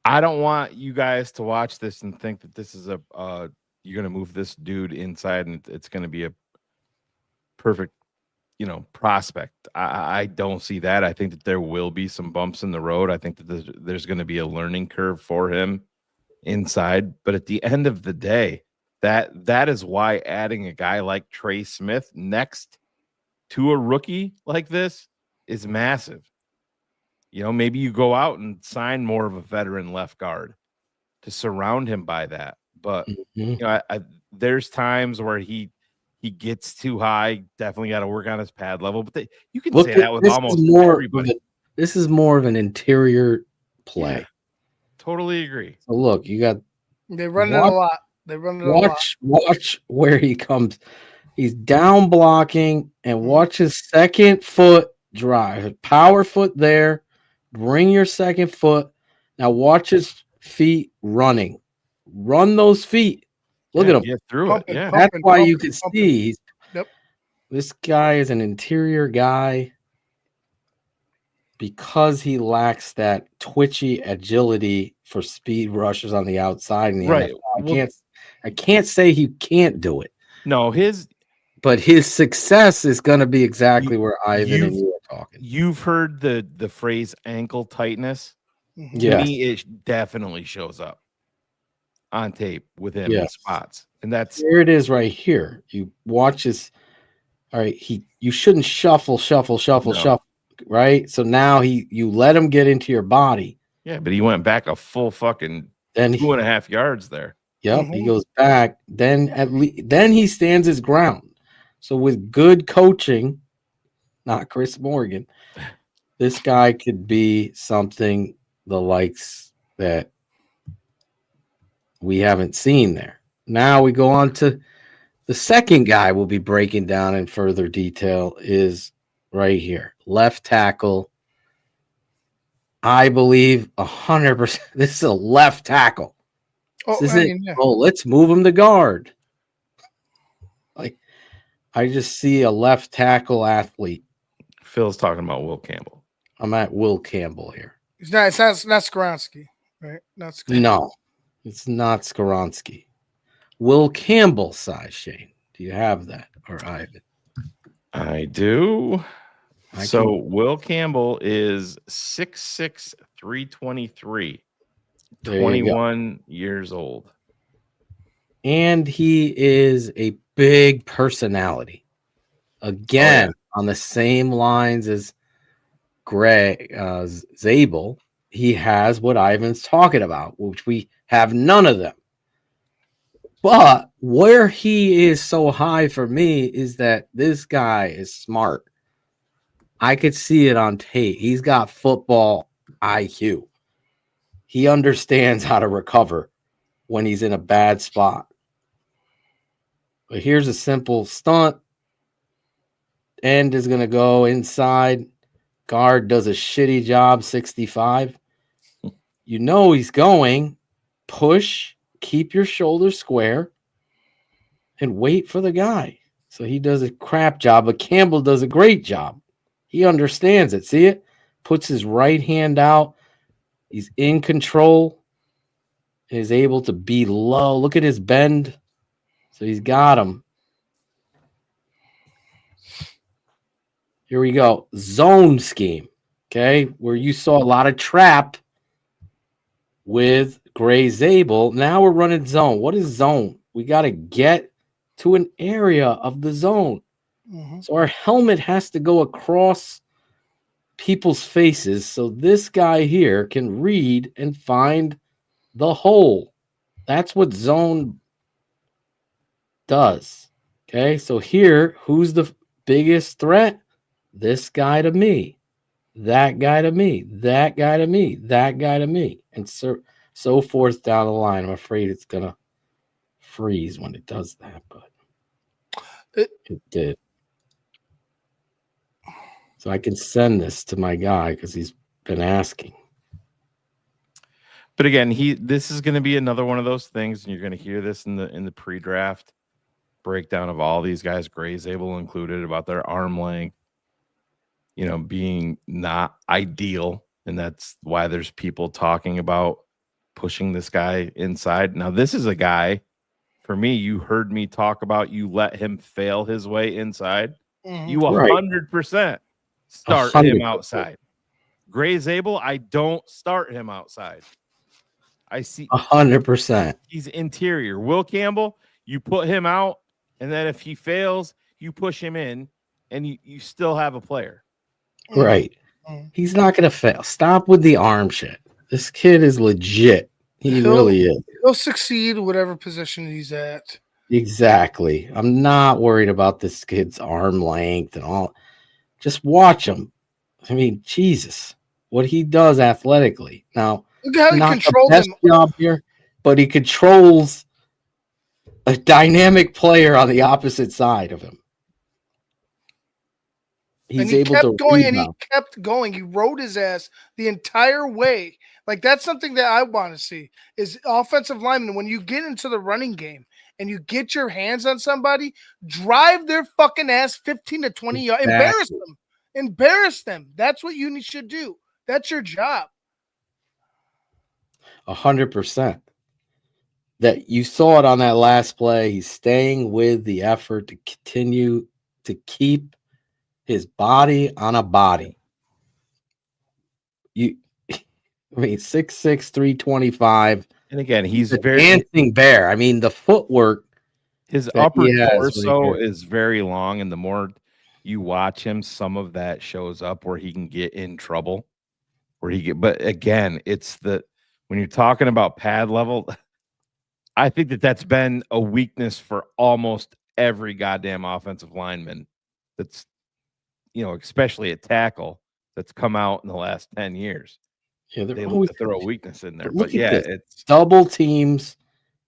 I don't want you guys to watch this and think that this is you're going to move this dude inside and it's going to be a perfect, prospect. I don't see that. I think that there will be some bumps in the road. I think that there's going to be a learning curve for him inside. But at the end of the day, that is why adding a guy like Trey Smith next to a rookie like this is massive. Maybe you go out and sign more of a veteran left guard to surround him by that. But there's times where he gets too high. Definitely got to work on his pad level. But you can say that with almost everybody. This is more of an interior play. Yeah, totally agree. So look, you got they run it a lot. They run it a lot. Watch where he comes. He's down blocking, and watch his second foot drive. Power foot there. Bring your second foot. Now watch his feet running. Run those feet. Look at him. Get through it. Yeah. That's why you can see this guy is an interior guy because he lacks that twitchy agility for speed rushers on the outside. In the NFL. I can't say he can't do it. No, but his success is going to be exactly where Ivan and you are talking. You've heard the phrase ankle tightness. Yeah, to me, it definitely shows up on tape with him in spots, and that's here it is right here. You watch his. All right, you shouldn't shuffle, right? So now you let him get into your body. Yeah, but he went back a full fucking 2.5 yards there. Yep, he goes back. Then then he stands his ground. So with good coaching, not Chris Morgan, this guy could be something the likes that we haven't seen there. Now we go on to the second guy we'll be breaking down in further detail is right here. Left tackle. I believe 100%. This is a left tackle. Let's move him to guard. I just see a left tackle athlete. Phil's talking about Will Campbell. I'm at Will Campbell here. It's not Skronsky, right? Not Skronsky. No, it's not Skoronsky. Will Campbell size, Shane. Do you have that, or Ivan? I do. I So can- Will Campbell is 6'6", 323, There you go. 21 years old. And he is a big personality. Again, on the same lines as Greg Zabel, he has what Ivan's talking about, which we have none of them. But where he is so high for me is that this guy is smart. I could see it on tape. He's got football IQ. He understands how to recover when he's in a bad spot. But here's a simple stunt. End is going to go inside. Guard does a shitty job, 65. You know he's going. Push, keep your shoulders square, and wait for the guy. So he does a crap job, but Campbell does a great job. He understands it. See it? Puts his right hand out. He's in control. Is able to be low. Look at his bend. So he's got him. Here we go. Zone scheme. Okay. Where you saw a lot of trap with Gray Zabel. Now we're running zone. What is zone? We got to get to an area of the zone. So our helmet has to go across people's faces so this guy here can read and find the hole. That's what zone does. Okay, so here, who's the biggest threat? This guy to me, that guy to me, that guy to me, that guy to me, and so forth down the line. I'm afraid it's gonna freeze when it does that, but it did. So I can send this to my guy because he's been asking. But again, this is going to be another one of those things, and you're going to hear this in the pre-draft breakdown of all these guys, Gray Zabel included, about their arm length, being not ideal, and that's why there's people talking about pushing this guy inside. Now, this is a guy, for me, you heard me talk about you let him fail his way inside. You 100% start 100%. him outside. Gray Zabel, I don't start him outside. I see 100%. He's interior. Will Campbell, you put him out, and then if he fails, you push him in, and you still have a player. Right. He's not going to fail. Stop with the arm shit. This kid is legit. He really is. He'll succeed whatever position he's at. Exactly. I'm not worried about this kid's arm length and all. Just watch him. I mean, Jesus, what he does athletically. Now, look how he not controlled the best him. job here, but he controls a dynamic player on the opposite side of him. He's able to and he kept going. He rode his ass the entire way. Like, that's something that I want to see is offensive linemen. When you get into the running game and you get your hands on somebody, drive their fucking ass 15 to 20 yards. Embarrass them. Embarrass them. That's what you should do. That's your job. 100%. That you saw it on that last play. He's staying with the effort to continue to keep his body on a body. I mean, 6'6", 325. And again, he's a very dancing bear. I mean, the footwork. His upper torso is very long, and the more you watch him, some of that shows up where he can get in trouble. But again, it's when you're talking about pad level, I think that's been a weakness for almost every goddamn offensive lineman that's, especially at tackle, that's come out in the last 10 years. Yeah, they look to throw a weakness in there. But yeah, it's double teams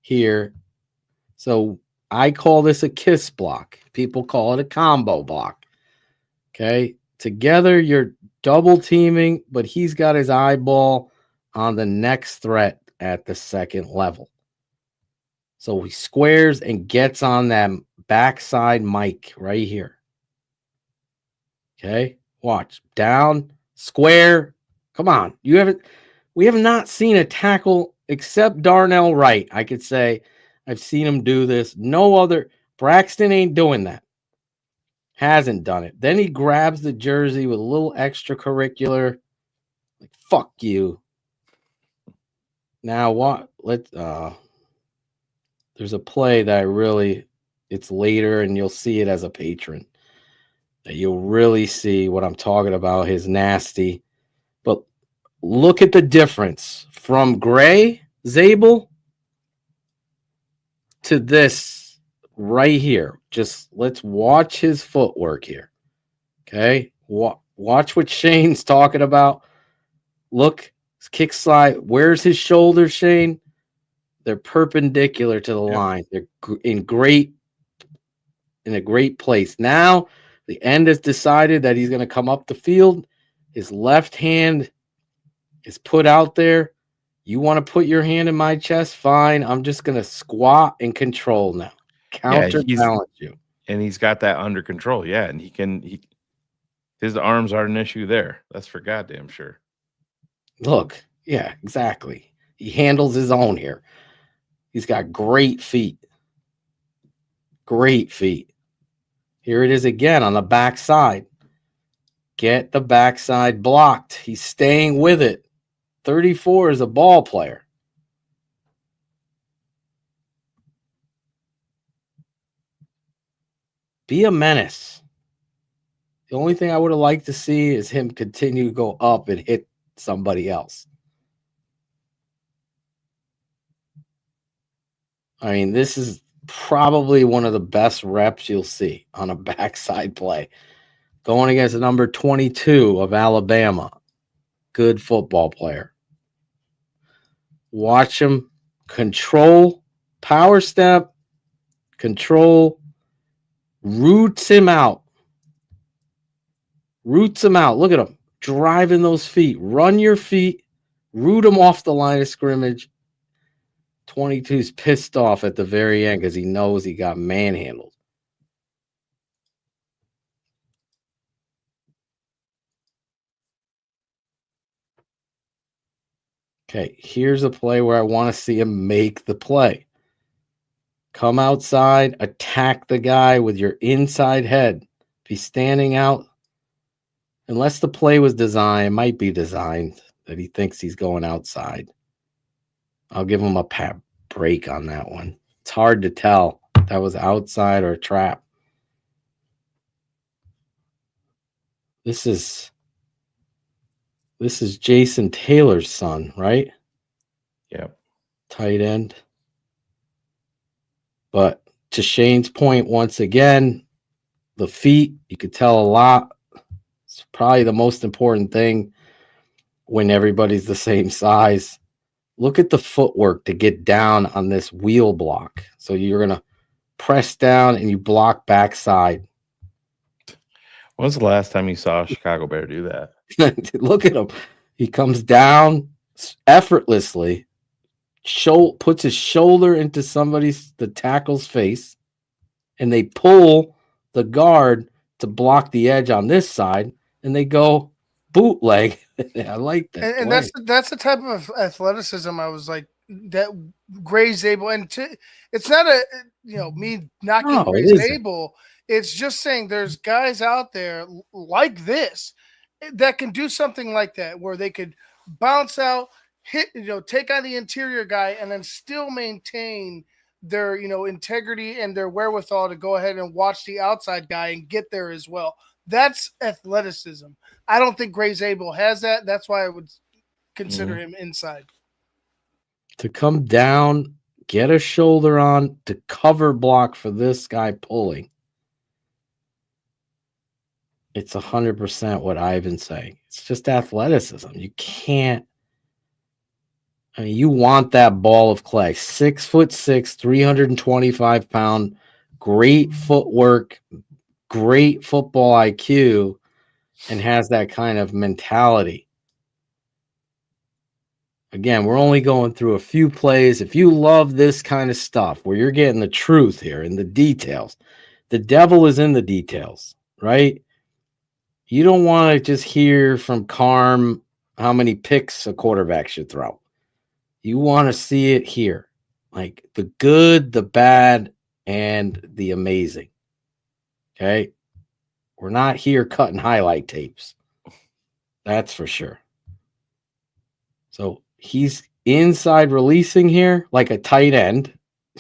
here. So I call this a kiss block. People call it a combo block. Okay. Together you're double teaming, but he's got his eyeball on the next threat at the second level. So he squares and gets on that backside mic right here. Okay. Watch. Down, Square. Come on. We have not seen a tackle except Darnell Wright. I could say I've seen him do this. No other. Braxton ain't doing that. Hasn't done it. Then he grabs the jersey with a little extracurricular. Like, fuck you. Now what? There's a play that it's later and you'll see it as a patron. That you'll really see what I'm talking about, his nasty. But look at the difference from Gray Zabel to this right here. Just let's watch his footwork here. Okay? Watch what Shane's talking about. Look, kick slide. Where's his shoulder, Shane? They're perpendicular to the line. They're in a great place. Now, the end has decided that he's going to come up the field. His left hand is put out there. You want to put your hand in my chest? Fine. I'm just going to squat and control now. Counterbalance you. And he's got that under control. Yeah. And his arms aren't an issue there. That's for goddamn sure. Look. Yeah, exactly. He handles his own here. He's got great feet. Great feet. Here it is again on the backside. Get the backside blocked. He's staying with it. 34 is a ball player. Be a menace. The only thing I would have liked to see is him continue to go up and hit somebody else. I mean, this is probably one of the best reps you'll see on a backside play. Going against the number 22 of Alabama. Good football player. Watch him control, power step, control, roots him out. Roots him out. Look at him. Driving those feet. Run your feet. Root him off the line of scrimmage. 22's pissed off at the very end because he knows he got manhandled. Okay, here's a play where I want to see him make the play. Come outside, attack the guy with your inside head. If he's standing out, unless the play was designed, it might be designed that he thinks he's going outside. I'll give him a break on that one. It's hard to tell if that was outside or a trap. This is Jason Taylor's son, right? Yeah. Tight end. But to Shane's point, once again, the feet, you could tell a lot. It's probably the most important thing when everybody's the same size. Look at the footwork to get down on this wheel block. So you're going to press down and you block backside. When's the last time you saw a Chicago Bear do that? Look at him. He comes down effortlessly, puts his shoulder into the tackle's face, and they pull the guard to block the edge on this side, and they go bootleg. I like that. And that's the type of athleticism I was like that Gray's able, and it's not me knocking Gray's able. It's just saying there's guys out there like this that can do something like that, where they could bounce out, hit, take on the interior guy, and then still maintain their, integrity and their wherewithal to go ahead and watch the outside guy and get there as well. That's athleticism. I don't think Gray's able has that. That's why I would consider him inside. To come down, get a shoulder on, to cover block for this guy pulling. It's 100% what Ivan's saying. It's just athleticism. You can't. I mean, you want that ball of clay. 6'6", 325-pound, great footwork, great football IQ, and has that kind of mentality. Again, we're only going through a few plays. If you love this kind of stuff, where you're getting the truth here in the details, the devil is in the details, right? You don't want to just hear from Carm how many picks a quarterback should throw. You want to see it here, like the good, the bad, and the amazing. Okay. We're not here cutting highlight tapes. That's for sure. So he's inside releasing here like a tight end.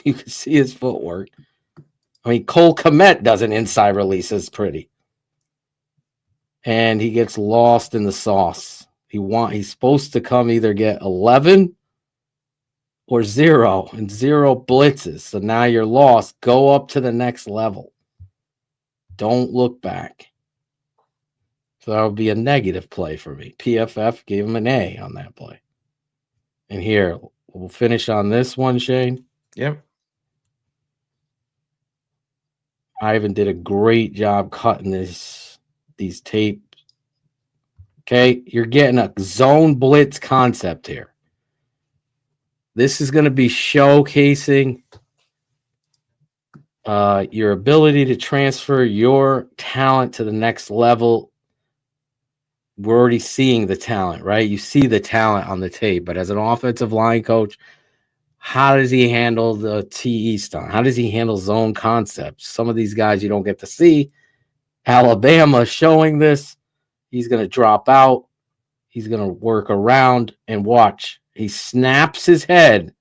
You can see his footwork. I mean, Cole Kmet does an inside release as pretty. And he gets lost in the sauce. He's supposed to come either get 11 or 0 and 0 blitzes. So now you're lost. Go up to the next level. Don't look back. So that would be a negative play for me. PFF gave him an A on that play. And here, we'll finish on this one, Shane. Yep. Ivan did a great job cutting these tapes. Okay, you're getting a zone blitz concept here. This is going to be showcasing your ability to transfer your talent to the next level. We're already seeing the talent, right? You see the talent on the tape, but as an offensive line coach, how does he handle the TE stunt? How does he handle zone concepts? Some of these guys you don't get to see. Alabama showing this. He's going to drop out. He's going to work around and watch. He snaps his head.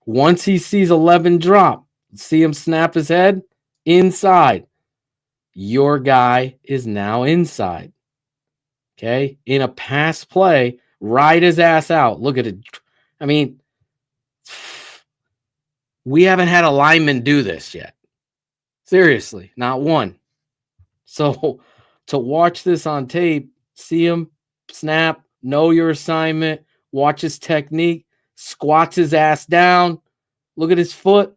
Once he sees 11 drop, see him snap his head inside. Your guy is now inside. Okay? In a pass play, ride his ass out. Look at it. I mean, we haven't had a lineman do this yet. Seriously, not one. So to watch this on tape, see him snap, know your assignment, watch his technique, squats his ass down, look at his foot,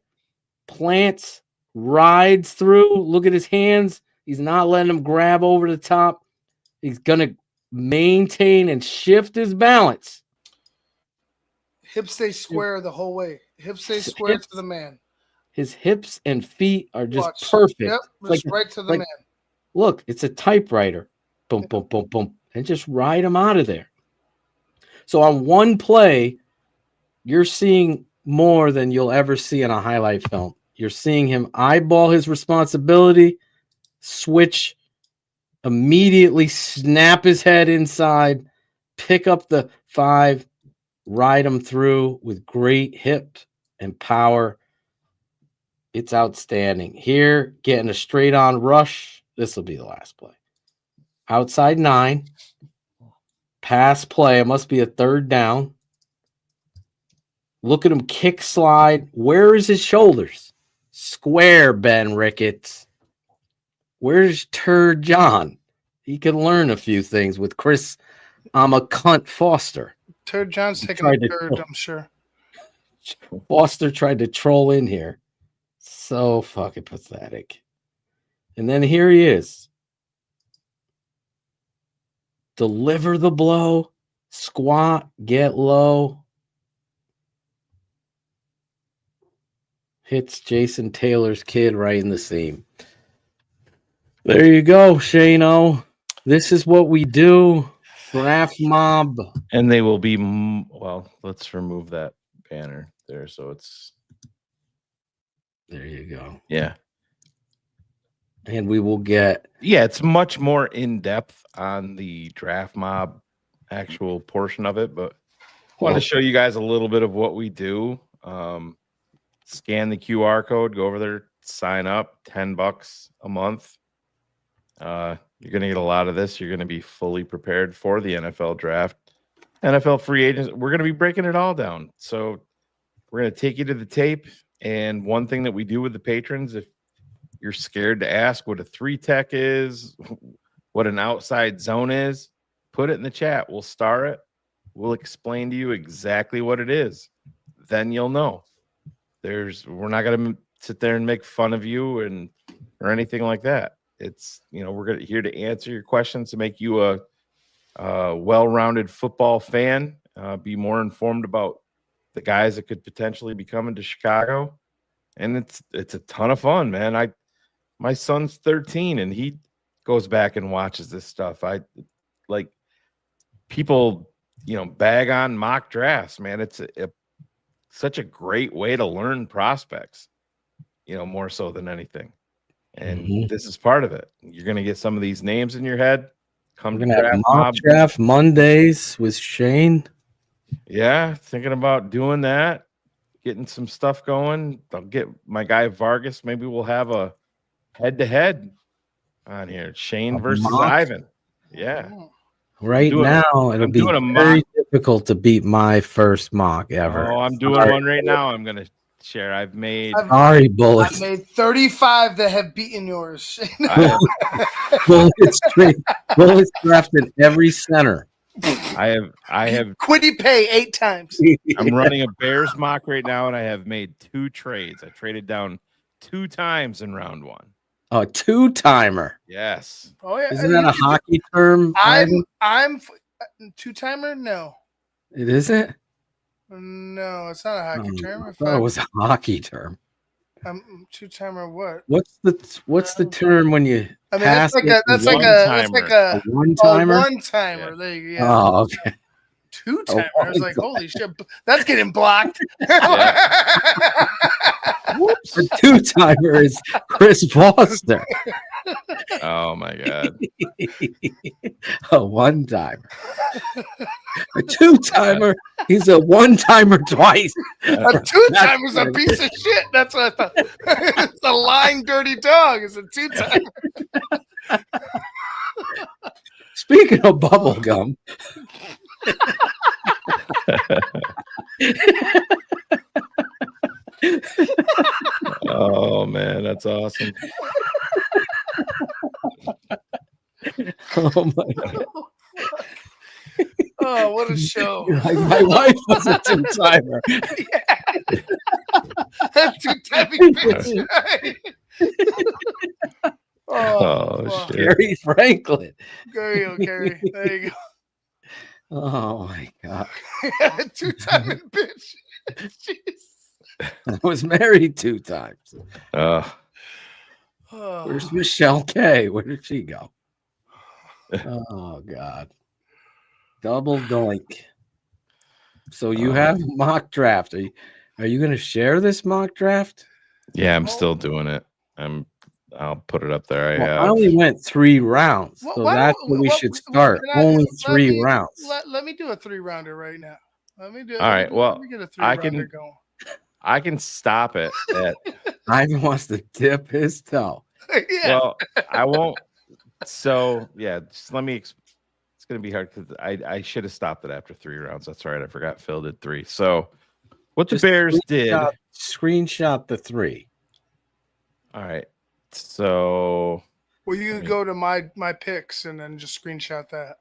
plants, rides through, look at his hands. He's not letting him grab over the top. He's going to maintain and shift his balance. Hips stay square the whole way. Hips stay square to the man. His hips and feet are just perfect. Yep, just right to the man. Look, it's a typewriter. Boom, boom, boom, boom. And just ride him out of there. So on one play, you're seeing more than you'll ever see in a highlight film. You're seeing him eyeball his responsibility, switch, immediately snap his head inside, pick up the 5, ride him through with great hip and power. It's outstanding. Here, getting a straight on rush. This will be the last play. Outside 9. Pass play. It must be a 3rd down. Look at him kick slide. Where is his shoulders? Square, Ben Ricketts. Where's Turd John? He can learn a few things with Chris. I'm a cunt Foster. Turd John's taking a third, I'm sure. Foster tried to troll in here. So fucking pathetic. And then here he is. Deliver the blow. Squat. Get low. Hits Jason Taylor's kid right in the seam. There you go, Shano. This is what we do. Draft mob. And they will be, well, let's remove that banner there. So it's. There you go. Yeah. And we will get. Yeah, it's much more in depth on the draft mob actual portion of it. But I want to show you guys a little bit of what we do. Scan the QR code, go over there, sign up, $10 a month. You're going to get a lot of this. You're going to be fully prepared for the NFL draft. NFL free agents, we're going to be breaking it all down. So we're going to take you to the tape. And one thing that we do with the patrons, if you're scared to ask what a 3-tech is, what an outside zone is, put it in the chat. We'll star it. We'll explain to you exactly what it is. Then you'll know. We're not going to sit there and make fun of you or anything like that. It's, we're here to answer your questions, to make you a well-rounded football fan, be more informed about the guys that could potentially be coming to Chicago. And it's a ton of fun, man. My son's 13 and he goes back and watches this stuff. I like people, bag on mock drafts, man. It's such a great way to learn prospects, more so than anything. And this is part of it. You're going to get some of these names in your head. We're going to have mock draft Mondays with Shane. Yeah, thinking about doing that, getting some stuff going. I'll get my guy Vargas. Maybe we'll have a head-to-head on here. Shane versus Ivan. Yeah. Right now, it'll be very difficult to beat my first mock ever. Oh, I'm doing one right now. I'm going to share. I've made Bullets. I made 35 that have beaten yours. Bullets drafted every center. I have Quiddy pay 8 times. I'm running a Bears mock right now, and I have made 2 trades. I traded down 2 times in round 1. A 2-timer. Yes. Oh yeah. Isn't that a hockey term? I'm 2-timer. No. It isn't. No, it's not a hockey term. I thought it was a hockey term. 2-timer. What? What's the term when you? I mean, that's like a one-timer. One-timer. There you go. Yeah. Oh, okay. 2-timer. I was like, holy shit, that's getting blocked. Whoops. The 2-timer is Chris Foster. Oh my god. A 1-timer. A 2-timer. He's a 1-timer twice. A 2-timer is a piece of shit. That's what I thought. It's a lying dirty dog. It's a 2-timer. Speaking of bubble gum. Oh man, that's awesome. Oh my god. Oh, what a show. My wife was a 2-timer. Yeah. That 2-timing bitch. Oh shit. Gary Franklin. There you go, Gary. There you go. Oh my god. 2-timing bitch. Jeez. I was married 2 times. Where's Michelle K? Where did she go? Oh God. Double doink. So you have mock draft. Are you going to share this mock draft? Yeah, I'm still doing it. I'll put it up there. I only went 3 rounds, so that's where we should start. Only 3 rounds. Let me do a 3-rounder right now. Let me do. All right. Well, let me get a 3-rounder going. I can stop it. Ivan wants to dip his toe. Yeah. Well, I won't. So yeah, just let me. It's going to be hard because I should have stopped it after 3 rounds. That's right. I forgot Phil did 3. So what the Bears did. Screenshot the 3. All right. So. Well, you can go to my picks and then just screenshot that.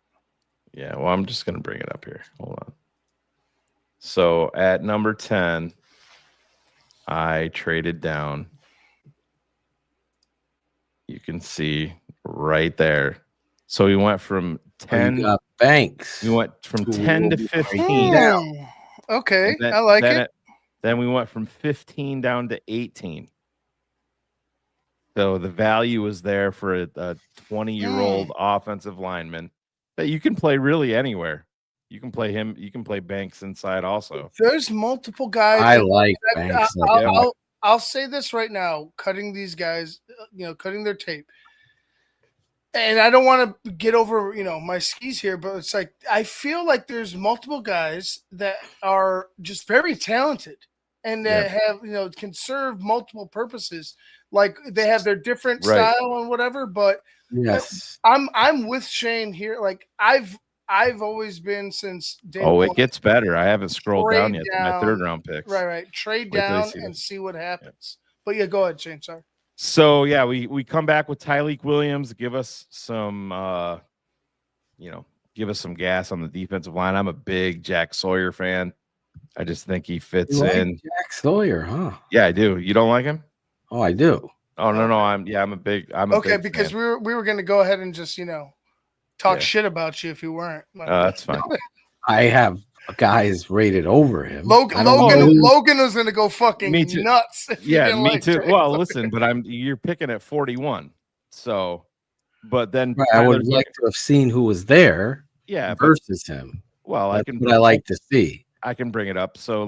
Yeah. Well, I'm just going to bring it up here. Hold on. So at number 10, I traded down. You can see right there. So we went from 10 Banks. We went from 10 to 15 down. Okay, I like it. Then we went from 15 down to 18. So the value was there for a 20-year-old offensive lineman that you can play really anywhere. You can play him. You can play Banks inside also. There's multiple guys. I like Banks. I'll say this right now, cutting these guys, cutting their tape. And I don't want to get over, my skis here, but it's like I feel like there's multiple guys that are just very talented and that have, can serve multiple purposes. Like they have their different style and whatever, but yes, I'm with Shane here. Like I've always been since day one. It gets better. I haven't scrolled down yet to my 3rd round picks. Right. Trade down and see what happens. But yeah, go ahead, Shane. Sorry. So yeah, we come back with Tyleek Williams, give us some give us some gas on the defensive line. I'm a big Jack Sawyer fan. I just think he fits in. Jack Sawyer, huh? Yeah, I do. You don't like him? Oh, I do. Oh no, I'm a big because fan. we were gonna go ahead and just talk shit about you if you weren't. That's fine. I have guys rated over him. Logan was gonna go fucking nuts. Yeah, me too. Well, listen, but you're picking at 41, so But then Right, I would like to have seen who was there. Versus him. Well, that's what I like to see. I can bring it up. So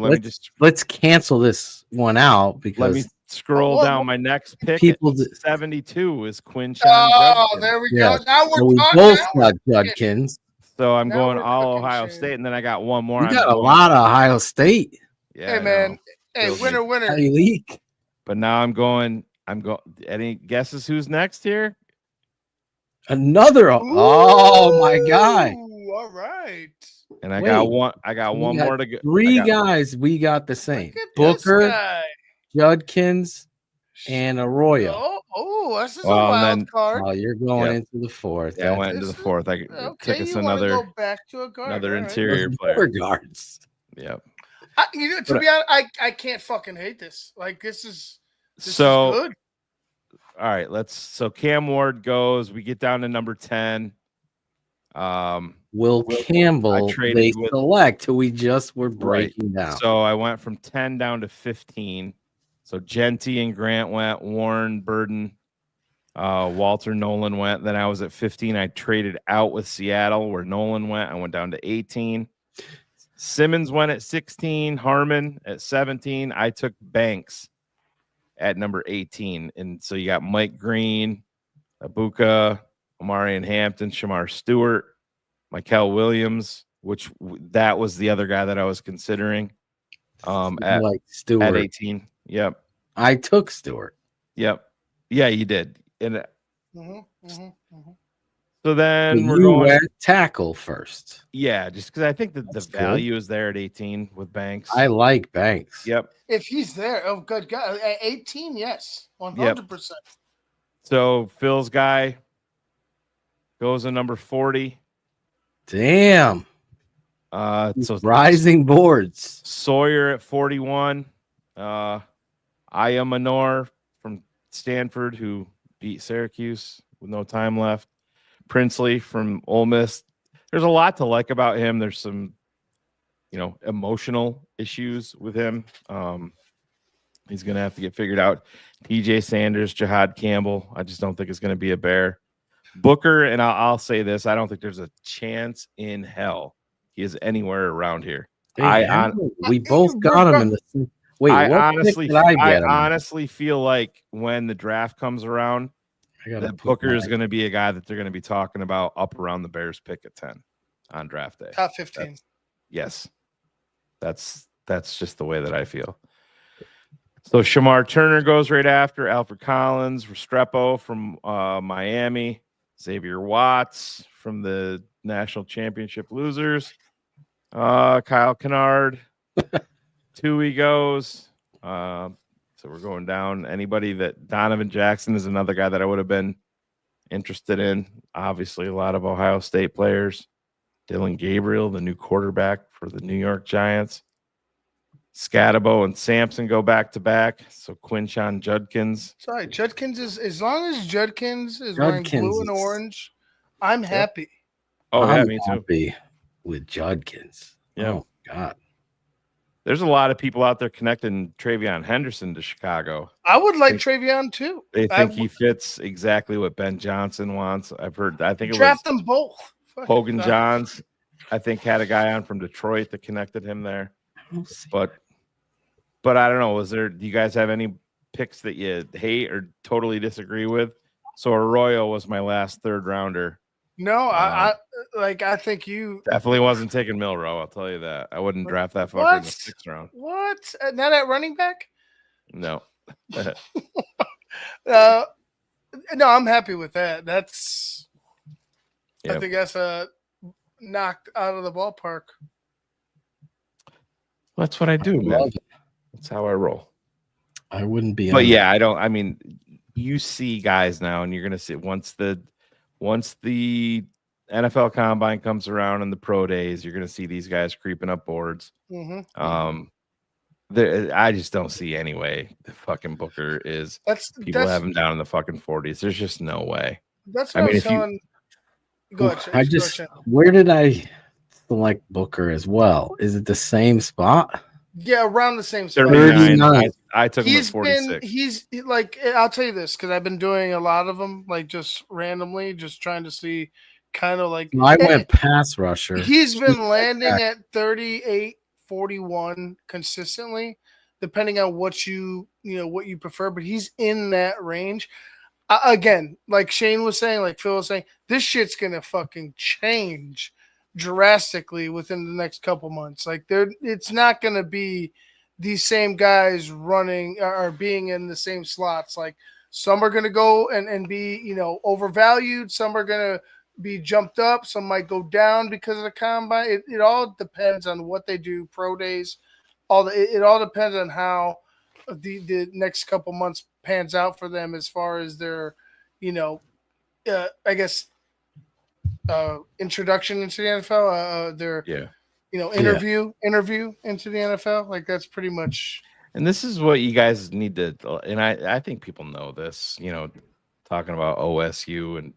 let's cancel this one out because let me scroll down. My next pick people at 72 is Quinshon. Oh, there we go. Now we both got Judkins. So I'm going all Ohio State, and then I got one more. You got a lot of Ohio State. Yeah, hey man, hey, winner. Leak. But now I'm going. Any guesses who's next here? Another. Oh my God! All right. And I got one. I got one more to go. Three guys. We got the same. Booker, Judkins, and Arroyo. This is a wild card. Oh, you're going into the fourth. Yeah, I went into the fourth. I took us another interior player. Guards. Yep. To be honest, I can't fucking hate this. Like this is good. All right, so Cam Ward goes. We get down to number 10. Will Campbell they select who we just were breaking down. So I went from 10 down to 15. So Genty and Grant went, Warren, Burden, Walter, Nolan went. Then I was at 15. I traded out with Seattle where Nolan went. I went down to 18. Simmons went at 16, Harmon at 17. I took Banks at number 18. And so you got Mike Green, Abuka, Omarion Hampton, Shamar Stewart, Mikel Williams, which that was the other guy that I was considering. At 18. Yep. I took Stewart. Yep. Yeah, you did. And so then we're you going went tackle first. Yeah, just because I think that the value is there at 18 with Banks. I like Banks. Yep. If he's there, oh good God. At 18, yes. 100%. So Phil's guy goes to number 40. Damn. So rising boards. Sawyer at 41. Aya Manor from Stanford, who beat Syracuse with no time left. Princely from Ole Miss. There's a lot to like about him. There's some, emotional issues with him. He's going to have to get figured out. TJ Sanders, Jahad Campbell. I just don't think it's going to be a Bear. Booker, and I'll say this, I don't think there's a chance in hell he is anywhere around here. We both got him in the wait. I honestly feel like when the draft comes around, that Booker is going to be a guy that they're going to be talking about up around the Bears pick at 10 on draft day. Top 15. Yes. That's just the way that I feel. So Shamar Turner goes right after, Alfred Collins, Restrepo from Miami, Xavier Watts from the national championship losers, Kyle Kennard, Tui goes. So we're going down. Anybody that Donovan Jackson is another guy that I would have been interested in. Obviously, a lot of Ohio State players. Dylan Gabriel, the new quarterback for the New York Giants. Scatabo and Sampson go back to back. So Quinshon Judkins. Sorry, Judkins is as long as Judkins is wearing blue and orange, I'm happy. Oh, yeah, I'm me too. Happy with Judkins. Yeah. Oh God. There's a lot of people out there connecting Travion Henderson to Chicago. I would like Travion too. They think he fits exactly what Ben Johnson wants. I've heard. I think it draft was them both. Hogan Johns. I think had a guy on from Detroit that connected him there. But I don't know. Do you guys have any picks that you hate or totally disagree with? So Arroyo was my last third rounder. No, I think you definitely wasn't taking Milrow. I'll tell you that. I wouldn't draft that fucker in the 6th round. What? Not at running back? No. No, I'm happy with that. That's I think that's a knocked out of the ballpark. That's what I do, man. That's how I roll. I wouldn't be. But yeah, I don't. I mean, you see guys now, and you're gonna see once the NFL Combine comes around and the pro days, you're gonna see these guys creeping up boards. Mm-hmm. I just don't see any way the fucking Booker is. People have him down in the fucking 40s. There's just no way. That's what I was telling. Go ahead. Where did I select Booker as well? Is it the same spot? Yeah, around the same spot. 39. I took him at He's 46. like, I'll tell you this because I've been doing a lot of them, like just randomly, just trying to see kind of like. I went pass rusher. He's been landing at 38, 41 consistently, depending on what you prefer, but he's in that range. Again, like Shane was saying, like Phil was saying, this shit's gonna fucking change drastically within the next couple months. Like it's not gonna be these same guys running or being in the same slots. Like some are gonna go and be overvalued. Some are gonna be jumped up. Some might go down because of the combine. It all depends on what they do. Pro days, it all depends on how the next couple months pans out for them as far as their, I guess, introduction into the NFL, their interview into the NFL. Like that's pretty much. And this is what you guys need to, and I think people know this, talking about OSU and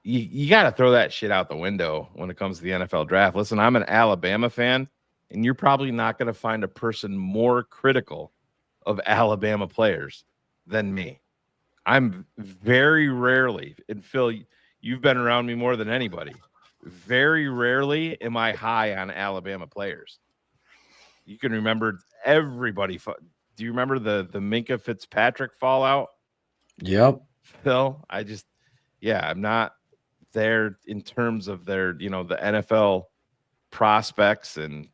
you got to throw that shit out the window when it comes to the NFL draft. Listen, I'm an Alabama fan, and you're probably not going to find a person more critical of Alabama players than me. I'm very rarely, and Phil, you've been around me more than anybody. Very rarely am I high on Alabama players. You can remember everybody. Do you remember the Minka Fitzpatrick fallout? Yep. Phil, I'm not there in terms of their, the NFL prospects and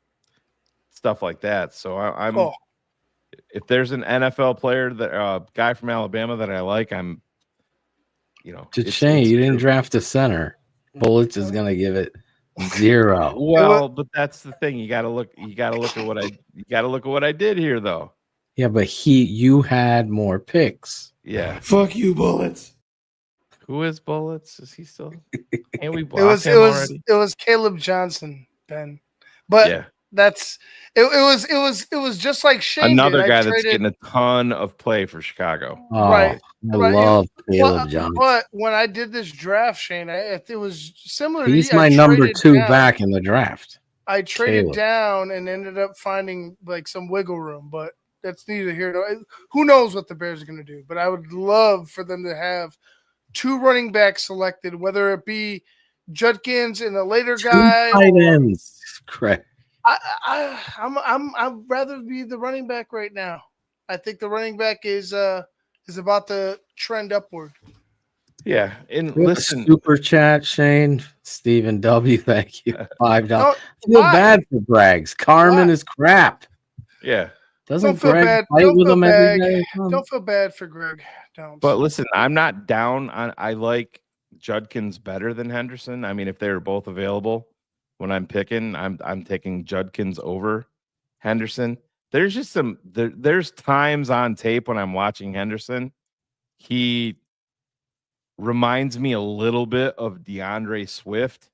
stuff like that. So I'm. Cool. If there's an NFL player guy from Alabama that I like, I'm, It's Shane, you didn't draft a center. Bullets is gonna give it 0. Well, but that's the thing. You gotta look at what I did here, though. Yeah, but you had more picks. Yeah. Fuck you, Bullets. Who is Bullets? Is he still? Can we It block him already? was Caleb Johnson, Ben. But yeah. It was just like Shane. Another guy that's getting a ton of play for Chicago. Oh, right. I love Caleb Johnson. But when I did this draft, Shane, it was similar. He's to my number 2 back in the draft. I traded down and ended up finding like some wiggle room, but that's neither here nor who knows what the Bears are going to do. But I would love for them to have 2 running backs selected, whether it be Judkins and a later guy. Tight ends. Correct. I'd rather be the running back right now. I think the running back is about to trend upward. Yeah, and listen, super chat, Shane, Stephen W. Thank you. $5. Feel bad for Braggs. Carmen is crap. Yeah, doesn't Greg fight with him every day? Don't feel bad for Greg. Don't. But listen, I'm not down on. I like Judkins better than Henderson. I mean, if they're both available. When I'm picking, I'm taking Judkins over Henderson. There's just there's times on tape when I'm watching Henderson, he reminds me a little bit of DeAndre Swift.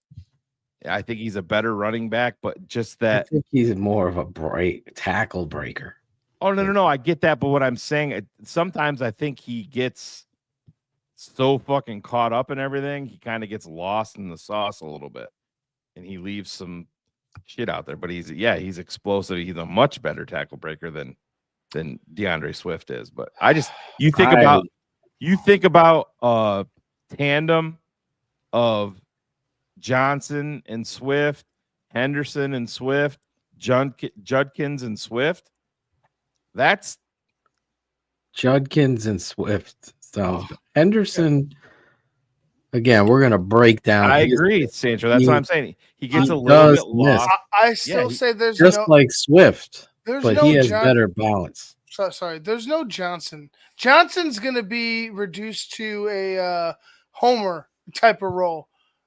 I think he's a better running back, but just that I think he's more of a tackle breaker. Oh no, I get that, but what I'm saying, sometimes I think he gets so fucking caught up in everything, he kind of gets lost in the sauce a little bit. And he leaves some shit out there, but he's explosive. He's a much better tackle breaker than DeAndre Swift is. But you think about tandem of Johnson and Swift, Henderson and Swift, Judkins and Swift. That's Judkins and Swift. So Henderson. Again, we're going to break down. I agree, Sancho. That's what I'm saying. He gets a little bit lost. I still say there's just like Swift, but he has better balance. Sorry, there's no Johnson. Johnson's going to be reduced to a Homer type of role.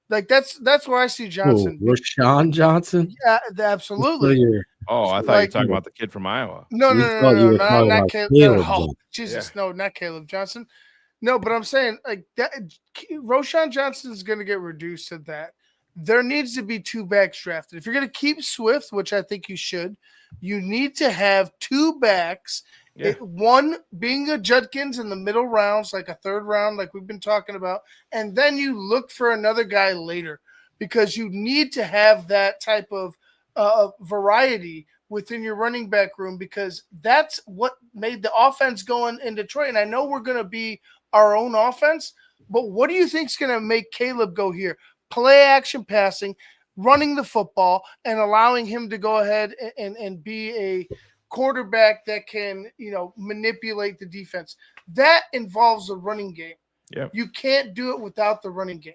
Like that's where I see Johnson. Rashawn Johnson? Yeah, absolutely. Oh, I thought you were talking about the kid from Iowa. No, not Caleb. Oh, Jesus, no, not Caleb Johnson. No, but I'm saying like that. Rashawn Johnson is going to get reduced to that. There needs to be 2 backs drafted. If you're going to keep Swift, which I think you should, you need to have 2 backs. Yeah. One being a Judkins in the middle rounds, like a 3rd round, like we've been talking about, and then you look for another guy later because you need to have that type of variety within your running back room, because that's what made the offense going in Detroit. And I know we're going to be our own offense, but what do you think is going to make Caleb go here? Play action passing, running the football, and allowing him to go ahead and be a quarterback that can, manipulate the defense. That involves the running game. Yep. You can't do it without the running game.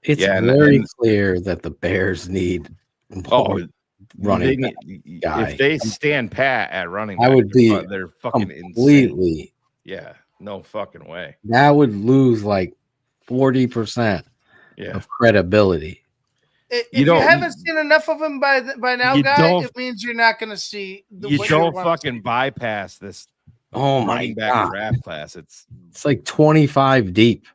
It's very clear that the Bears need more running back guy. If they stand pat at running back, I would be they're fucking completely insane. Yeah, no fucking way. That would lose like 40% of credibility. If you haven't seen enough of him by now, guy, it means you're not going to see. You don't fucking bypass this. Oh my running back God. draft class. It's like 25 deep.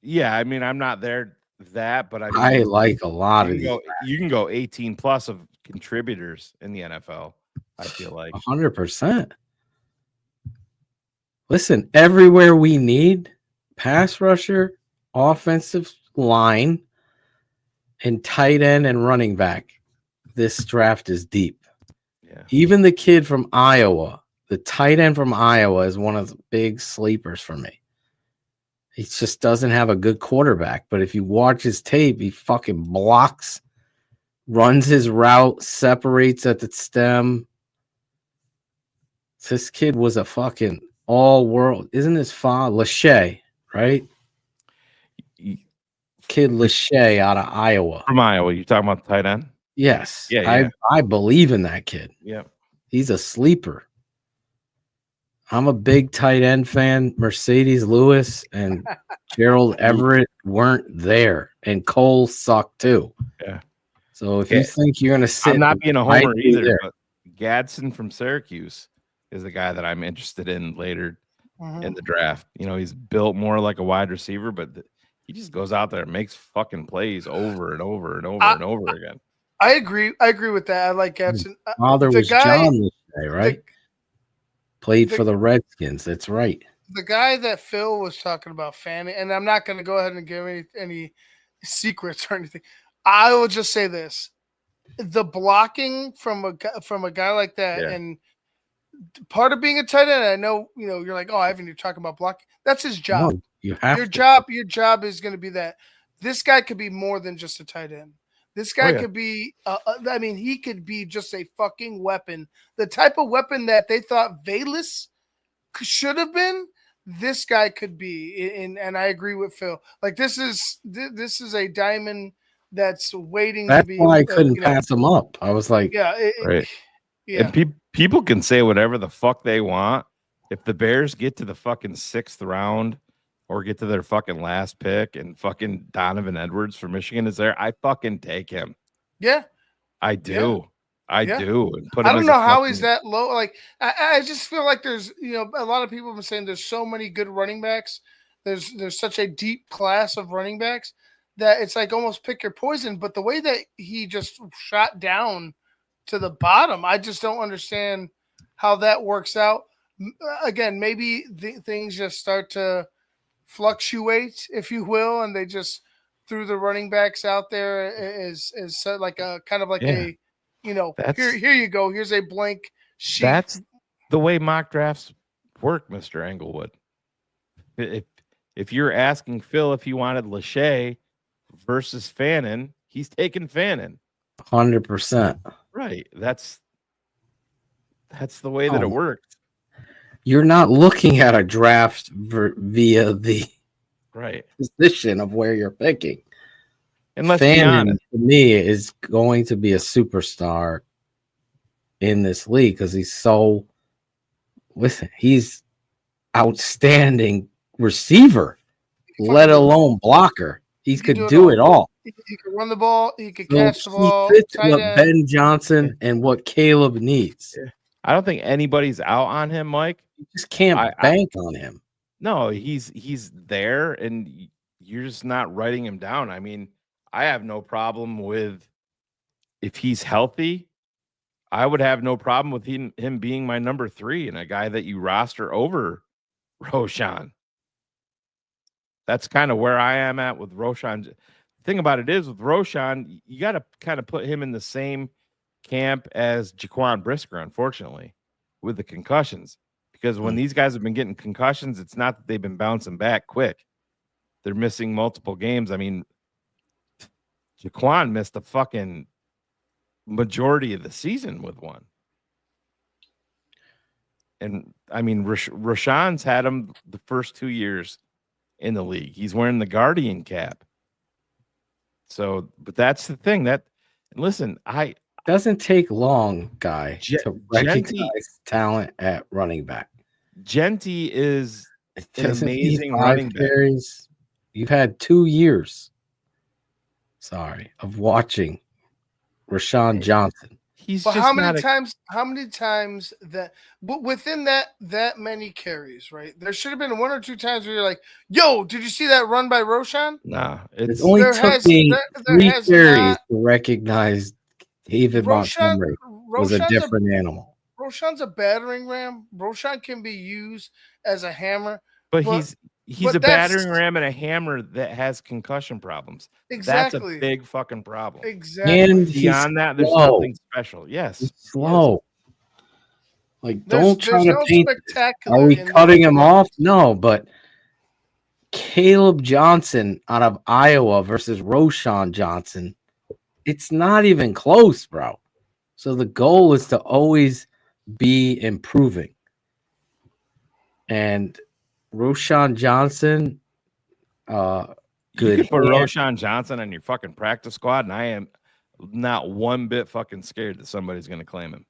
Yeah, I mean, I'm not there that, but I like a lot of these. You can go 18 plus of contributors in the NFL. I feel like 100%. Listen, everywhere we need pass rusher, offensive line, and tight end and running back, this draft is deep. Yeah. Even the kid from Iowa, the tight end from Iowa, is one of the big sleepers for me. He just doesn't have a good quarterback. But if you watch his tape, he fucking blocks, runs his route, separates at the stem. This kid was a fucking all-world. Isn't his father Lachey, right? Kid Lachey out of Iowa. From Iowa. You talking about the tight end? Yes. Yeah. I believe in that kid. Yeah. He's a sleeper. I'm a big tight end fan. Mercedes Lewis and Gerald Everett weren't there, and Cole sucked too. Yeah. So if you think you're gonna sit, I'm not being a homer either. there. But Gadsden from Syracuse is the guy that I'm interested in later in the draft. He's built more like a wide receiver, but he just goes out there and makes fucking plays over and over and over and over again. I agree. I agree with that. I like Gadsden. Father was John Lachey, right? Played for the Redskins. That's right. The guy that Phil was talking about, Fanning, and I'm not going to go ahead and give any secrets or anything. I will just say this: the blocking from a guy like that, and part of being a tight end. I know, you're like, oh, Ivan, you're talking about blocking. That's his job. No, you have your job is going to be that. This guy could be more than just a tight end. This guy could be, he could be just a fucking weapon. The type of weapon that they thought Valus should have been, this guy could be. And I agree with Phil. Like, this is a diamond that's waiting That's to be. That's why I couldn't pass him up. I was like, right. Yeah. And people can say whatever the fuck they want. If the Bears get to the fucking 6th round or get to their fucking last pick and fucking Donovan Edwards from Michigan is there, I fucking take him. Yeah. I do. I do. And I don't know how he's that low. Like, I just feel like there's, a lot of people have been saying there's so many good running backs. There's such a deep class of running backs that it's like almost pick your poison. But the way that he just shot down to the bottom, I just don't understand how that works out. Again, maybe things just start to fluctuate, if you will, and they just threw the running backs out there as like a kind of like a, here you go. Here's a blank sheet. That's the way mock drafts work, Mr. Englewood. If you're asking Phil if he wanted Lachey versus Fannin, he's taking Fannin. 100%. Right. That's the way that it works. You're not looking at a draft via the position of where you're picking. And let's be honest, to me, is going to be a superstar in this league because he's outstanding receiver, let alone blocker. He could do it all. He could run the ball. He could catch the ball. He fits what Ben Johnson and what Caleb needs. I don't think anybody's out on him, Mike. You just can't bank on him. No, he's there, and you're just not writing him down. I mean, I have no problem with if he's healthy. I would have no problem with him being my number 3 and a guy that you roster over Roschon. That's kind of where I am at with Roschon. The thing about it is with Roschon, you got to kind of put him in the same camp as Jaquan Brisker, unfortunately, with the concussions. Because when these guys have been getting concussions, it's not that they've been bouncing back quick. They're missing multiple games. I mean, Jaquan missed the fucking majority of the season with one. And I mean, Rashawn's had him the first 2 years in the league. He's wearing the Guardian cap. So, but that's the thing that, listen, doesn't take long, guy, to recognize Genty, talent at running back. Genty is an amazing 5 running back. carries. You've had 2 years, of watching Rashawn Johnson. He's but just how many times that, but within that many carries, right? There should have been 1 or 2 times where you're like, yo, did you see that run by Roshan? Nah, it only took me 3 carries to recognize David Montgomery was a different animal. Roshan's a battering ram. Roshan can be used as a hammer. But he's a battering ram and a hammer that has concussion problems. Exactly. That's a big fucking problem. Exactly. And beyond that, there's nothing special. Yes. He's slow. Like, There's don't try to no paint. spectacular Are we in cutting him off? No, but Caleb Johnson out of Iowa versus Roshan Johnson, it's not even close, bro. So the goal is to always be improving. And Roshan Johnson, You good. could put Roshan Johnson on your fucking practice squad, and I am not one bit fucking scared that somebody's going to claim him.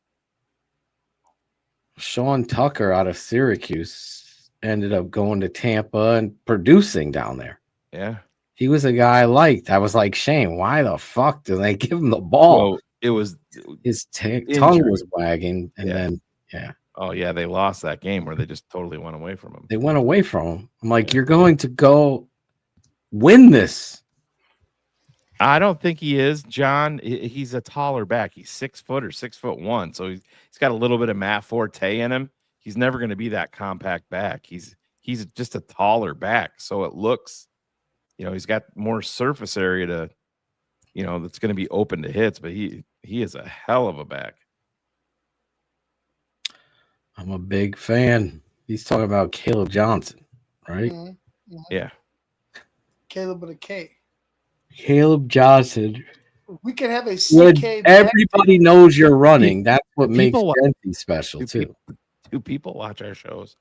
Sean Tucker out of Syracuse ended up going to Tampa and producing down there. Yeah. He was a guy I liked. I was like, Shane, why the fuck do they give him the ball? Well, it was his tongue was wagging, and then Oh yeah, they lost that game where they just totally went away from him. they went away from him. I'm like, you're going to go win this. I don't think he is, John. He's a taller back. He's 6 foot or 6'1", so he's got a little bit of Matt Forte in him. He's never going to be that compact back. He's just a taller back, so it looks, he's got more surface area to, that's going to be open to hits. But he is a hell of a back. I'm a big fan. He's talking about Caleb Johnson, right? Mm-hmm. Yeah. Caleb with a K. Caleb Johnson. We could have a When CK. everybody knows you're running, that's what makes Genty special too. Two people watch our shows.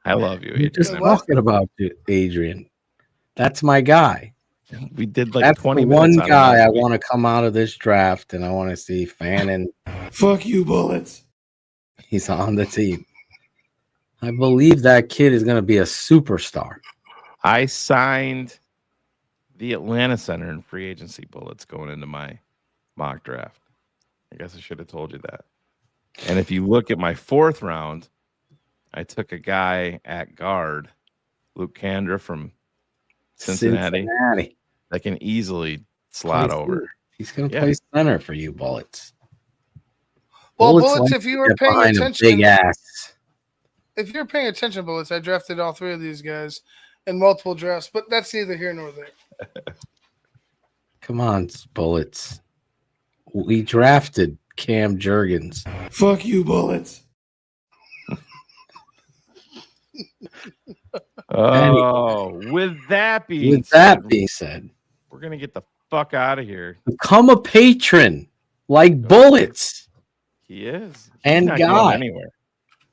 I love you, You're Adrian. just talking about it, Adrian. That's my guy. We did like That's 20 the one minutes on guy him. I want to come out of this draft, and I want to see Fannin. Fuck you, Bullets. He's on the team. I believe that kid is going to be a superstar. I signed the Atlanta Center in free agency bullets going into my mock draft. I guess I should have told you that. And if you look at my 4th round, I took a guy at guard, Luke Kandra from Cincinnati. That can easily slot over. He's going to play center for you, Bullets. Well, Bullets, like if you were get paying behind a attention, big ass. if you're paying attention, Bullets, I drafted all 3 of these guys in multiple drafts, but that's neither here nor there. Come on, Bullets. We drafted Cam Jurgens. Fuck you, Bullets. Oh, with that being said, we're going to get the fuck out of here. Become a patron like Bullets. He is. He's And not Guy. going anywhere.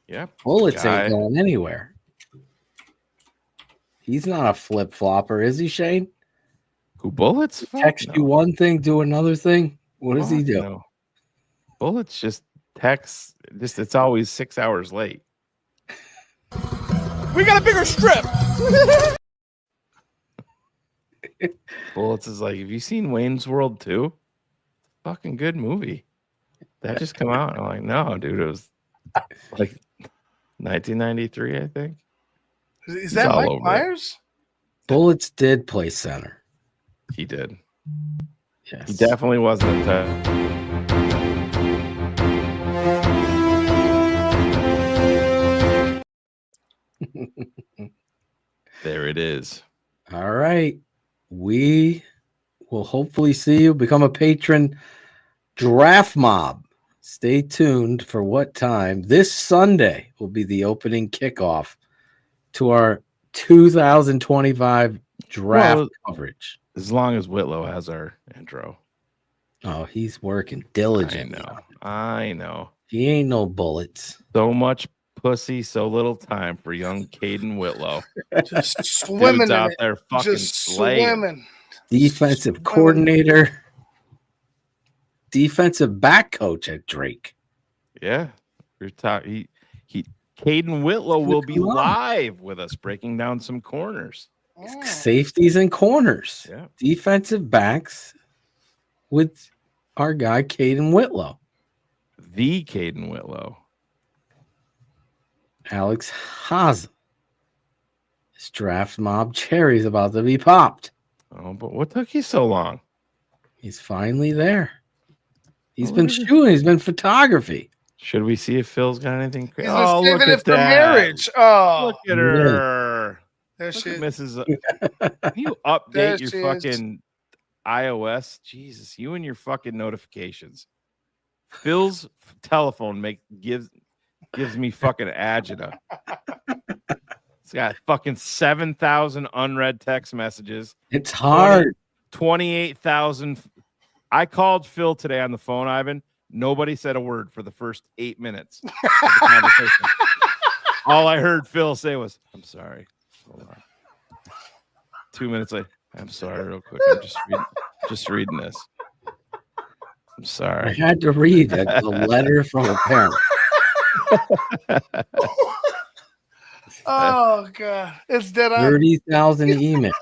Yeah. Bullets Guy. ain't going anywhere. He's not a flip flopper, is he, Shane? Who, Bullets? Text you one thing, do another thing. What does he do? No. Bullets just text. It's always 6 hours late. We got a bigger strip. Bullets is like, have you seen Wayne's World 2? Fucking good movie. That just come out. I'm like, no, dude, it was like 1993, I think. Is that all Mike over it. Myers? Bullets did play center. He did. Yes. He definitely wasn't a touch. There it is. All right. We we'll hopefully see you. Become a patron. Draft Mob. Stay tuned for what time. This Sunday will be the opening kickoff to our 2025 draft coverage. As long as Whitlow has our intro. Oh, he's working diligently. I know. He ain't no bullets. So much pussy, so little time for young Caden Whitlow. Just swimming Dude's in out it. there fucking Just slaying. swimming. Defensive coordinator. Defensive back coach at Drake. Yeah. You're talking Caden Whitlow will be live with us breaking down some corners. Safeties and corners. Yeah. Defensive backs with our guy Caden Whitlow. The Caden Whitlow. Alex Haza. This Draft Mob cherry's about to be popped. Oh, but what took you so long? He's finally there. He's been shooting. He's been photography. Should we see if Phil's got anything crazy? He's just saving it for marriage. Oh, look at her. There Look she at is. Mrs. Can you update There your she fucking iOS? Jesus, you and your fucking notifications. Phil's telephone gives me fucking agita. It's got fucking 7,000 unread text messages. It's hard. 28,000. I called Phil today on the phone, Ivan. Nobody said a word for the first 8 minutes of the conversation. All I heard Phil say was, "I'm sorry." Hold on. 2 minutes later, "I'm sorry, real quick. I'm just reading this. I'm sorry." I had to read a letter from a parent. Oh god, it's dead on. 30,000 emails.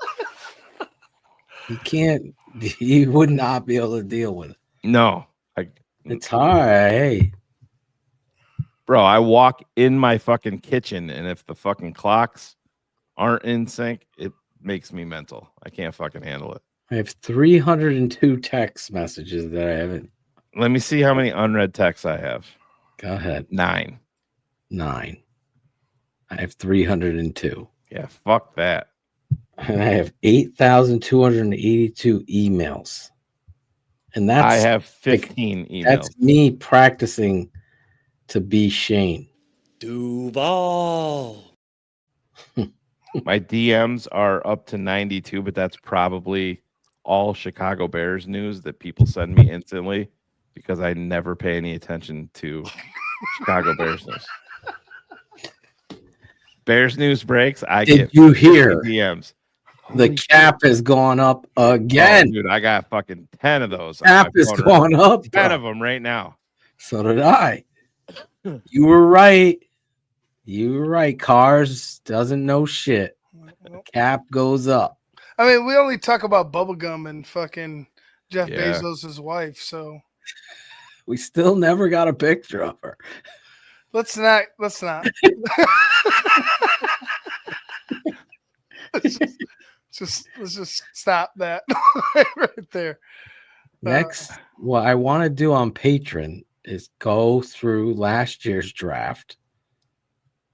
He would not be able to deal with it. No. It's hard. Hey. Bro, I walk in my fucking kitchen, and if the fucking clocks aren't in sync, it makes me mental. I can't fucking handle it. I have 302 text messages that I haven't. Let me see how many unread texts I have. Go ahead. 9. I have 302. Yeah, fuck that. And I have 8,282 emails. And I have 15 emails. That's me practicing to be Shane. Duval. My DMs are up to 92, but that's probably all Chicago Bears news that people send me instantly because I never pay any attention to Chicago Bears news. Bears news breaks. Did you hear DMs? The cap has gone up again? Oh, dude, I got fucking 10 of those. Cap is going up. 10 of them right now. So did I. You were right. You were right. Cars doesn't know shit. Cap goes up. I mean, we only talk about bubblegum and fucking Jeff Yeah. Bezos' wife, so We still never got a picture of her. let's not. let's just stop that right there. Next, what I want to do on Patreon is go through last year's draft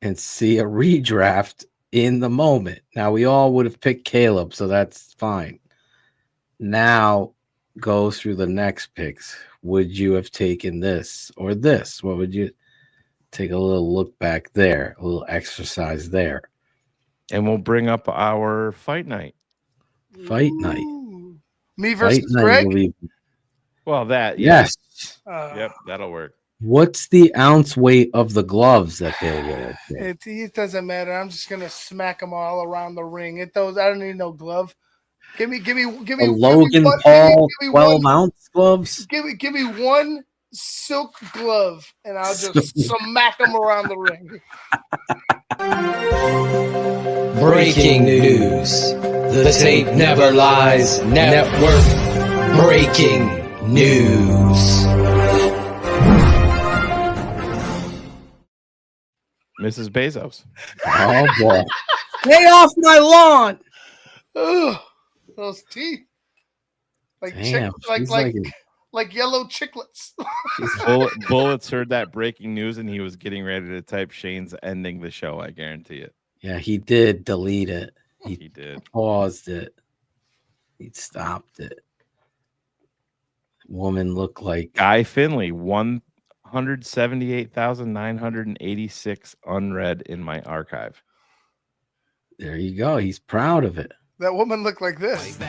and see a redraft in the moment. Now, we all would have picked Caleb, so that's fine. Now, go through the next picks. Would you have taken this or this? What would you take a little look back there, a little exercise there? And we'll bring up our fight night. Fight night. Me versus Fight night Greg. will be- Well, that. Yes. Yep, that'll work. What's the ounce weight of the gloves that they'll wear? It doesn't matter. I'm just gonna smack them all around the ring. I don't need no glove. Give me A Logan Paul 12-ounce gloves? Give me one silk glove, and I'll just smack them around the ring. Breaking news. The tape never lies. Network breaking news. Mrs. Bezos. Oh boy. Stay off my lawn. Ugh, those teeth. Like Damn, she's like yellow chiclets. Bullets heard that breaking news and he was getting ready to type Shane's ending the show. I guarantee it. Yeah, he did delete it. He did. Paused it. He stopped it. woman look like? Guy Finley, 178,986 unread in my archive. There you go. He's proud of it. That woman looked like this.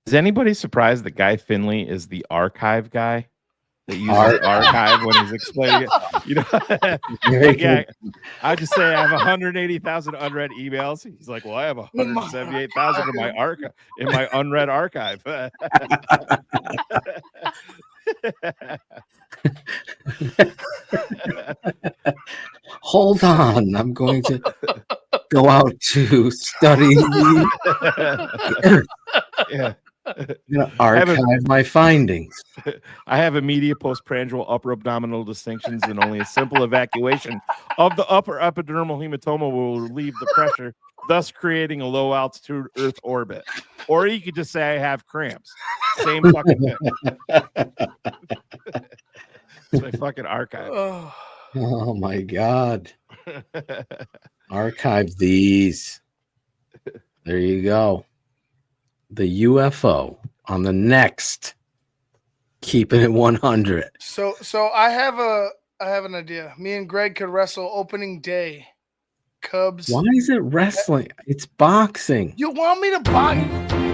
Is anybody surprised that Guy Finley is the archive guy that uses archive when he's explaining it? You know, like, yeah, I just say I have 180,000 unread emails. He's like, well, I have 178,000 in my archive, in my unread archive. Hold on. I'm going to go out to study. Yeah. I'm gonna archive my findings. I have immediate postprandial upper abdominal distinctions, and only a simple evacuation of the upper epidermal hematoma will relieve the pressure, thus creating a low altitude Earth orbit. Or you could just say I have cramps. Same fucking thing. It's my fucking archive. Oh my God. Archive these. There you go. The UFO on the next Keeping It 100. So I have an idea. Me and Greg could wrestle opening day. Cubs. Why is it wrestling? It's boxing. You want me to box?